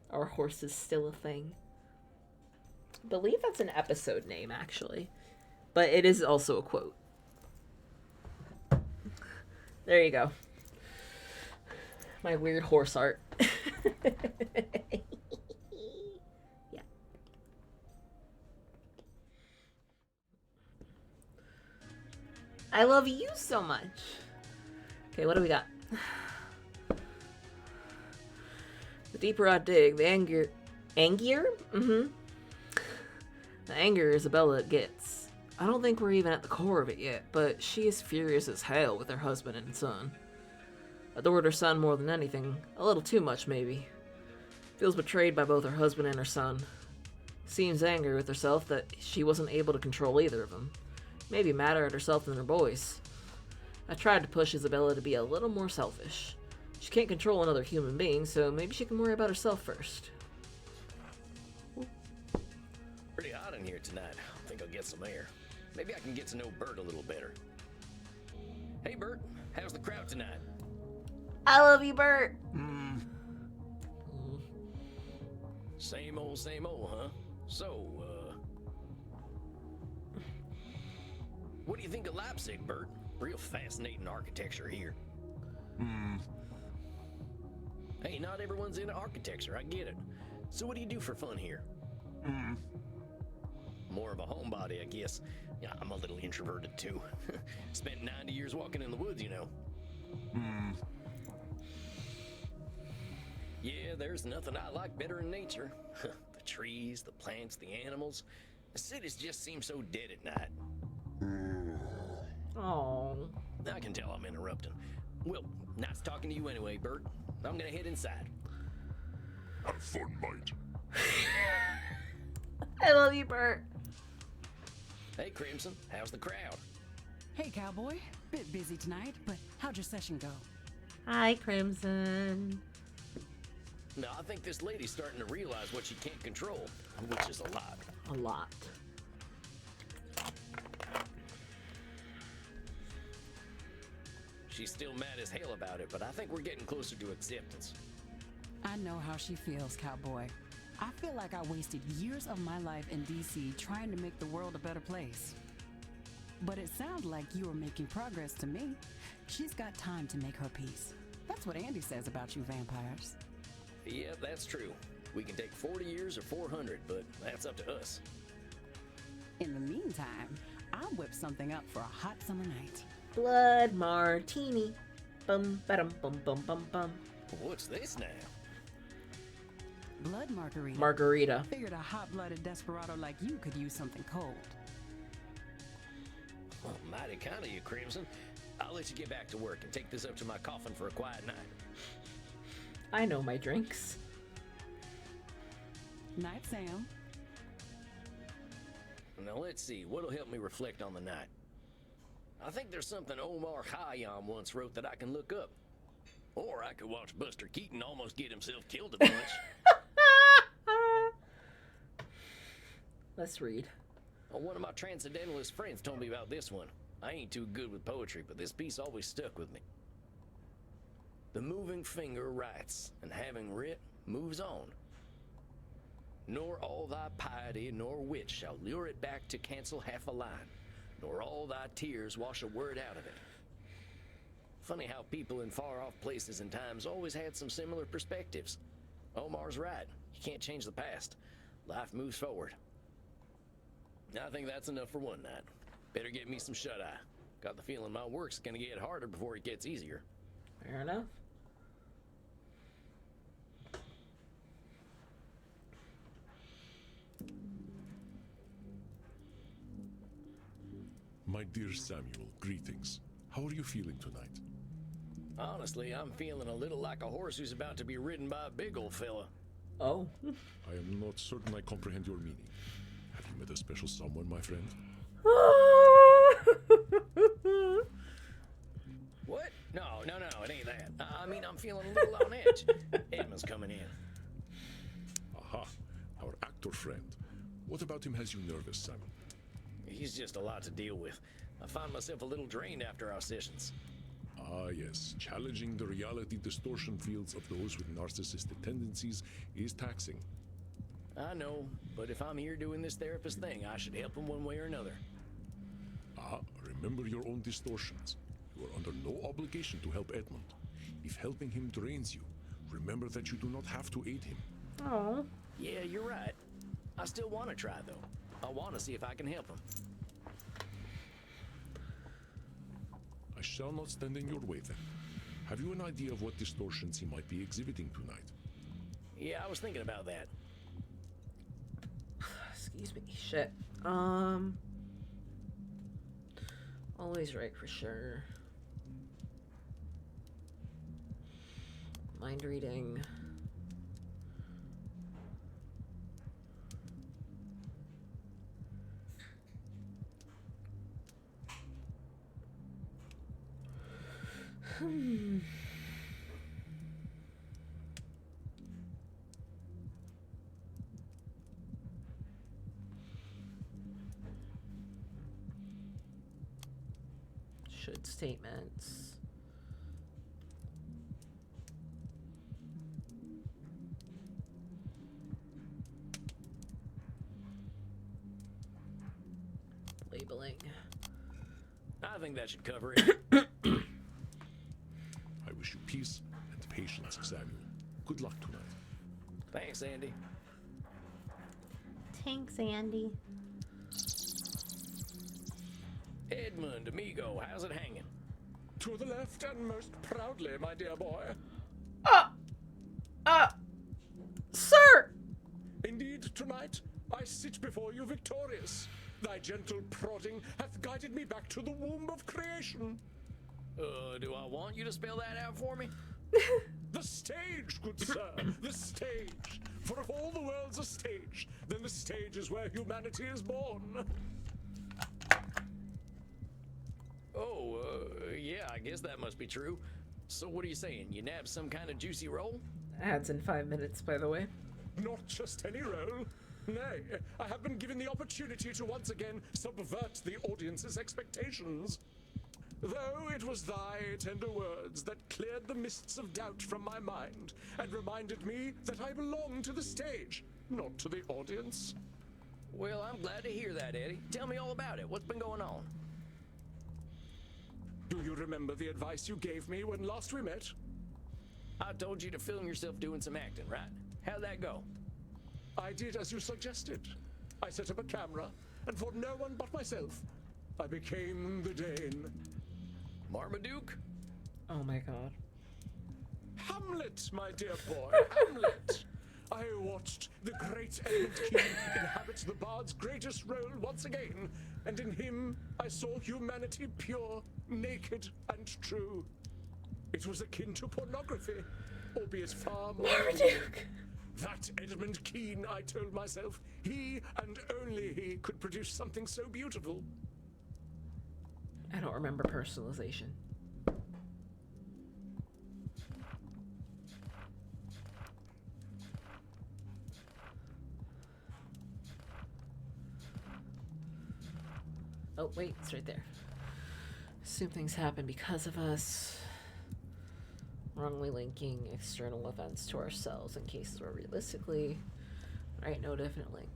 Our horse is still a thing. I believe that's an episode name, actually. But it is also a quote. There you go. My weird horse art. Yeah. I love you so much. Okay, what do we got? The deeper I dig, the angrier? Mm-hmm. The angrier Isabella gets. I don't think we're even at the core of it yet, but she is furious as hell with her husband and son. Adored her son more than anything, a little too much maybe. Feels betrayed by both her husband and her son. Seems angry with herself that she wasn't able to control either of them. Maybe madder at herself than her boys. I tried to push Isabella to be a little more selfish. She can't control another human being, so maybe she can worry about herself first. Pretty hot in here tonight. I think I'll get some air. Maybe I can get to know Bert a little better. Hey, Bert. How's the crowd tonight? I love you, Bert. Same old, huh? So, what do you think of Leipzig, Bert? Real fascinating architecture here. Hey, not everyone's into architecture, I get it. So what do you do for fun here? More of a homebody, I guess. Yeah, I'm a little introverted too. Spent 90 years walking in the woods, you know. Yeah, there's nothing I like better in nature. The trees, the plants, the animals. The cities just seem so dead at night. Oh. I can tell I'm interrupting. Well, nice talking to you anyway, Bert. I'm gonna head inside. Have fun, mate. I love you, Bert. Hey, Crimson, how's the crowd? Hey, cowboy. Bit busy tonight, but how'd your session go? Hi, Crimson. No, I think this lady's starting to realize what she can't control, which is a lot. A lot. She's still mad as hell about it, but I think we're getting closer to acceptance. I know how she feels, cowboy. I feel like I wasted years of my life in DC trying to make the world a better place. But it sounds like you are making progress to me. She's got time to make her peace. That's what Andy says about you vampires. Yep, that's true. We can take 40 years or 400, but that's up to us. In the meantime, I'll whip something up for a hot summer night. Blood martini. Bum ba-dum bum bum bum bum. What's this now? Blood margarita. Margarita. Figured a hot-blooded desperado like you could use something cold. Well, mighty kind of you, Crimson. I'll let you get back to work and take this up to my coffin for a quiet night. I know my drinks. Night, Sam. Now let's see, what'll help me reflect on the night? I think there's something Omar Khayyam once wrote that I can look up. Or I could watch Buster Keaton almost get himself killed a bunch. Let's read. Well, one of my transcendentalist friends told me about this one. I ain't too good with poetry, but this piece always stuck with me. The moving finger writes, and having writ, moves on. Nor all thy piety nor wit shall lure it back to cancel half a line, nor all thy tears wash a word out of it. Funny how people in far-off places and times always had some similar perspectives. Omar's right. You can't change the past. Life moves forward. I think that's enough for one night. Better get me some shut-eye. Got the feeling my work's gonna get harder before it gets easier. Fair enough. My dear Samuel, greetings. How are you feeling tonight? Honestly, I'm feeling a little like a horse who's about to be ridden by a big old fella. Oh. I am not certain I comprehend your meaning. Have you met a special someone, my friend? What? No, it ain't that. I mean, I'm feeling a little on edge. Edmund's coming in. Aha, our actor friend. What about him has you nervous, Samuel? He's just a lot to deal with. I find myself a little drained after our sessions. Ah, yes. Challenging the reality distortion fields of those with narcissistic tendencies is taxing. I know, but if I'm here doing this therapist thing, I should help him one way or another. Ah, remember your own distortions. You are under no obligation to help Edmund. If helping him drains you, remember that you do not have to aid him. Oh. Yeah, you're right. I still want to try, though. I want to see if I can help him. I shall not stand in your way then. Have you an idea of what distortions he might be exhibiting tonight? Yeah, I was thinking about that. Excuse me. Shit. Always right for sure. Mind reading. Should statements. Labeling. I think that should cover it. I wish you peace and patience, Samuel. Good luck tonight. Thanks, Andy. Thanks, Andy. Edmund, amigo, how's it hanging? To the left and most proudly, my dear boy. Sir! Indeed, tonight I sit before you victorious. Thy gentle prodding hath guided me back to the womb of creation. Do I want you to spell that out for me? The stage, good sir, the stage. For if all the world's a stage, then the stage is where humanity is born. Oh, yeah, I guess that must be true. So what are you saying? You nabbed some kind of juicy roll? Ads in 5 minutes, by the way. Not just any role. Nay, I have been given the opportunity to once again subvert the audience's expectations. Though it was thy tender words that cleared the mists of doubt from my mind and reminded me that I belong to the stage, not to the audience. Well, I'm glad to hear that, Eddie. Tell me all about it. What's been going on? Do you remember the advice you gave me when last we met? I told you to film yourself doing some acting, right? How'd that go? I did as you suggested. I set up a camera, and for no one but myself, I became the Dane. Marmaduke? Oh my god. Hamlet, my dear boy, Hamlet. I watched the great Edmund Kean inhabit the bard's greatest role once again, and in him I saw humanity pure, naked, and true. It was akin to pornography, albeit far more. Marmaduke! That Edmund Kean, I told myself, he and only he could produce something so beautiful. I don't remember personalization. Oh, wait, it's right there. Assume things happen because of us. Wrongly linking external events to ourselves in cases where realistically. Right, no definite link.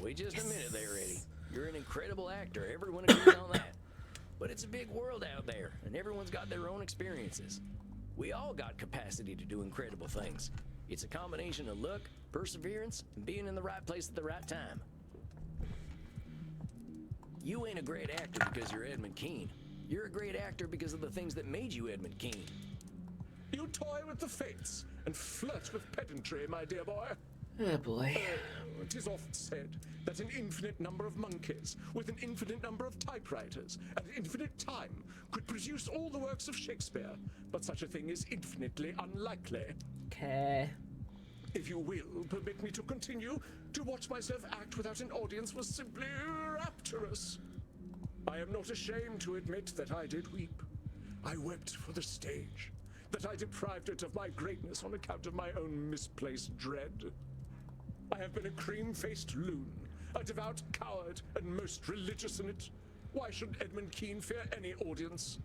Wait just a minute there, Eddie. You're an incredible actor. Everyone agrees on that. But it's a big world out there, and everyone's got their own experiences. We all got capacity to do incredible things. It's a combination of luck, perseverance, and being in the right place at the right time. You ain't a great actor because you're Edmund Kean. You're a great actor because of the things that made you Edmund Kean. You toy with the fates and flirt with pedantry, my dear boy. Oh boy. It is often said that an infinite number of monkeys with an infinite number of typewriters at infinite time could produce all the works of Shakespeare, but such a thing is infinitely unlikely. Okay. If you will permit me to continue, to watch myself act without an audience was simply rapturous. I am not ashamed to admit that I did weep. I wept for the stage, that I deprived it of my greatness on account of my own misplaced dread. I have been a cream-faced loon, a devout coward, and most religious in it. Why should Edmund Kean fear any audience?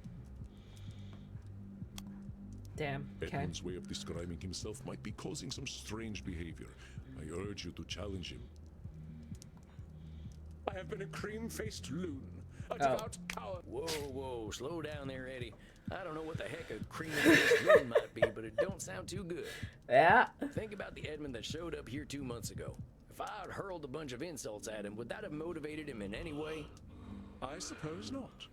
Damn. Okay. Edmund's way of describing himself might be causing some strange behavior. I urge you to challenge him. I have been a cream-faced loon, a devout coward. Whoa, slow down there, Eddie. I don't know what the heck a cream-faced loon might be, but it don't sound too good. Yeah. Think about the Edmund that showed up here 2 months ago. If I had hurled a bunch of insults at him, would that have motivated him in any way? I suppose not.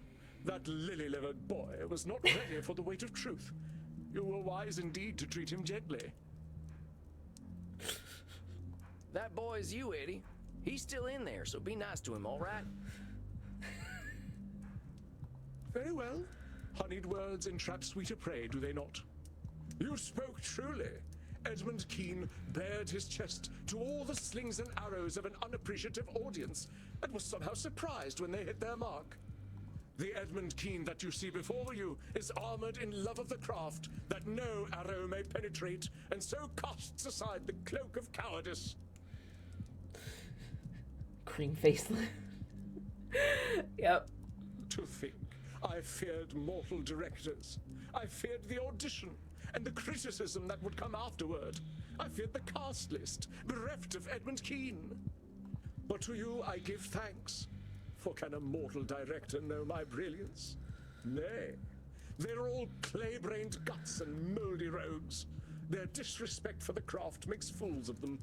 That lily-livered boy was not ready for the weight of truth. You were wise indeed to treat him gently. That boy's you, Eddie. He's still in there, so be nice to him, all right? Very well. Honeyed words entrap sweeter prey, do they not? You spoke truly. Edmund Kean bared his chest to all the slings and arrows of an unappreciative audience and was somehow surprised when they hit their mark. The Edmund Kean that you see before you is armored in love of the craft that no arrow may penetrate, and so casts aside the cloak of cowardice. Cream face. Yep. To think, I feared mortal directors. I feared the audition and the criticism that would come afterward. I feared the cast list, bereft of Edmund Kean. But to you I give thanks. For can a mortal director know my brilliance? Nay, they're all clay-brained guts and mouldy rogues. Their disrespect for the craft makes fools of them.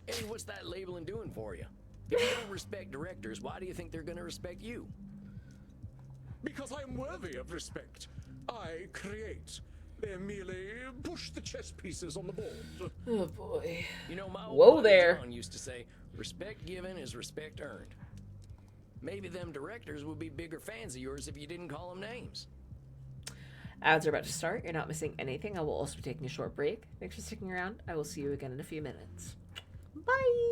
Eddie, what's that labeling doing for you? If you don't respect directors, why do you think they're gonna respect you? Because I am worthy of respect. I create. They merely push the chess pieces on the board. Oh boy. You know, my Whoa old there. John used to say, respect given is respect earned. Maybe them directors would be bigger fans of yours if you didn't call them names. Ads are about to start. You're not missing anything. I will also be taking a short break. Thanks for sticking around. I will see you again in a few minutes. Bye!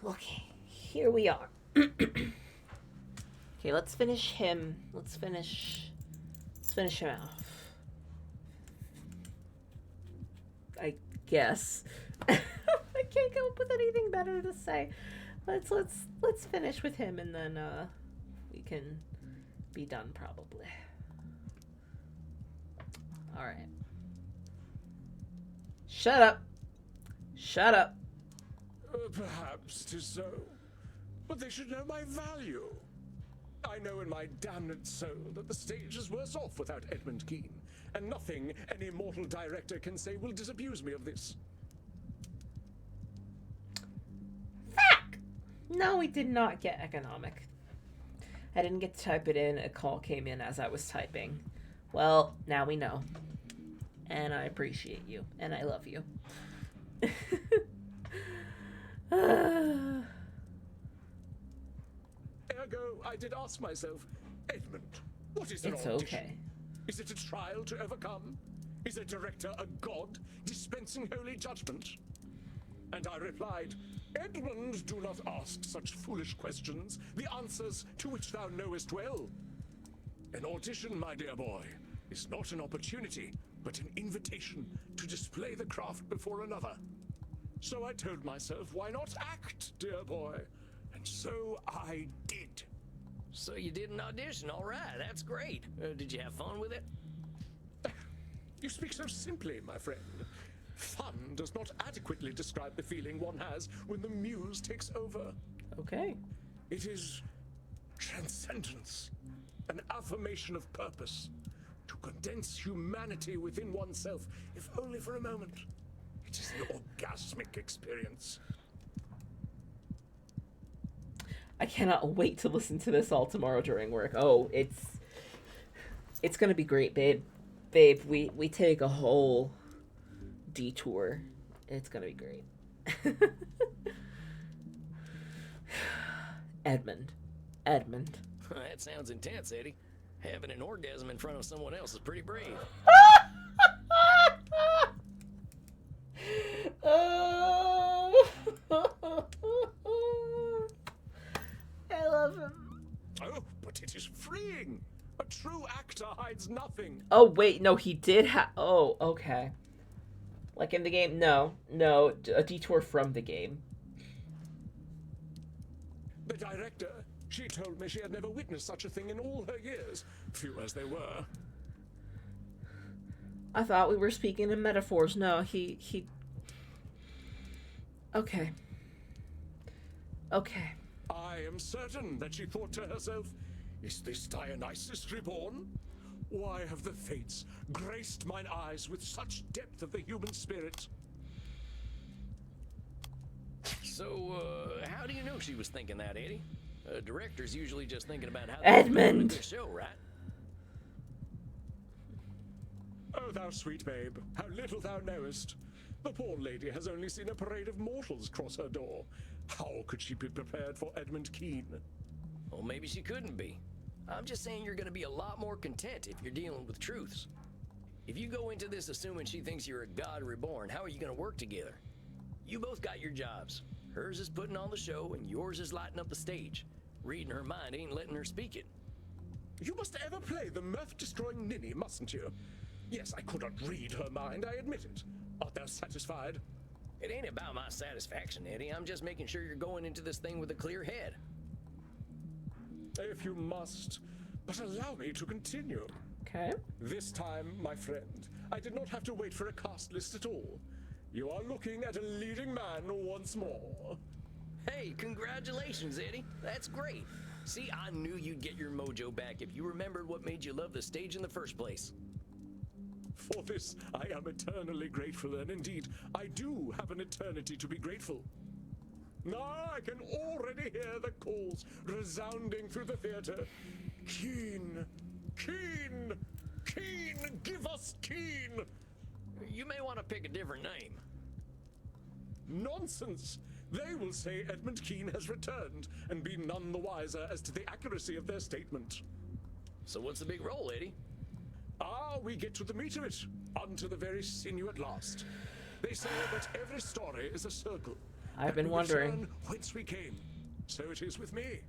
Okay, here we are. Okay, let's finish him. Let's finish him off. I guess. I can't come up with anything better to say. Let's finish with him, and then we can be done probably. All right. Shut up. Shut up. Perhaps 'tis so, but they should know my value. I know in my damned soul that the stage is worse off without Edmund Keane, and nothing any mortal director can say will disabuse me of this. Fuck! No, we did not get economic. I didn't get to type it in. A call came in as I was typing. Well, now we know. And I appreciate you. And I love you. Ergo, I did ask myself, Edmund, what is an It's audition? okay. Is it a trial to overcome? Is a director a god dispensing holy judgment? And I replied, Edmund, do not ask such foolish questions, the answers to which thou knowest well. An audition, my dear boy, is not an opportunity, but an invitation to display the craft before another. So I told myself, why not act, dear boy? And so I did. So you did an audition, all right, that's great. Did you have fun with it? You speak so simply, my friend. Fun does not adequately describe the feeling one has when the muse takes over. Okay. It is transcendence, an affirmation of purpose, to condense humanity within oneself, if only for a moment. It is the orgasmic experience. I cannot wait to listen to this all tomorrow during work. Oh, it's gonna be great, babe. Babe, we take a whole detour. It's gonna be great. Edmund. That sounds intense, Eddie. Having an orgasm in front of someone else is pretty brave. Oh. I love him. Oh, but it is freeing. A true actor hides nothing. Oh, wait, no, he did have... Oh, okay. Like in the game? No, a detour from the game. The director, she told me she had never witnessed such a thing in all her years, few as they were. I thought we were speaking in metaphors. No, he... Okay. I am certain that she thought to herself, is this Dionysus reborn? Why have the fates graced mine eyes with such depth of the human spirit? So, how do you know she was thinking that, Eddie? Director's usually just thinking about how Edmund! the show, right? Oh, thou sweet babe, how little thou knowest. The poor lady has only seen a parade of mortals cross her door. How could she be prepared for Edmund Keane? Well, maybe she couldn't be. I'm just saying you're gonna be a lot more content if you're dealing with truths. If you go into this assuming she thinks you're a god reborn, how are you gonna work together? You both got your jobs. Hers is putting on the show, and yours is lighting up the stage. Reading her mind ain't letting her speak it. You must ever play the mirth-destroying ninny, mustn't you? Yes, I could not read her mind, I admit it. Art thou satisfied? It ain't about my satisfaction, Eddie. I'm just making sure you're going into this thing with a clear head. If you must, but allow me to continue. Okay. This time, my friend, I did not have to wait for a cast list at all. You are looking at a leading man once more. Hey, congratulations, Eddie. That's great. See, I knew you'd get your mojo back if you remembered what made you love the stage in the first place. For this, I am eternally grateful, and indeed, I do have an eternity to be grateful. Now I can already hear the calls resounding through the theater. Keane! Keane! Keane! Give us Keane! You may want to pick a different name. Nonsense! They will say Edmund Keane has returned, and be none the wiser as to the accuracy of their statement. So what's the big role, Eddie? Ah, we get to the meat of it, unto the very sinew at last. They say that every story is a circle, I've been and we wondering. return whence we came. So it is with me.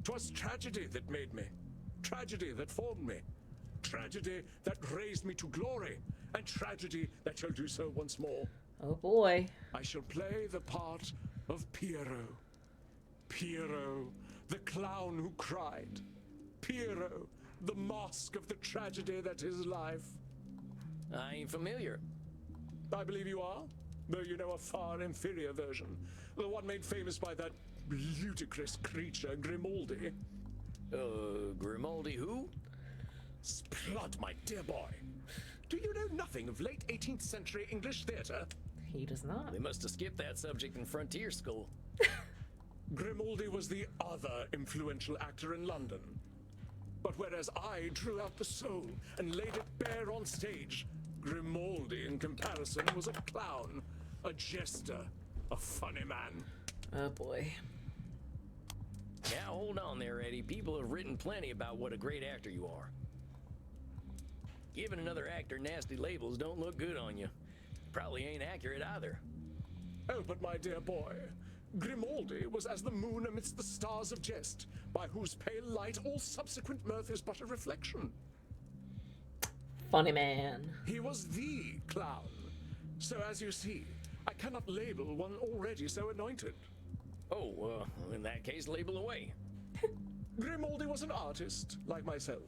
'Twas tragedy that made me, tragedy that formed me, tragedy that raised me to glory, and tragedy that shall do so once more. Oh boy. I shall play the part of Piero. Piero, the clown who cried. Piero, the mask of the tragedy that is life. I ain't familiar. I believe you are, though you know a far inferior version, the one made famous by that ludicrous creature, Grimaldi. Grimaldi who? Splud, my dear boy. Do you know nothing of late 18th century English theatre? He does not. They must have skipped that subject in frontier school. Grimaldi was the other influential actor in London. But whereas I drew out the soul and laid it bare on stage, Grimaldi, in comparison, was a clown, a jester, a funny man. Oh boy. Now hold on there, Eddie. People have written plenty about what a great actor you are. Giving another actor nasty labels don't look good on you. Probably ain't accurate either. Oh, but my dear boy, Grimaldi was as the moon amidst the stars of jest, by whose pale light all subsequent mirth is but a reflection. Funny man. He was the clown. So as you see, I cannot label one already so anointed. Oh, in that case, label away. Grimaldi was an artist, like myself.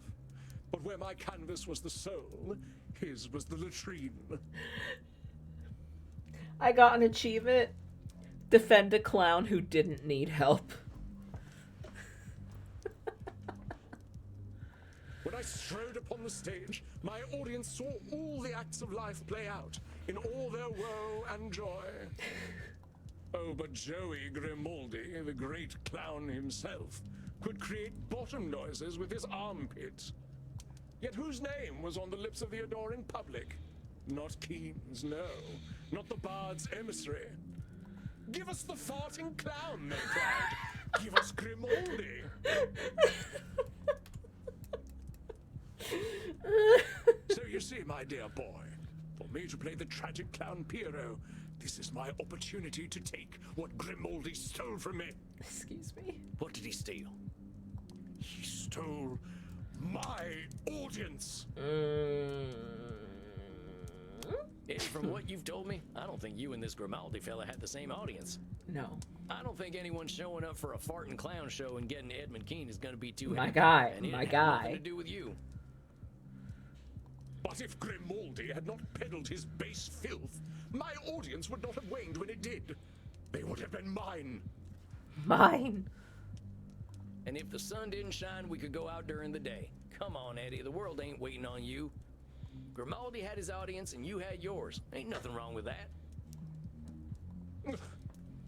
But where my canvas was the soul, his was the latrine. I got an achievement. Defend a clown who didn't need help. When I strode upon the stage, my audience saw all the acts of life play out, in all their woe and joy. Oh, but Joey Grimaldi, the great clown himself, could create bottom noises with his armpit. Yet whose name was on the lips of the adoring public? Not Keen's, no. Not the bard's emissary. Give us the farting clown, they cried. Give us Grimaldi. So you see, my dear boy, for me to play the tragic clown Piero, this is my opportunity to take what Grimaldi stole from me. Excuse me. What did he steal? He stole my audience. Eddie, from what you've told me, I don't think you and this Grimaldi fella had the same audience. No. I don't think anyone showing up for a farting clown show and getting Edmund Keene is going to be too My happy. guy, And it my had guy. nothing to do with you. But if Grimaldi had not peddled his base filth, my audience would not have waned when it did. They would have been mine. Mine. And if the sun didn't shine, we could go out during the day. Come on, Eddie, the world ain't waiting on you. Grimaldi had his audience and you had yours. Ain't nothing wrong with that.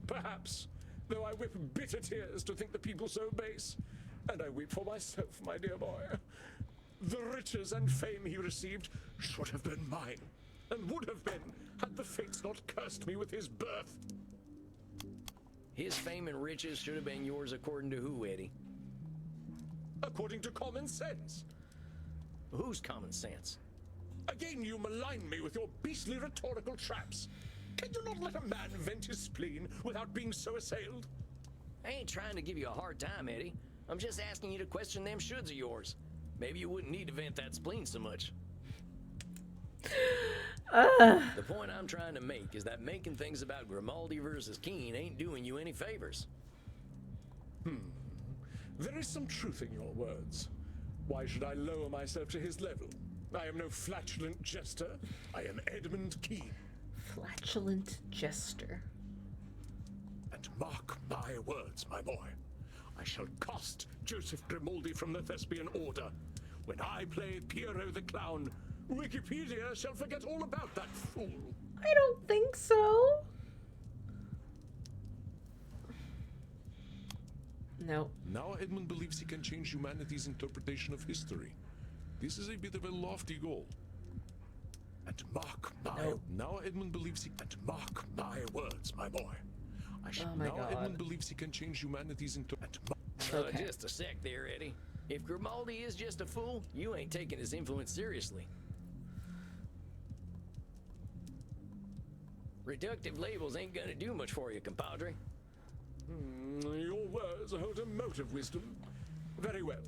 Perhaps, though I weep bitter tears to think the people so base. And I weep for myself, my dear boy. The riches and fame he received should have been mine, and would have been, had the fates not cursed me with his birth. His fame and riches should have been yours according to who, Eddie? According to common sense. Whose common sense? Again you malign me with your beastly rhetorical traps. Can you not let a man vent his spleen without being so assailed? I ain't trying to give you a hard time, Eddie. I'm just asking you to question them shoulds of yours. Maybe you wouldn't need to vent that spleen so much. The point I'm trying to make is that making things about Grimaldi versus Keene ain't doing you any favors. There is some truth in your words. Why should I lower myself to his level? I am no flatulent jester. I am Edmund Keene. Flatulent jester. And mark my words, my boy. I shall cast Joseph Grimaldi from the Thespian Order. When I play Piero the Clown, Wikipedia shall forget all about that fool. I don't think so. No. Now Edmund believes he can change humanity's interpretation of history. This is a bit of a lofty goal. And mark my... No. Now Edmund believes he... And mark my words, my boy. Oh my now God. Edmund believes he can change humanity's Okay. Just a sec there, Eddie. If Grimaldi is just a fool, you ain't taking his influence seriously. Reductive labels ain't gonna do much for you, compadre. Your words hold a mote of wisdom. Very well.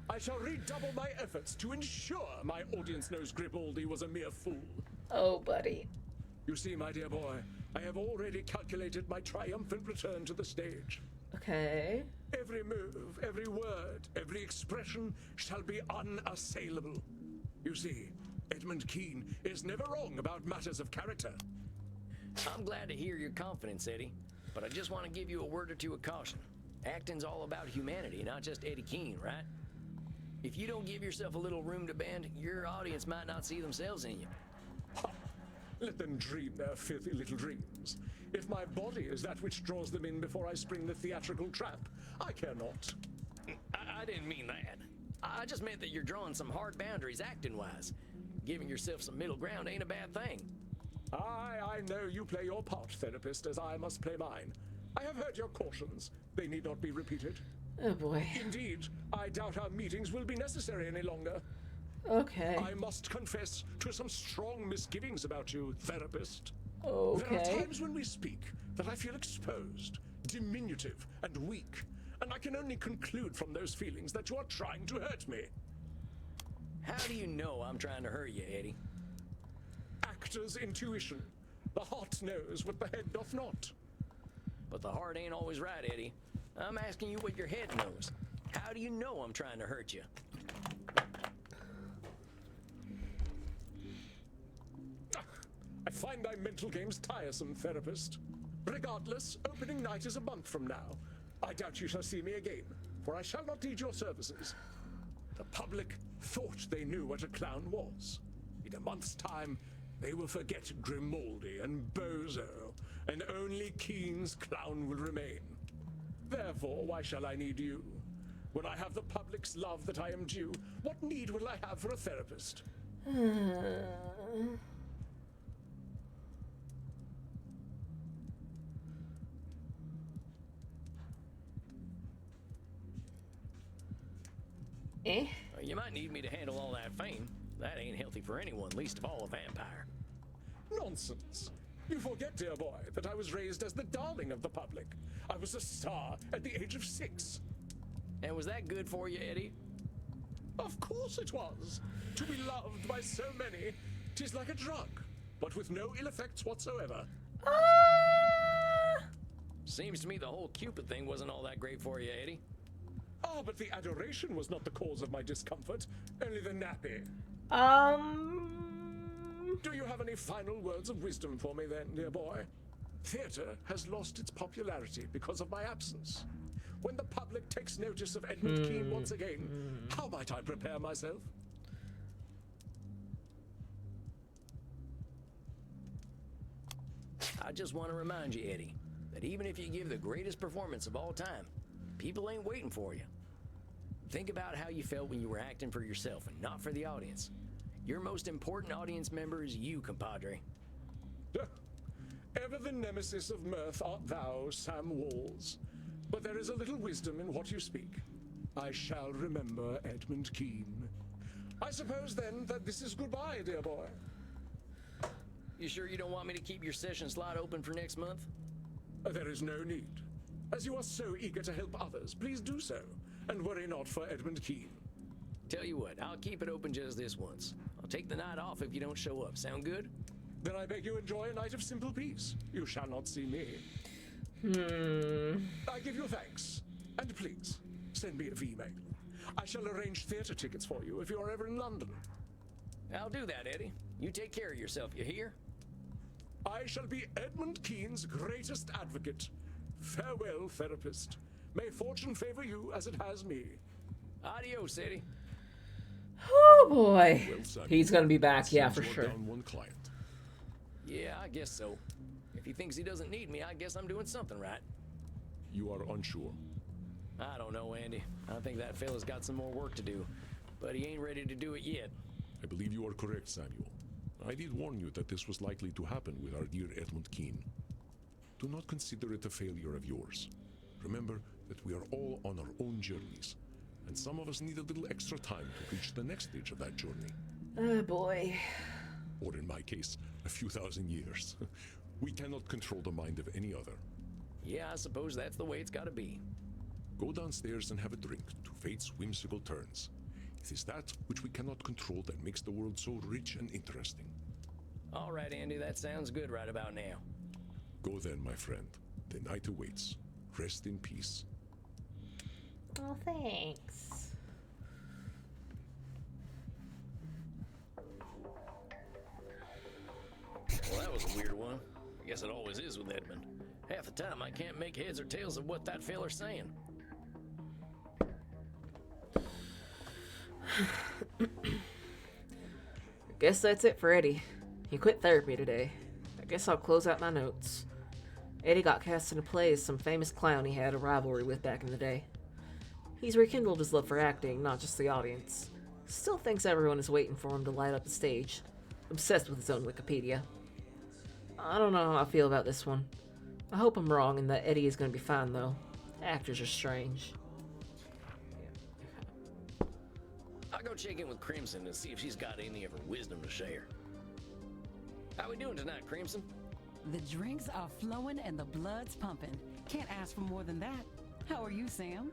I shall redouble my efforts to ensure my audience knows Gribaldi was a mere fool. Oh, buddy. You see, my dear boy, I have already calculated my triumphant return to the stage. Okay. Every move, every word, every expression shall be unassailable. You see, Edmund Keene is never wrong about matters of character. I'm glad to hear your confidence, Eddie, but I just want to give you a word or two of caution. Acting's all about humanity, not just Eddie Keene, right? If you don't give yourself a little room to bend, your audience might not see themselves in you. Ha! Let them dream their filthy little dreams. If my body is that which draws them in before I spring the theatrical trap, I care not. I didn't mean that. I just meant that you're drawing some hard boundaries acting-wise. Giving yourself some middle ground ain't a bad thing. I know you play your part, therapist, as I must play mine. I have heard your cautions. They need not be repeated. Oh, boy. Indeed, I doubt our meetings will be necessary any longer. Okay. I must confess to some strong misgivings about you, therapist. There are Okay. times when we speak that I feel exposed, diminutive, and weak, and I can only conclude from those feelings that you are trying to hurt me. How do you know I'm trying to hurt you, Eddie? Actor's intuition. The heart knows what the head doth not. But the heart ain't always right, Eddie. I'm asking you what your head knows. How do you know I'm trying to hurt you? I find thy mental games tiresome, therapist. Regardless, opening night is a month from now. I doubt you shall see me again, for I shall not need your services. The public thought they knew what a clown was. In a month's time, they will forget Grimaldi and Bozo, and only Keene's clown will remain. Therefore, why shall I need you? When I have the public's love that I am due, what need will I have for a therapist? Eh? You might need me to handle all that fame. That ain't healthy for anyone, least of all a vampire. Nonsense. You forget, dear boy, that I was raised as the darling of the public. I was a star at the age of 6. And was that good for you, Eddie? Of course it was. To be loved by so many, 'tis like a drug, but with no ill effects whatsoever. Seems to me the whole Cupid thing wasn't all that great for you, Eddie. Ah, but the adoration was not the cause of my discomfort, only the nappy. Do you have any final words of wisdom for me then, dear boy? Theatre has lost its popularity because of my absence. When the public takes notice of Edmund Keene once again, how might I prepare myself? I just want to remind you, Eddie, that even if you give the greatest performance of all time, people ain't waiting for you. Think about how you felt when you were acting for yourself and not for the audience. Your most important audience member is you, compadre. Ever the nemesis of mirth art thou, Sam Walls. But there is a little wisdom in what you speak. I shall remember Edmund Keene. I suppose then that this is goodbye, dear boy. You sure you don't want me to keep your session slot open for next month? There is no need. As you are so eager to help others, please do so, and worry not for Edmund Keene. Tell you what, I'll keep it open just this once. I'll take the night off if you don't show up. Sound good? Then I beg you enjoy a night of simple peace. You shall not see me. I give you thanks. And please, send me a V-mail. I shall arrange theatre tickets for you if you are ever in London. I'll do that, Eddie. You take care of yourself, you hear? I shall be Edmund Keene's greatest advocate. Farewell, therapist. May fortune favor you as it has me. Adios, Eddie. Oh boy. Well, Samuel, He's gonna be back, yeah, seems for you're sure. down one client. Yeah, I guess so. If he thinks he doesn't need me, I guess I'm doing something right. You are unsure. I don't know, Andy. I think that fella's got some more work to do, but he ain't ready to do it yet. I believe you are correct, Samuel. I did warn you that this was likely to happen with our dear Edmund Keene. Do not consider it a failure of yours. Remember that we are all on our own journeys, and some of us need a little extra time to reach the next stage of that journey. Oh boy. Or in my case, a few thousand years. We cannot control the mind of any other. Yeah, I suppose that's the way it's gotta be. Go downstairs and have a drink to fate's whimsical turns. It is that which we cannot control that makes the world so rich and interesting. All right, Andy, that sounds good right about now. Go then, my friend. The night awaits. Rest in peace. Oh, thanks. Well, that was a weird one. I guess it always is with Edmund. Half the time I can't make heads or tails of what that feller's saying. Guess that's it for Eddie. He quit therapy today. I guess I'll close out my notes. Eddie got cast in a play as some famous clown he had a rivalry with back in the day. He's rekindled his love for acting, not just the audience. Still thinks everyone is waiting for him to light up the stage. Obsessed with his own Wikipedia. I don't know how I feel about this one. I hope I'm wrong and that Eddie is going to be fine, though. Actors are strange. I'll go check in with Crimson and see if she's got any of her wisdom to share. How we doing tonight, Crimson? The drinks are flowing and the blood's pumping. Can't ask for more than that. How are you, Sam?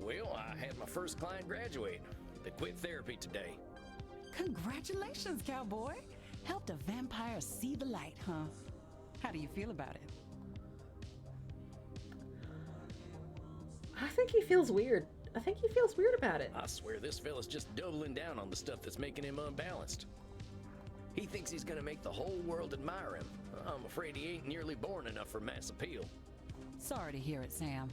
Well, I had my first client graduate. They quit therapy today. Congratulations, cowboy. Helped a vampire see the light, huh? How do you feel about it? I think he feels weird. I think he feels weird about it. I swear this fella's just doubling down on the stuff that's making him unbalanced. He thinks he's gonna make the whole world admire him. I'm afraid he ain't nearly born enough for mass appeal. Sorry to hear it, Sam.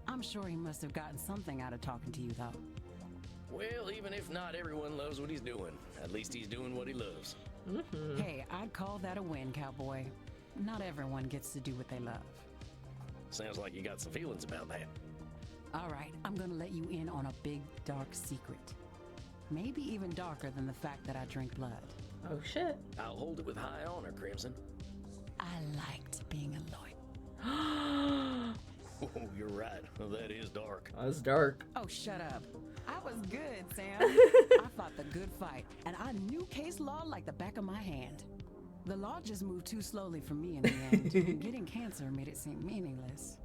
I'm sure he must have gotten something out of talking to you, though. Well, even if not everyone loves what he's doing, at least he's doing what he loves. Hey, I'd call that a win, cowboy. Not everyone gets to do what they love. Sounds like you got some feelings about that. All right, I'm gonna let you in on a big, dark secret. Maybe even darker than the fact that I drink blood. Oh, shit. I'll hold it with high honor, Crimson. I liked being a lawyer. Oh, you're right. That is dark. That was dark. Oh, shut up. I was good, Sam. I fought the good fight, and I knew case law like the back of my hand. The law just moved too slowly for me in the end, and getting cancer made it seem meaningless.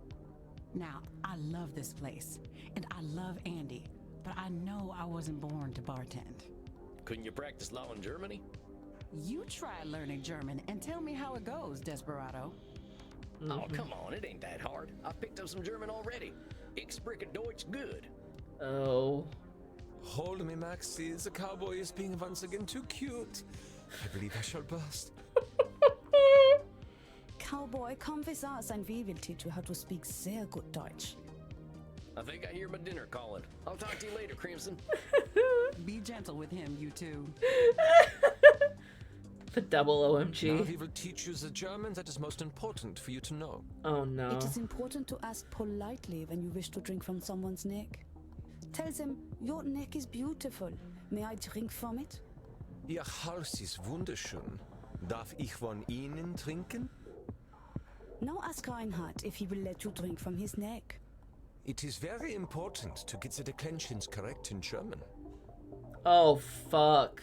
Now, I love this place, and I love Andy, but I know I wasn't born to bartend. Couldn't you practice law in Germany? You try learning German and tell me how it goes, Desperado. Oh, come on. It ain't that hard. I've picked up some German already. Ich spreche Deutsch good. Oh. Hold me, Maxie. The cowboy is being once again too cute. I believe I shall burst. Cowboy, come with us and we will teach you how to speak sehr good Deutsch. I think I hear my dinner calling. I'll talk to you later, Crimson. Be gentle with him, you two. The double Now OMG. he will teach you the German that is most important for you to know. Oh, no. It is important to ask politely when you wish to drink from someone's neck. Tell them, your neck is beautiful. May I drink from it? Ihr Hals ist wunderschön. Darf ich von Ihnen trinken? Now ask Reinhard if he will let you drink from his neck. It is very important to get the declensions correct in German. Oh, fuck.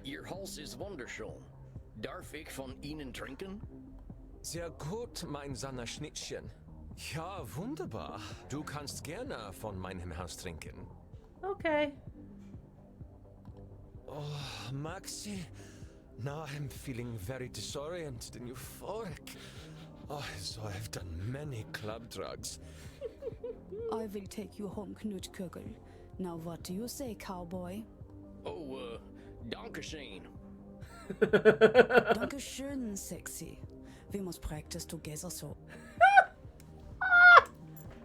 Ihr Hals ist wunderschön. Darf ich von Ihnen trinken? Sehr gut, mein Schnittchen. Ja, wunderbar. Du kannst gerne von meinem Haus trinken. Okay. Oh, Maxi. Now I'm feeling very disoriented and euphoric. Oh, so I've done many club drugs. I will take you home, Knutkugel. Now what do you say, cowboy? Oh, Dankeschön. Dankeschön, sexy. We must practice together so.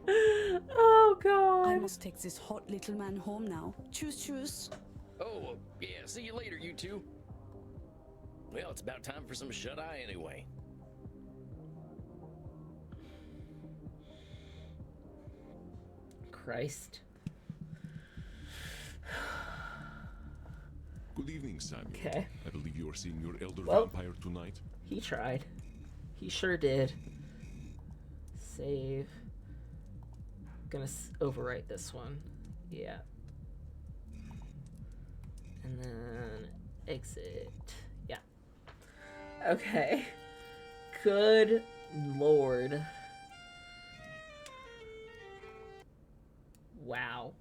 Oh, I God. must take this hot little man home now. Tschüss, tschüss. Oh, yeah, see you later, you two. Well, it's about time for some shut-eye anyway. Christ. Good evening, Samuel. Okay. I believe you are seeing your elder Well- vampire tonight. He tried. He sure did. Save. Gonna overwrite this one. Yeah. And then exit. Yeah. Okay. Good lord. Wow.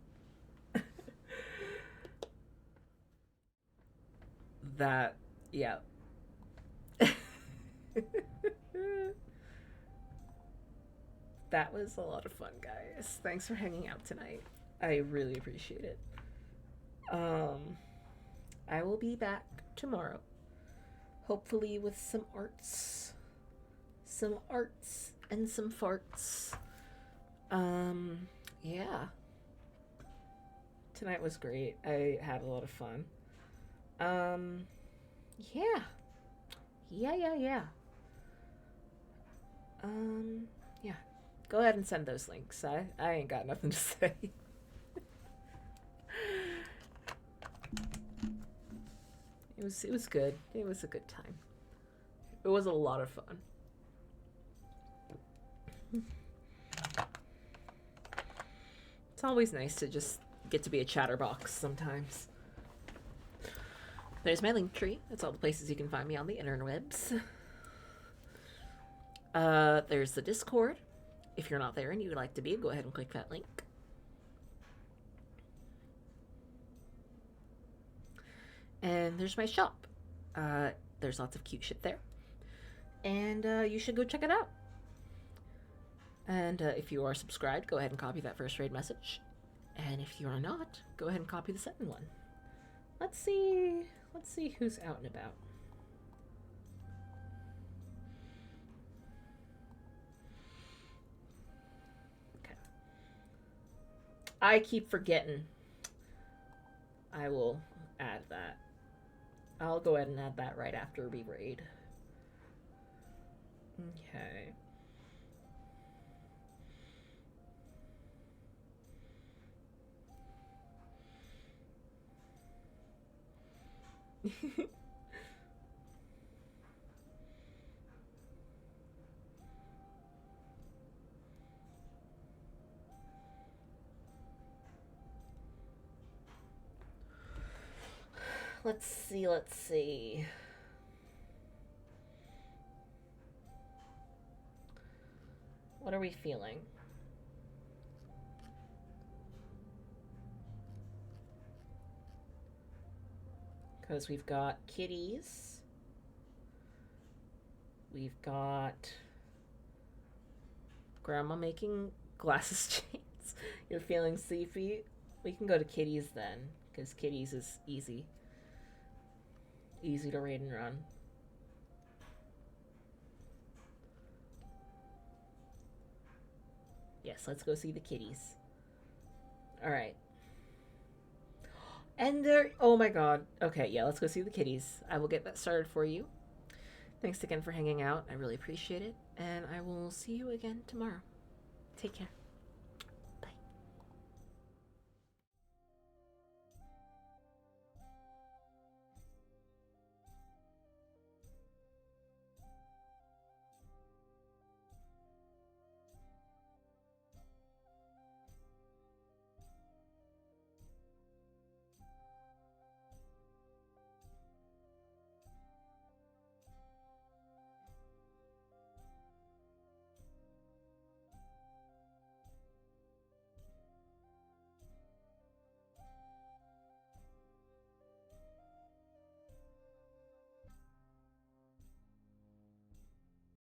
That, yeah. That was a lot of fun, guys. Thanks for hanging out tonight. I really appreciate it. I will be back tomorrow. Hopefully with some arts. Some arts and some farts. Yeah. Tonight was great. I had a lot of fun. Yeah. Yeah. Yeah. Go ahead and send those links. I ain't got nothing to say. It was good. It was a good time. It was a lot of fun. It's always nice to just get to be a chatterbox sometimes. There's my link tree. That's all the places you can find me on the interwebs. There's the Discord. If you're not there and you would like to be, go ahead and click that link. And there's my shop. There's lots of cute shit there. And you should go check it out. And if you are subscribed, go ahead and copy that first raid message. And if you are not, go ahead and copy the second one. Let's see who's out and about. Okay. I keep forgetting. I will add that. I'll go ahead and add that right after we raid. Okay. Let's see. What are we feeling? Because we've got kitties. We've got grandma making glasses chains. You're feeling sleepy? We can go to kitties then, because kitties is easy. Easy to raid and run. Yes, let's go see the kitties. Alright. And there, oh my god. Okay, yeah, let's go see the kitties. I will get that started for you. Thanks again for hanging out. I really appreciate it. And I will see you again tomorrow. Take care.